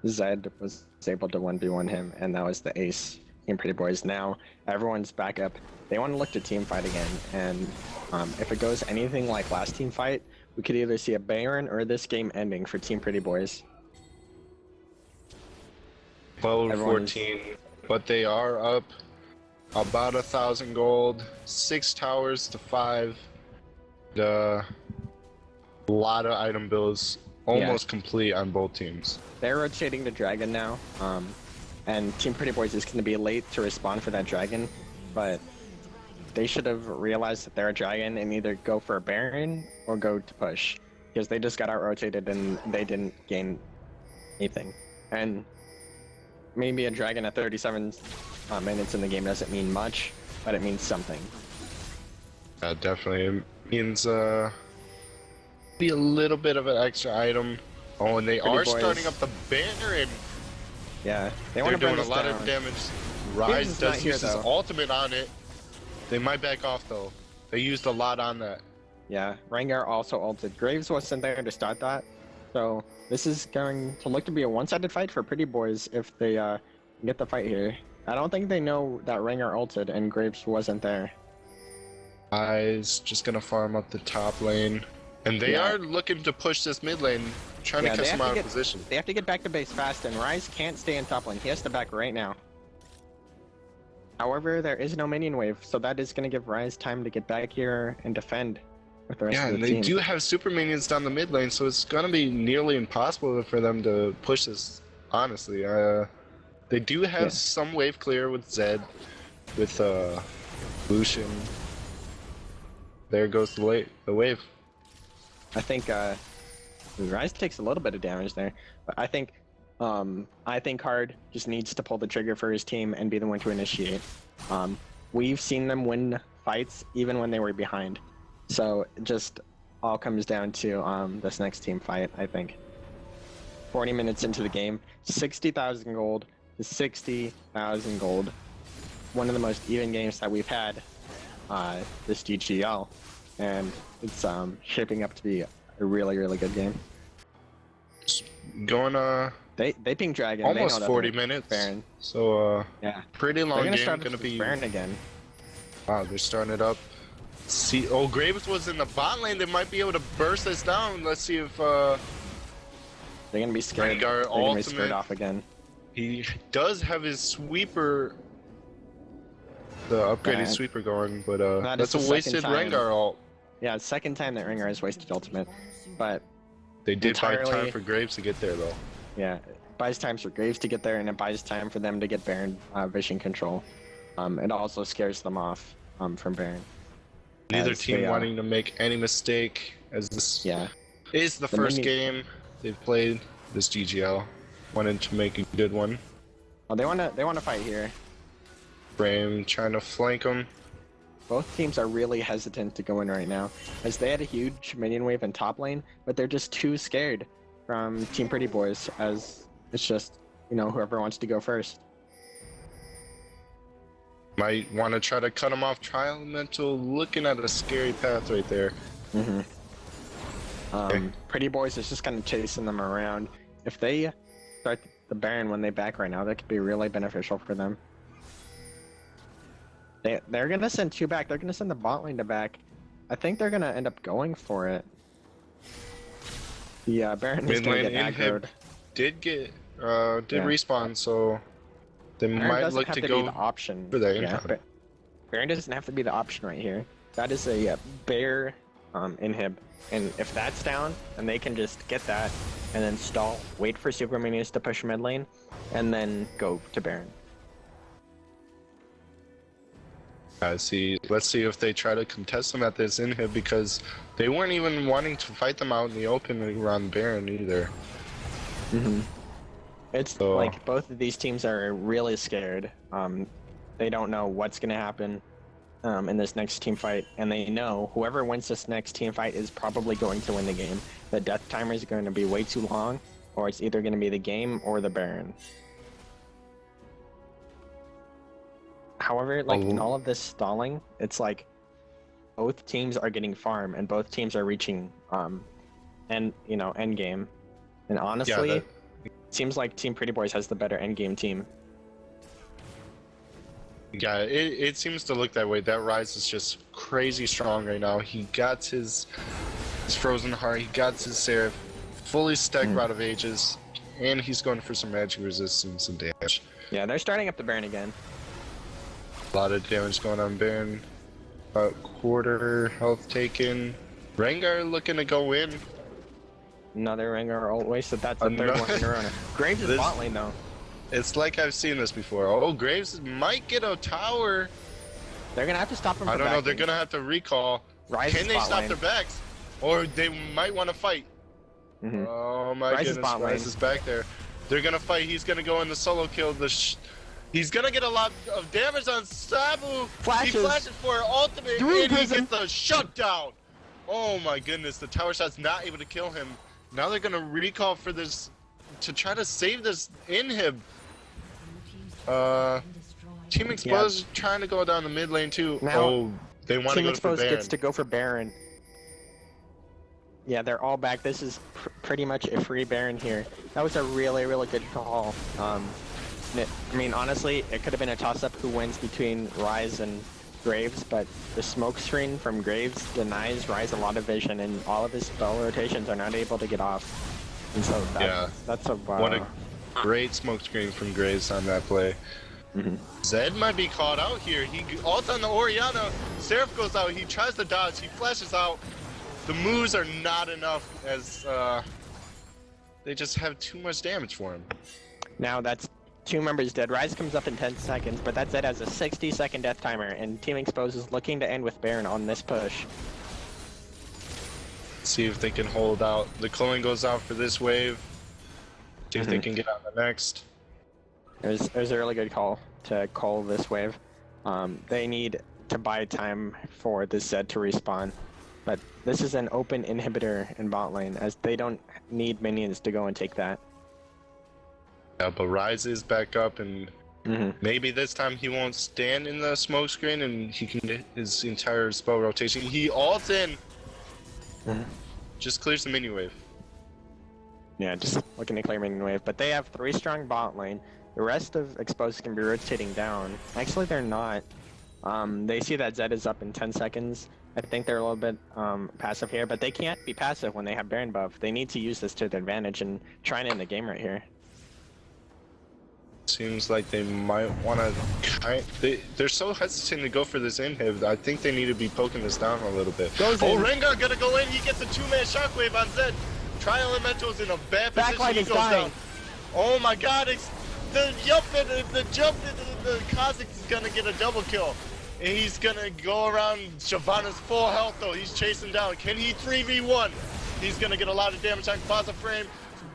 Speaker 7: Zed was able to 1v1 him, and that was the ace. Team Pretty Boyz now, everyone's back up. They want to look to team fight again, and if it goes anything like last team fight, we could either see a Baron or this game ending for Team Pretty Boyz.
Speaker 8: 12-14, but they are up about 1,000 gold, 6 towers to 5. A lot of item builds almost complete on both teams.
Speaker 7: They're rotating the dragon now, and Team Pretty Boyz is going to be late to respond for that dragon, but they should have realized that they're a dragon and either go for a Baron or go to push, because they just got out rotated and they didn't gain anything. And maybe a dragon at 37 minutes in the game doesn't mean much, but it means something.
Speaker 8: Definitely. It means be a little bit of an extra item. Oh, and they
Speaker 7: Pretty
Speaker 8: are
Speaker 7: Boyz.
Speaker 8: starting up the Baron.
Speaker 7: Yeah, they
Speaker 8: They're
Speaker 7: want to
Speaker 8: doing
Speaker 7: bring
Speaker 8: a
Speaker 7: this
Speaker 8: lot
Speaker 7: down.
Speaker 8: of damage.
Speaker 7: Graves
Speaker 8: Rise
Speaker 7: is not
Speaker 8: does
Speaker 7: here,
Speaker 8: use his
Speaker 7: though.
Speaker 8: ultimate on it. They might back off though. They used a lot on that.
Speaker 7: Yeah, Rengar also ulted. Graves wasn't there to start that, so this is going to look to be a one-sided fight for Pretty Boyz if they get the fight here. I don't think they know that Rengar ulted and Graves wasn't there.
Speaker 8: Rise just gonna farm up the top lane. And they are looking to push this mid lane, trying to catch them out of position.
Speaker 7: They have to get back to base fast, and Rise can't stay in top lane. He has to back right now. However, there is no minion wave, so that is going to give Rise time to get back here and defend with the rest
Speaker 8: Yeah,
Speaker 7: of
Speaker 8: and
Speaker 7: the
Speaker 8: they
Speaker 7: team.
Speaker 8: do have super minions down the mid lane, so it's gonna be nearly impossible for them to push this, honestly. They do have some wave clear with Zed, with Lucian. There goes the wave.
Speaker 7: I think Rise takes a little bit of damage there, but I think Hard just needs to pull the trigger for his team and be the one to initiate. We've seen them win fights even when they were behind, so it just all comes down to this next team fight. I think 40 minutes into the game, 60,000 gold to 60,000 gold. One of the most even games that we've had this GGL, and it's shaping up to be a really, really good game.
Speaker 8: Going
Speaker 7: They ping Dragon.
Speaker 8: almost
Speaker 7: they
Speaker 8: 40 minutes.
Speaker 7: Baron.
Speaker 8: So
Speaker 7: Yeah.
Speaker 8: pretty long
Speaker 7: They're gonna
Speaker 8: game.
Speaker 7: start
Speaker 8: Gonna be
Speaker 7: Baron again.
Speaker 8: Wow, they're starting it up. See, oh, Graves was in the bot lane. They might be able to burst this down. Let's see if
Speaker 7: They're gonna be scared.
Speaker 8: Vanguard
Speaker 7: They're gonna be
Speaker 8: ultimate.
Speaker 7: scared off again.
Speaker 8: he does have his sweeper, the upgraded sweeper going, but
Speaker 7: That is
Speaker 8: that's a
Speaker 7: the
Speaker 8: wasted
Speaker 7: second time.
Speaker 8: Rengar ult.
Speaker 7: Yeah, it's second time that Rengar has wasted ultimate, but
Speaker 8: They did buy time
Speaker 7: entirely-
Speaker 8: for Graves to get there though.
Speaker 7: yeah, it buys time for Graves to get there, and it buys time for them to get Baron vision control. It also scares them off from Baron.
Speaker 8: Neither
Speaker 7: as
Speaker 8: team
Speaker 7: they,
Speaker 8: wanting to make any mistake, as this
Speaker 7: Yeah.
Speaker 8: is the first game they've played this GGL. Wanted to make a good one.
Speaker 7: Oh, they wanna fight here.
Speaker 8: Frame trying to flank them.
Speaker 7: Both teams are really hesitant to go in right now, as they had a huge minion wave in top lane, but they're just too scared from Team Pretty Boys, as it's just, you know, whoever wants to go first.
Speaker 8: Might want to try to cut him off. Trial Mental looking at a scary path right there.
Speaker 7: Pretty Boys is just kind of chasing them around. If they start the Baron when they back right now, that could be really beneficial for them. They're gonna send 2 back. They're gonna send the bot lane to back. I think they're gonna end up going for it. The Baron is
Speaker 8: Mid
Speaker 7: gonna
Speaker 8: lane
Speaker 7: get
Speaker 8: inhib
Speaker 7: aggroed.
Speaker 8: did respawn, so they
Speaker 7: Baron
Speaker 8: might
Speaker 7: doesn't
Speaker 8: look
Speaker 7: have
Speaker 8: to
Speaker 7: to
Speaker 8: go
Speaker 7: be the option.
Speaker 8: for that
Speaker 7: Yeah,
Speaker 8: income.
Speaker 7: but Baron doesn't have to be the option right here. That is a bear inhib, and if that's down, and they can just get that, and then stall, wait for super minions to push mid lane, and then go to Baron.
Speaker 8: Let's see if they try to contest them at this inhib, because they weren't even wanting to fight them out in the open around Baron either.
Speaker 7: It's like both of these teams are really scared. They don't know what's gonna happen in this next team fight, and they know whoever wins this next team fight is probably going to win the game. The death timer is going to be way too long, or it's either going to be the game or the Baron. However, like in all of this stalling, it's like both teams are getting farm and both teams are reaching end game. And honestly, it seems like Team Pretty Boys has the better end game team.
Speaker 8: Yeah, it seems to look that way. That Rise is just crazy strong right now. He got his Frozen Heart, he got his Seraph, fully stacked Rod of Ages, and he's going for some magic resistance and damage.
Speaker 7: Yeah, they're starting up the Baron again.
Speaker 8: A lot of damage going on Baron. About quarter health taken. Rengar looking to go in.
Speaker 7: Another Rengar ult wasted. That's the third one in a row. Graves is bot lane though.
Speaker 8: It's like I've seen this before. Oh, Graves might get a tower.
Speaker 7: They're gonna have to stop him.
Speaker 8: I don't know. They're gonna have to recall. Can they stop their backs? Or they might want to fight. Oh my goodness, Rise is back there. They're gonna fight. He's gonna go in the solo kill. He's gonna get a lot of damage on Sabu.
Speaker 7: Flashes.
Speaker 8: He flashes for ultimate, and he gets the shutdown. Oh my goodness, the tower shot's not able to kill him. Now they're gonna recall for this to try to save this inhib. Team Exposed trying to go down the mid lane too.
Speaker 7: Now,
Speaker 8: they want to go for Baron.
Speaker 7: gets to go for Baron. Yeah, they're all back. This is pretty much a free Baron here. That was a really, really good call. I mean, honestly, it could have been a toss-up who wins between Rise and Graves, but the smoke screen from Graves denies Rise a lot of vision, and all of his spell rotations are not able to get off. And so that's a
Speaker 8: what a great smoke screen from Graves on that play. Zed might be caught out here. He ults on the Orianna. Seraph goes out. He tries to dodge. He flashes out. The moves are not enough, as they just have too much damage for him.
Speaker 7: Now that's 2 members dead. Rise comes up in 10 seconds, but that Zed has a 60-second death timer, and Team Exposed is looking to end with Baron on this push.
Speaker 8: See if they can hold out. The culling goes out for this wave. See if they can get out the next.
Speaker 7: It was a really good call to call this wave. They need to buy time for this Zed to respawn. But this is an open inhibitor in bot lane, as they don't need minions to go and take that.
Speaker 8: Yeah, but Rise is back up, and maybe this time he won't stand in the smoke screen, and he can get his entire spell rotation. He ults in. Just clears the mini wave.
Speaker 7: Yeah, just looking to clear minion wave. But they have 3 strong bot lane. The rest of Exposed can be rotating down. Actually, they're not. They see that Zed is up in 10 seconds. I think they're a little bit passive here, but they can't be passive when they have Baron buff. They need to use this to their advantage and try and end the game right here.
Speaker 8: Seems like they might want to. They're so hesitant to go for this inhib. I think they need to be poking this down a little bit. Rengar gonna go in. He gets a 2-man shockwave on Zed. Tri Elemental's in a bad position.
Speaker 7: Backline
Speaker 8: He
Speaker 7: is
Speaker 8: goes
Speaker 7: dying.
Speaker 8: down. Oh my God! The jump and the Kha'Zix is gonna get a double kill. and he's gonna go around Shyvana's full health though. He's chasing down. Can he 3v1? He's gonna get a lot of damage on Quasi Frame.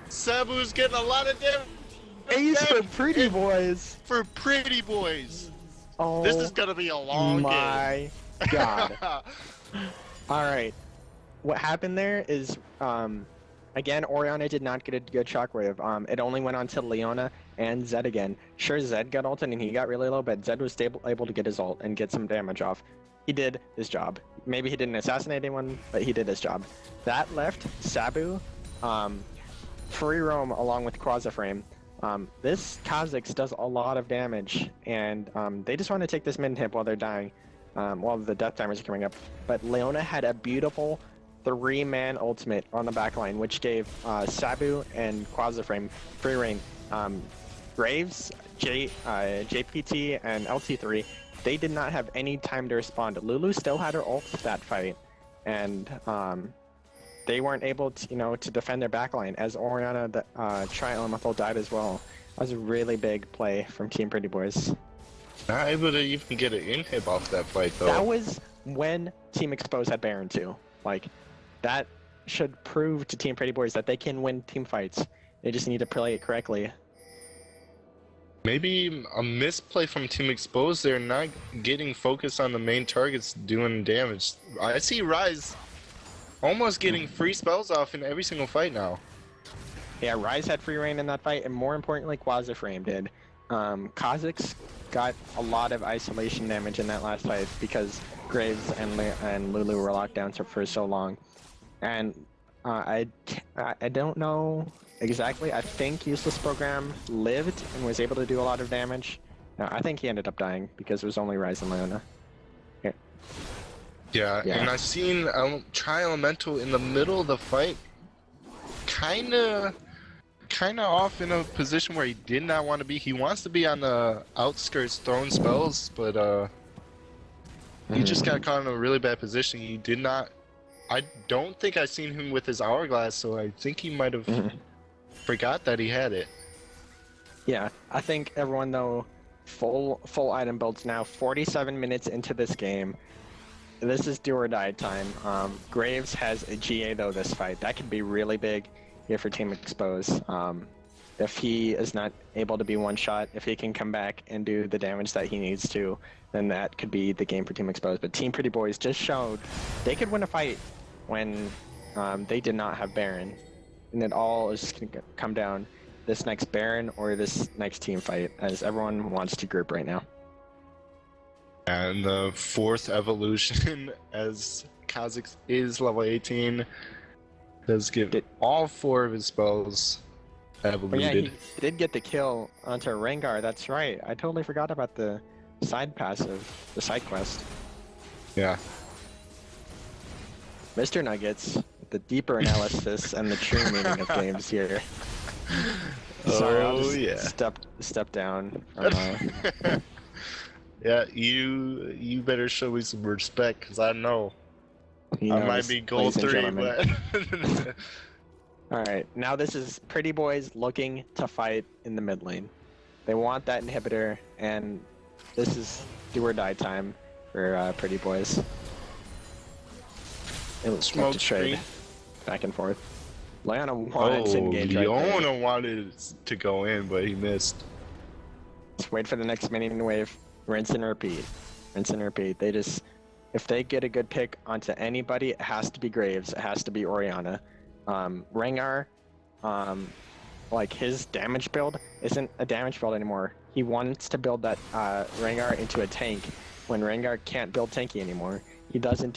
Speaker 8: Sabu's getting a lot of damage.
Speaker 7: Ace for Pretty Boys.
Speaker 8: For Pretty Boys.
Speaker 7: Oh,
Speaker 8: This is gonna be a long game.
Speaker 7: my God. All right. What happened there is, again, Orianna did not get a good shockwave. It only went on to Leona and Zed again. Sure, Zed got ulted and he got really low, but Zed was able to get his ult and get some damage off. He did his job. Maybe he didn't assassinate anyone, but he did his job. That left Sabu free roam along with Quasiframe. This Kha'Zix does a lot of damage, and they just want to take this mid hip while they're dying, while the death timers are coming up. But Leona had a beautiful 3-man ultimate on the backline, which gave Sabu and Quasiframe free reign. Graves, JPT, and LT3, they did not have any time to respond. Lulu still had her ult that fight, and they weren't able to, to defend their backline, as Orianna, the Tri-Elemental, died as well. That was a really big play from Team Pretty Boys.
Speaker 8: Not able to even get an inhib off that fight though.
Speaker 7: That was when Team Exposed had Baron too. Like, that should prove to Team Pretty Boys that they can win team fights. They just need to play it correctly.
Speaker 8: Maybe a misplay from Team Exposed. They're not getting focused on the main targets doing damage. I see Rise almost getting free spells off in every single fight now.
Speaker 7: Yeah, Rise had free reign in that fight, and more importantly, Quasiframe did. Kha'Zix got a lot of isolation damage in that last fight because Graves and Lulu were locked down for so long. And I don't know exactly. I think Useless Program lived and was able to do a lot of damage. No, I think he ended up dying because it was only Rise and Leona. Here.
Speaker 8: Yeah, and I've seen Tri-Elemental in the middle of the fight, kinda off in a position where he did not want to be. He wants to be on the outskirts throwing spells, but he just got caught in a really bad position. He did not. I don't think I've seen him with his hourglass, so I think he might have forgot that he had it.
Speaker 7: Yeah, I think everyone though, full item builds now. 47 minutes into this game. This is do or die time. Graves has a GA though this fight. That could be really big here for Team Exposed. If he is not able to be one shot, if he can come back and do the damage that he needs to, then that could be the game for Team Exposed. But Team Pretty Boys just showed they could win a fight when they did not have Baron. And it all is just going to come down this next Baron or this next team fight, as everyone wants to group right now.
Speaker 8: And the 4th evolution, as Kha'Zix is level 18, does give all 4 of his spells evoluted.
Speaker 7: Yeah, he did get the kill onto Rengar, that's right. I totally forgot about the side passive, the side quest.
Speaker 8: Yeah.
Speaker 7: Mr. Nuggets, the deeper analysis and the true meaning of games here. Sorry, I'll just step down.
Speaker 8: Yeah, you better show me some respect, because I know. I might be gold 3, but...
Speaker 7: Alright, now this is Pretty Boys looking to fight in the mid lane. They want that inhibitor, and this is do or die time for Pretty Boys. It was smoke to trade back and forth. Leona wanted to engage right there.
Speaker 8: Leona wanted to go in, but he missed.
Speaker 7: Just wait for the next minion wave. Rinse and repeat. Rinse and repeat. They just, if they get a good pick onto anybody, it has to be Graves. It has to be Orianna. Rengar, like his damage build isn't a damage build anymore. He wants to build that Rengar into a tank when Rengar can't build tanky anymore. He doesn't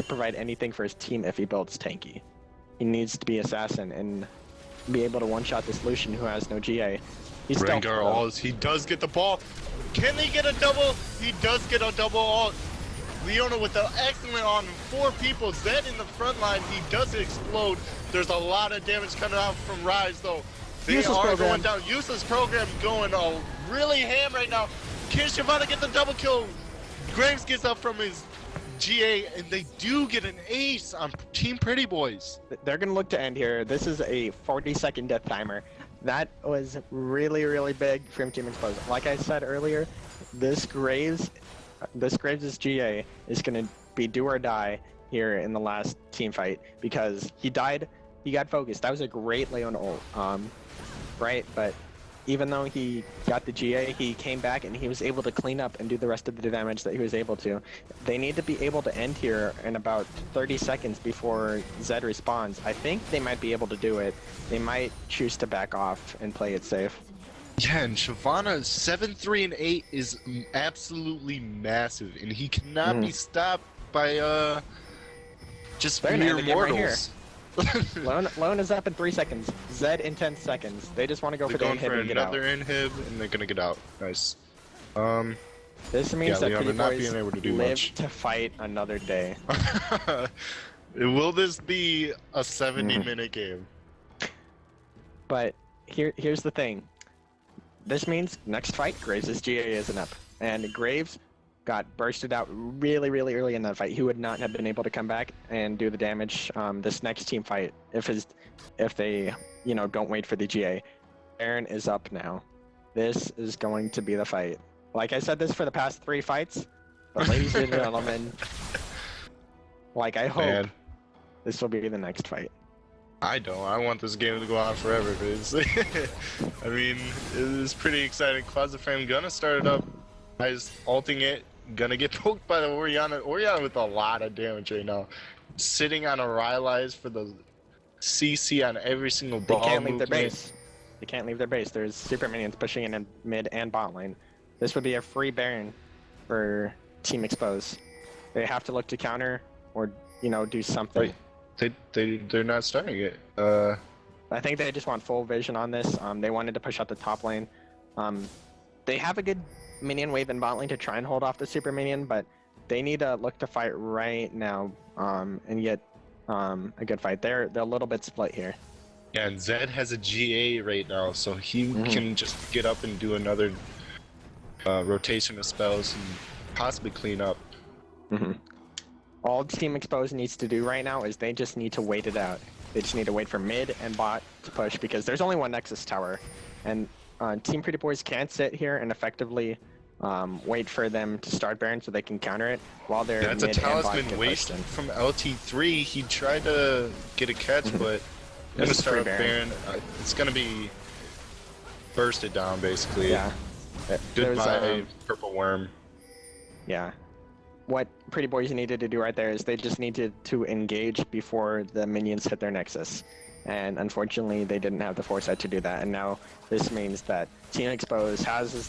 Speaker 7: provide anything for his team if he builds tanky. He needs to be assassin and be able to one-shot this Lucian who has no GA. He's
Speaker 8: Rengar he does get the ball. Can he get a double? He does get a double ult. Leona with an excellent on 4 people. Zed in the front line. He does explode. There's a lot of damage coming out from Rise though. They are going down. Useless program going really ham right now. Can Shyvana get the double kill? Graves gets up from his GA, and they do get an ace on Team Pretty Boys.
Speaker 7: They're going to look to end here. This is a 40-second death timer. That was really, really big from Team Exposed. Like I said earlier, this Graves this Graves' GA is gonna be do or die here in the last team fight because he died. He got focused. That was a great Leon ult, right? But even though he got the GA, he came back and he was able to clean up and do the rest of the damage that he was able to. They need to be able to end here in about 30 seconds before Zed responds. I think they might be able to do it. They might choose to back off and play it safe.
Speaker 8: Yeah, and Shyvana 7, 3, and 8 is absolutely massive, and he cannot be stopped by just mere mortals.
Speaker 7: Lone is up in 3 seconds. Zed in 10 seconds. They just want to go for the inhib and get out.
Speaker 8: Another inhib, and they're gonna get out. Nice.
Speaker 7: This means that
Speaker 8: Leon
Speaker 7: Pretty
Speaker 8: not
Speaker 7: Boyz
Speaker 8: being able to do
Speaker 7: live
Speaker 8: much.
Speaker 7: to fight another day.
Speaker 8: Will this be a 70-minute game?
Speaker 7: But here's the thing. This means next fight, Graves' GA isn't up. And Graves got bursted out really, really early in that fight. He would not have been able to come back and do the damage this next team fight if they, you know, don't wait for the GA. Baron is up now. This is going to be the fight. Like I said this for the past 3 fights, but ladies and gentlemen, like I hope this will be the next fight.
Speaker 8: I don't. I want this game to go on forever, basically. I mean, it is pretty exciting. Closet gonna start it up. Guys ulting it. Gonna get poked by the Orianna. Orianna with a lot of damage right now. Sitting on a Rylai's for the CC on every single ball.
Speaker 7: They can't leave their base. They can't leave their base. There's super minions pushing in mid and bot lane. This would be a free Baron for Team Expose. They have to look to counter or, you know, do something.
Speaker 8: They're not starting it.
Speaker 7: I think they just want full vision on this. They wanted to push out the top lane. They have a good minion wave in bot lane to try and hold off the super minion, but they need to look to fight right now and get a good fight. They're a little bit split here.
Speaker 8: Yeah, and Zed has a GA right now, so he can just get up and do another rotation of spells and possibly clean up. All
Speaker 7: Team Exposed needs to do right now is they just need to wait it out. They just need to wait for mid and bot to push because there's only one Nexus tower. And Team Pretty Boyz can't sit here and effectively wait for them to start Baron so they can counter it while they're
Speaker 8: That's
Speaker 7: mid
Speaker 8: a talisman
Speaker 7: and bot
Speaker 8: waste from LT3. He tried to get a catch, but I'm gonna start up Baron. It's gonna be bursted down basically.
Speaker 7: Yeah.
Speaker 8: Goodbye, Purple Worm.
Speaker 7: Yeah. What Pretty Boyz needed to do right there is they just needed to engage before the minions hit their Nexus. And unfortunately, they didn't have the foresight to do that. And now this means that Team Exposed has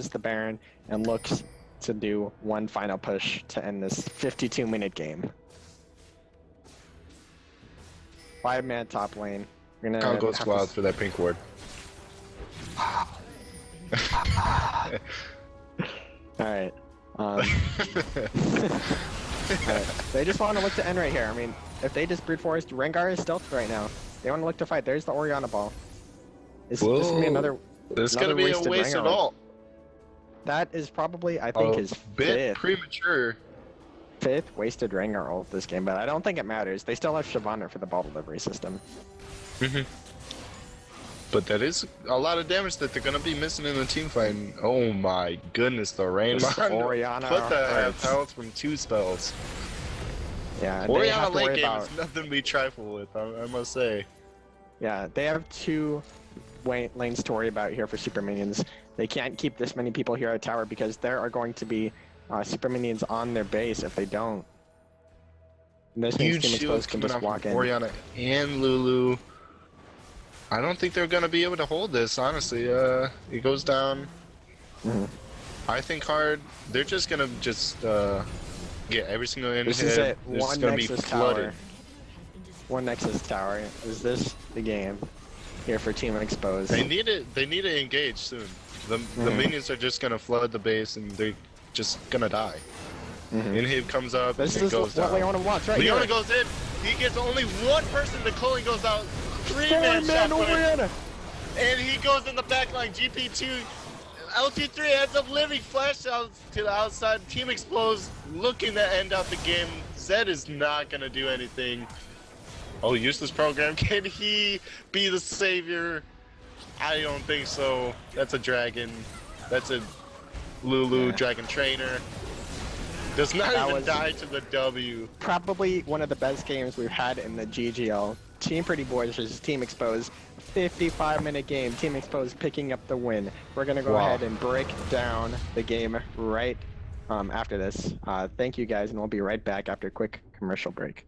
Speaker 7: the Baron and looks to do one final push to end this 52-minute game. 5-man top lane.
Speaker 8: I'll go squad for that pink ward.
Speaker 7: Alright. Alright. They just want to look to end right here. I mean, if they just brute force, Rengar is stealth right now. They want to look to fight. There's the Orianna ball. This gonna be another.
Speaker 8: This is gonna be a wasted ult.
Speaker 7: That is probably, I think, his
Speaker 8: bit premature.
Speaker 7: 5th wasted Rengar ult this game, but I don't think it matters. They still have Shyvana for the ball delivery system.
Speaker 8: But that is a lot of damage that they're gonna be missing in the team fight. And oh my goodness, the rain
Speaker 7: Orianna
Speaker 8: put the half health from 2 spells.
Speaker 7: Yeah,
Speaker 8: Orianna late game is nothing to be trifle with, I must say.
Speaker 7: Yeah, they have 2 lanes to worry about here for super minions. They can't keep this many people here at tower because there are going to be super minions on their base if they don't. And this means Team Exposed can just walk in.
Speaker 8: Orianna and Lulu. I don't think they're gonna be able to hold this, honestly. It goes down. I think hard. They're just gonna get every single inhib.
Speaker 7: This is it.
Speaker 8: It's
Speaker 7: One
Speaker 8: gonna
Speaker 7: Nexus
Speaker 8: be flooded.
Speaker 7: tower. One Nexus tower. Is this the game here for Team Exposed?
Speaker 8: They need it. They need to engage soon. The minions are just gonna flood the base and they're just gonna die. Inhib comes up and it goes down.
Speaker 7: Leona wants right
Speaker 8: Leona
Speaker 7: here.
Speaker 8: goes in. He gets only one person. The Culling goes out. 3-man shot
Speaker 7: Orianna.
Speaker 8: and he goes in the back line. GP2, LT3 ends up living. Flash out to the outside. Team Explodes looking to end out the game. Zed is not gonna do anything. Oh, useless program. Can he be the savior? I don't think so. That's a dragon. That's a Lulu dragon trainer. Does not
Speaker 7: That
Speaker 8: even
Speaker 7: was-
Speaker 8: die to the W.
Speaker 7: Probably one of the best games we've had in the GGL. Team Pretty Boys versus Team Exposed. 55-minute game. Team Exposed picking up the win. We're gonna go ahead and break down the game right after this. Thank you guys, and we'll be right back after a quick commercial break.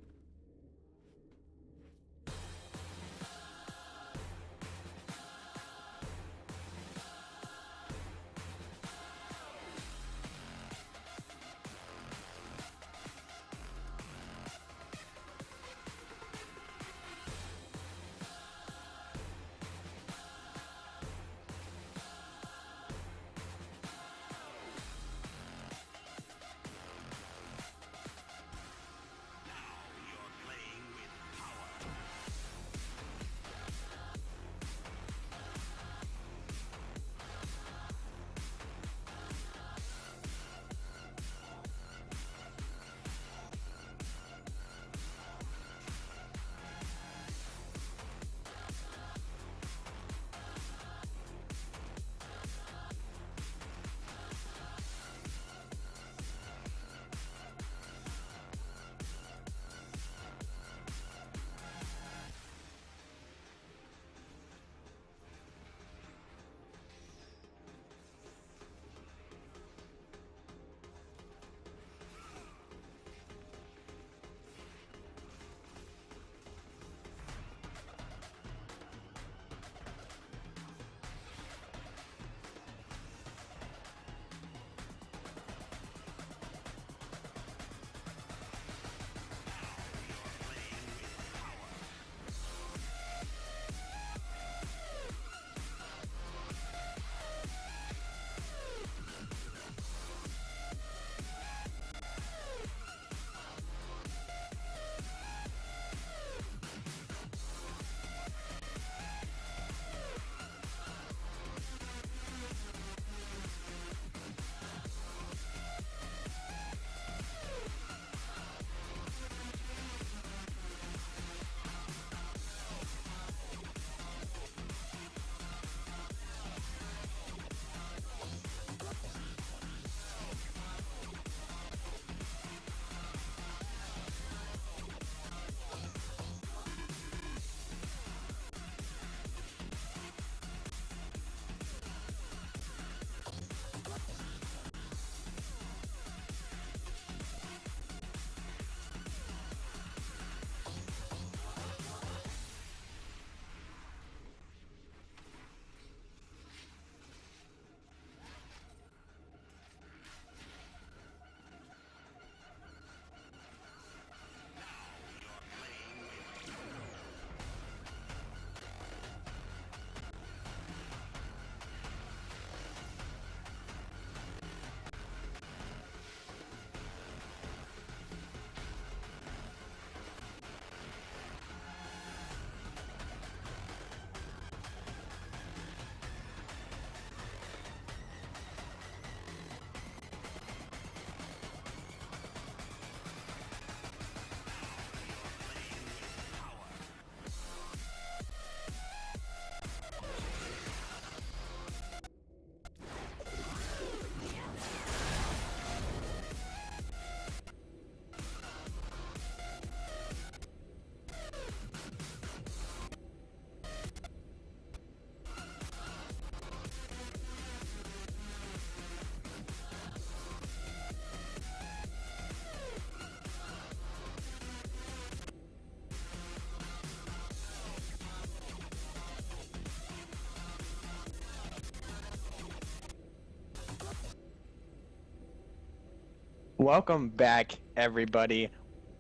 Speaker 7: Welcome back, everybody.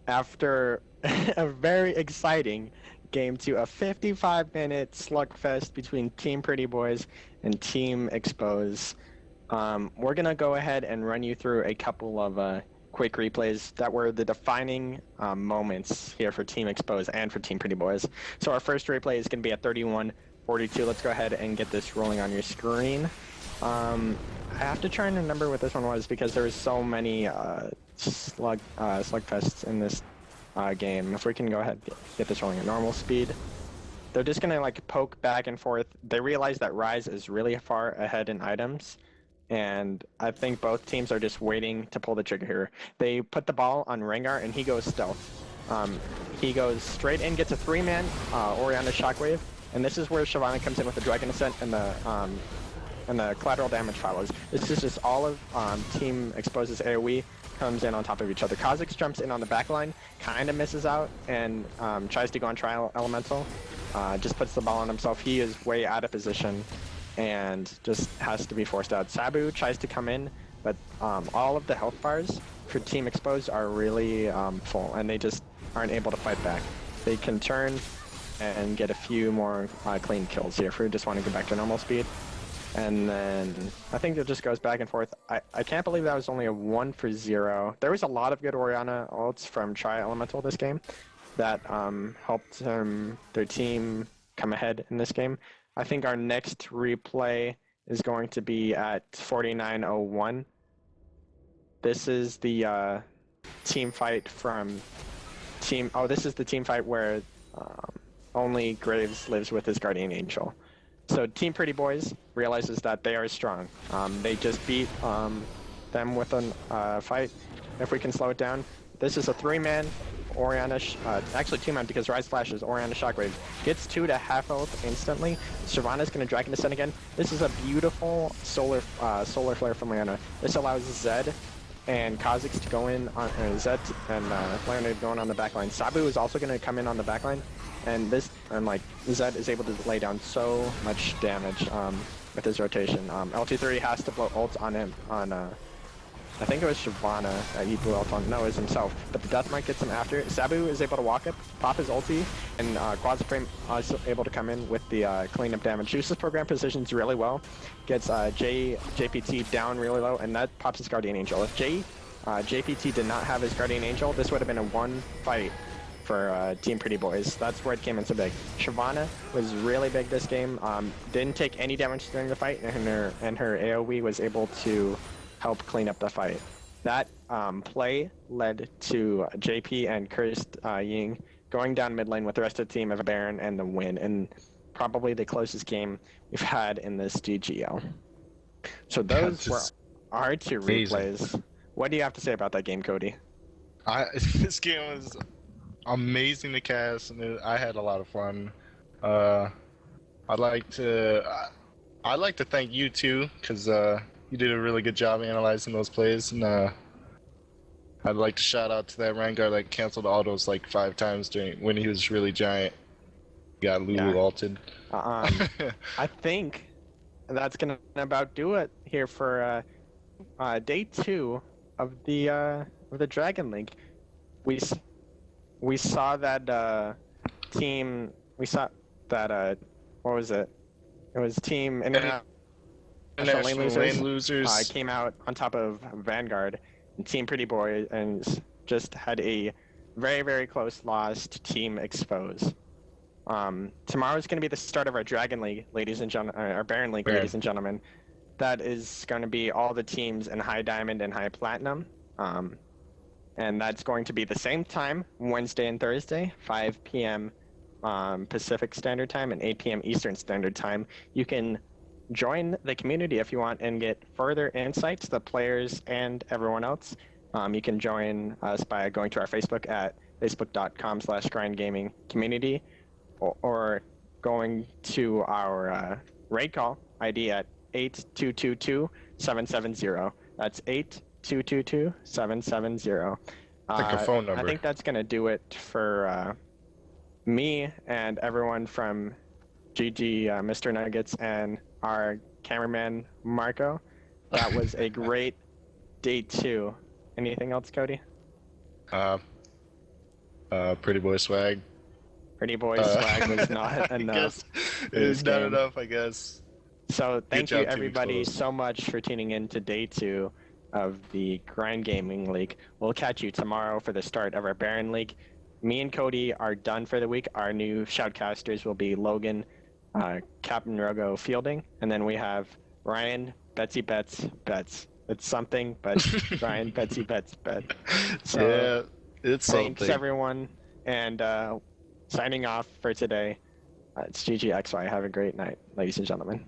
Speaker 7: After a very exciting game to a 55-minute slugfest between Team Pretty Boys and Team Expose. We're going to go ahead and run you through a couple of quick replays that were the defining moments here for Team Expose and for Team Pretty Boys. So our first replay is going to be at 31-42. Let's go ahead and get this rolling on your screen. I have to try and remember what this one was because there was so many slugfests in this game. If we can go ahead and get this rolling at normal speed. They're just gonna like poke back and forth. They realize that Rise is really far ahead in items, and I think both teams are just waiting to pull the trigger here. They put the ball on Rengar, and he goes stealth. He goes straight in, gets a 3-man Orianna Shockwave, and this is where Shyvana comes in with the Dragon Ascent and the collateral damage follows. This is just all of Team Expose's AoE comes in on top of each other. Kha'Zix jumps in on the back line, kind of misses out, and tries to go on Trial Elemental. Just puts the ball on himself. He is way out of position and just has to be forced out. Sabu tries to come in, but all of the health bars for Team Exposed are really full, and they just aren't able to fight back. They can turn and get a few more clean kills here if we just want to go back to normal speed. And then I think it just goes back and forth. I can't believe that was only a 1-for-0. There was a lot of good Orianna ults from Tri-Elemental this game that helped their team come ahead in this game. I think our next replay is going to be at 49:01. This is the team fight from team. Oh, this is the team fight where only Graves lives with his guardian angel. So Team Pretty Boys realizes that they are strong. They just beat them with a fight. If we can slow it down, this is a 3-man Orianna, actually 2-man because Rise Flashes, Orianna Shockwave. Gets 2 to half health instantly. Shyvana's going to Dragon Descent again. This is a beautiful solar flare from Leona. This allows Zed and Kha'Zix to go in on Zed and Leona going on the backline. Sabu is also going to come in on the backline. And Zed is able to lay down so much damage with his rotation. LT3 has to blow ult on him, I think it was Shyvana that he blew ult on. No, it was himself. But the Deathmark gets him after. Sabu is able to walk up, pop his ulti, and Quad Supreme is able to come in with the cleanup damage. Juice's program positions really well. Gets JPT down really low, and that pops his Guardian Angel. If JPT did not have his Guardian Angel, this would have been a 1 fight for Team Pretty Boys. That's where it came in so big. Shyvana was really big this game. Didn't take any damage during the fight, and her AoE was able to help clean up the fight. That play led to JP and Cursed Ying going down mid lane with the rest of the team of Baron and the win, and probably the closest game we've had in this GGL. So those were our 2 replays. What do you have to say about that game, Cody?
Speaker 8: This game was amazing to cast, and I had a lot of fun. I'd like to thank you too, because you did a really good job analyzing those plays, and I'd like to shout out to that Vanguard that canceled autos like 5 times when he was really giant. Got Lulu ulted.
Speaker 7: I think that's gonna about do it here for day 2 of the Dragon League. We saw that team. We saw that what was it? It was Team International Lane Losers came out on top of Vanguard, and Team Pretty Boy and just had a very, very close loss to Team Expose. Tomorrow is going to be the start of our Dragon League, ladies and gentlemen, our Baron League, ladies and gentlemen. That is going to be all the teams in High Diamond and High Platinum. And that's going to be the same time, Wednesday and Thursday, 5 p.m. Pacific Standard Time and 8 p.m. Eastern Standard Time. You can join the community if you want and get further insights, the players and everyone else. You can join us by going to our Facebook at facebook.com/grindgamingcommunity or going to our raid call ID at 8222-770. That's 8222-770.
Speaker 8: Like a phone number.
Speaker 7: I think that's going to do it for me and everyone from GG Mr. Nuggets and our cameraman Marco. That was a great day 2. Anything else, Cody?
Speaker 8: Pretty Boy swag.
Speaker 7: Pretty Boy swag was not enough.
Speaker 8: It's not enough, I guess.
Speaker 7: So thank you everybody so much for tuning in to day 2 of the Grind Gaming League. We'll catch you tomorrow for the start of our Baron League. Me and Cody are done for the week. Our new shoutcasters will be Logan, Captain Rogo fielding, and then we have Ryan, Betsy Bets. It's something, but Ryan, Betsy Bets. So
Speaker 8: yeah, it's something.
Speaker 7: Thanks everyone, and signing off for today. It's GGXY. Have a great night, ladies and gentlemen.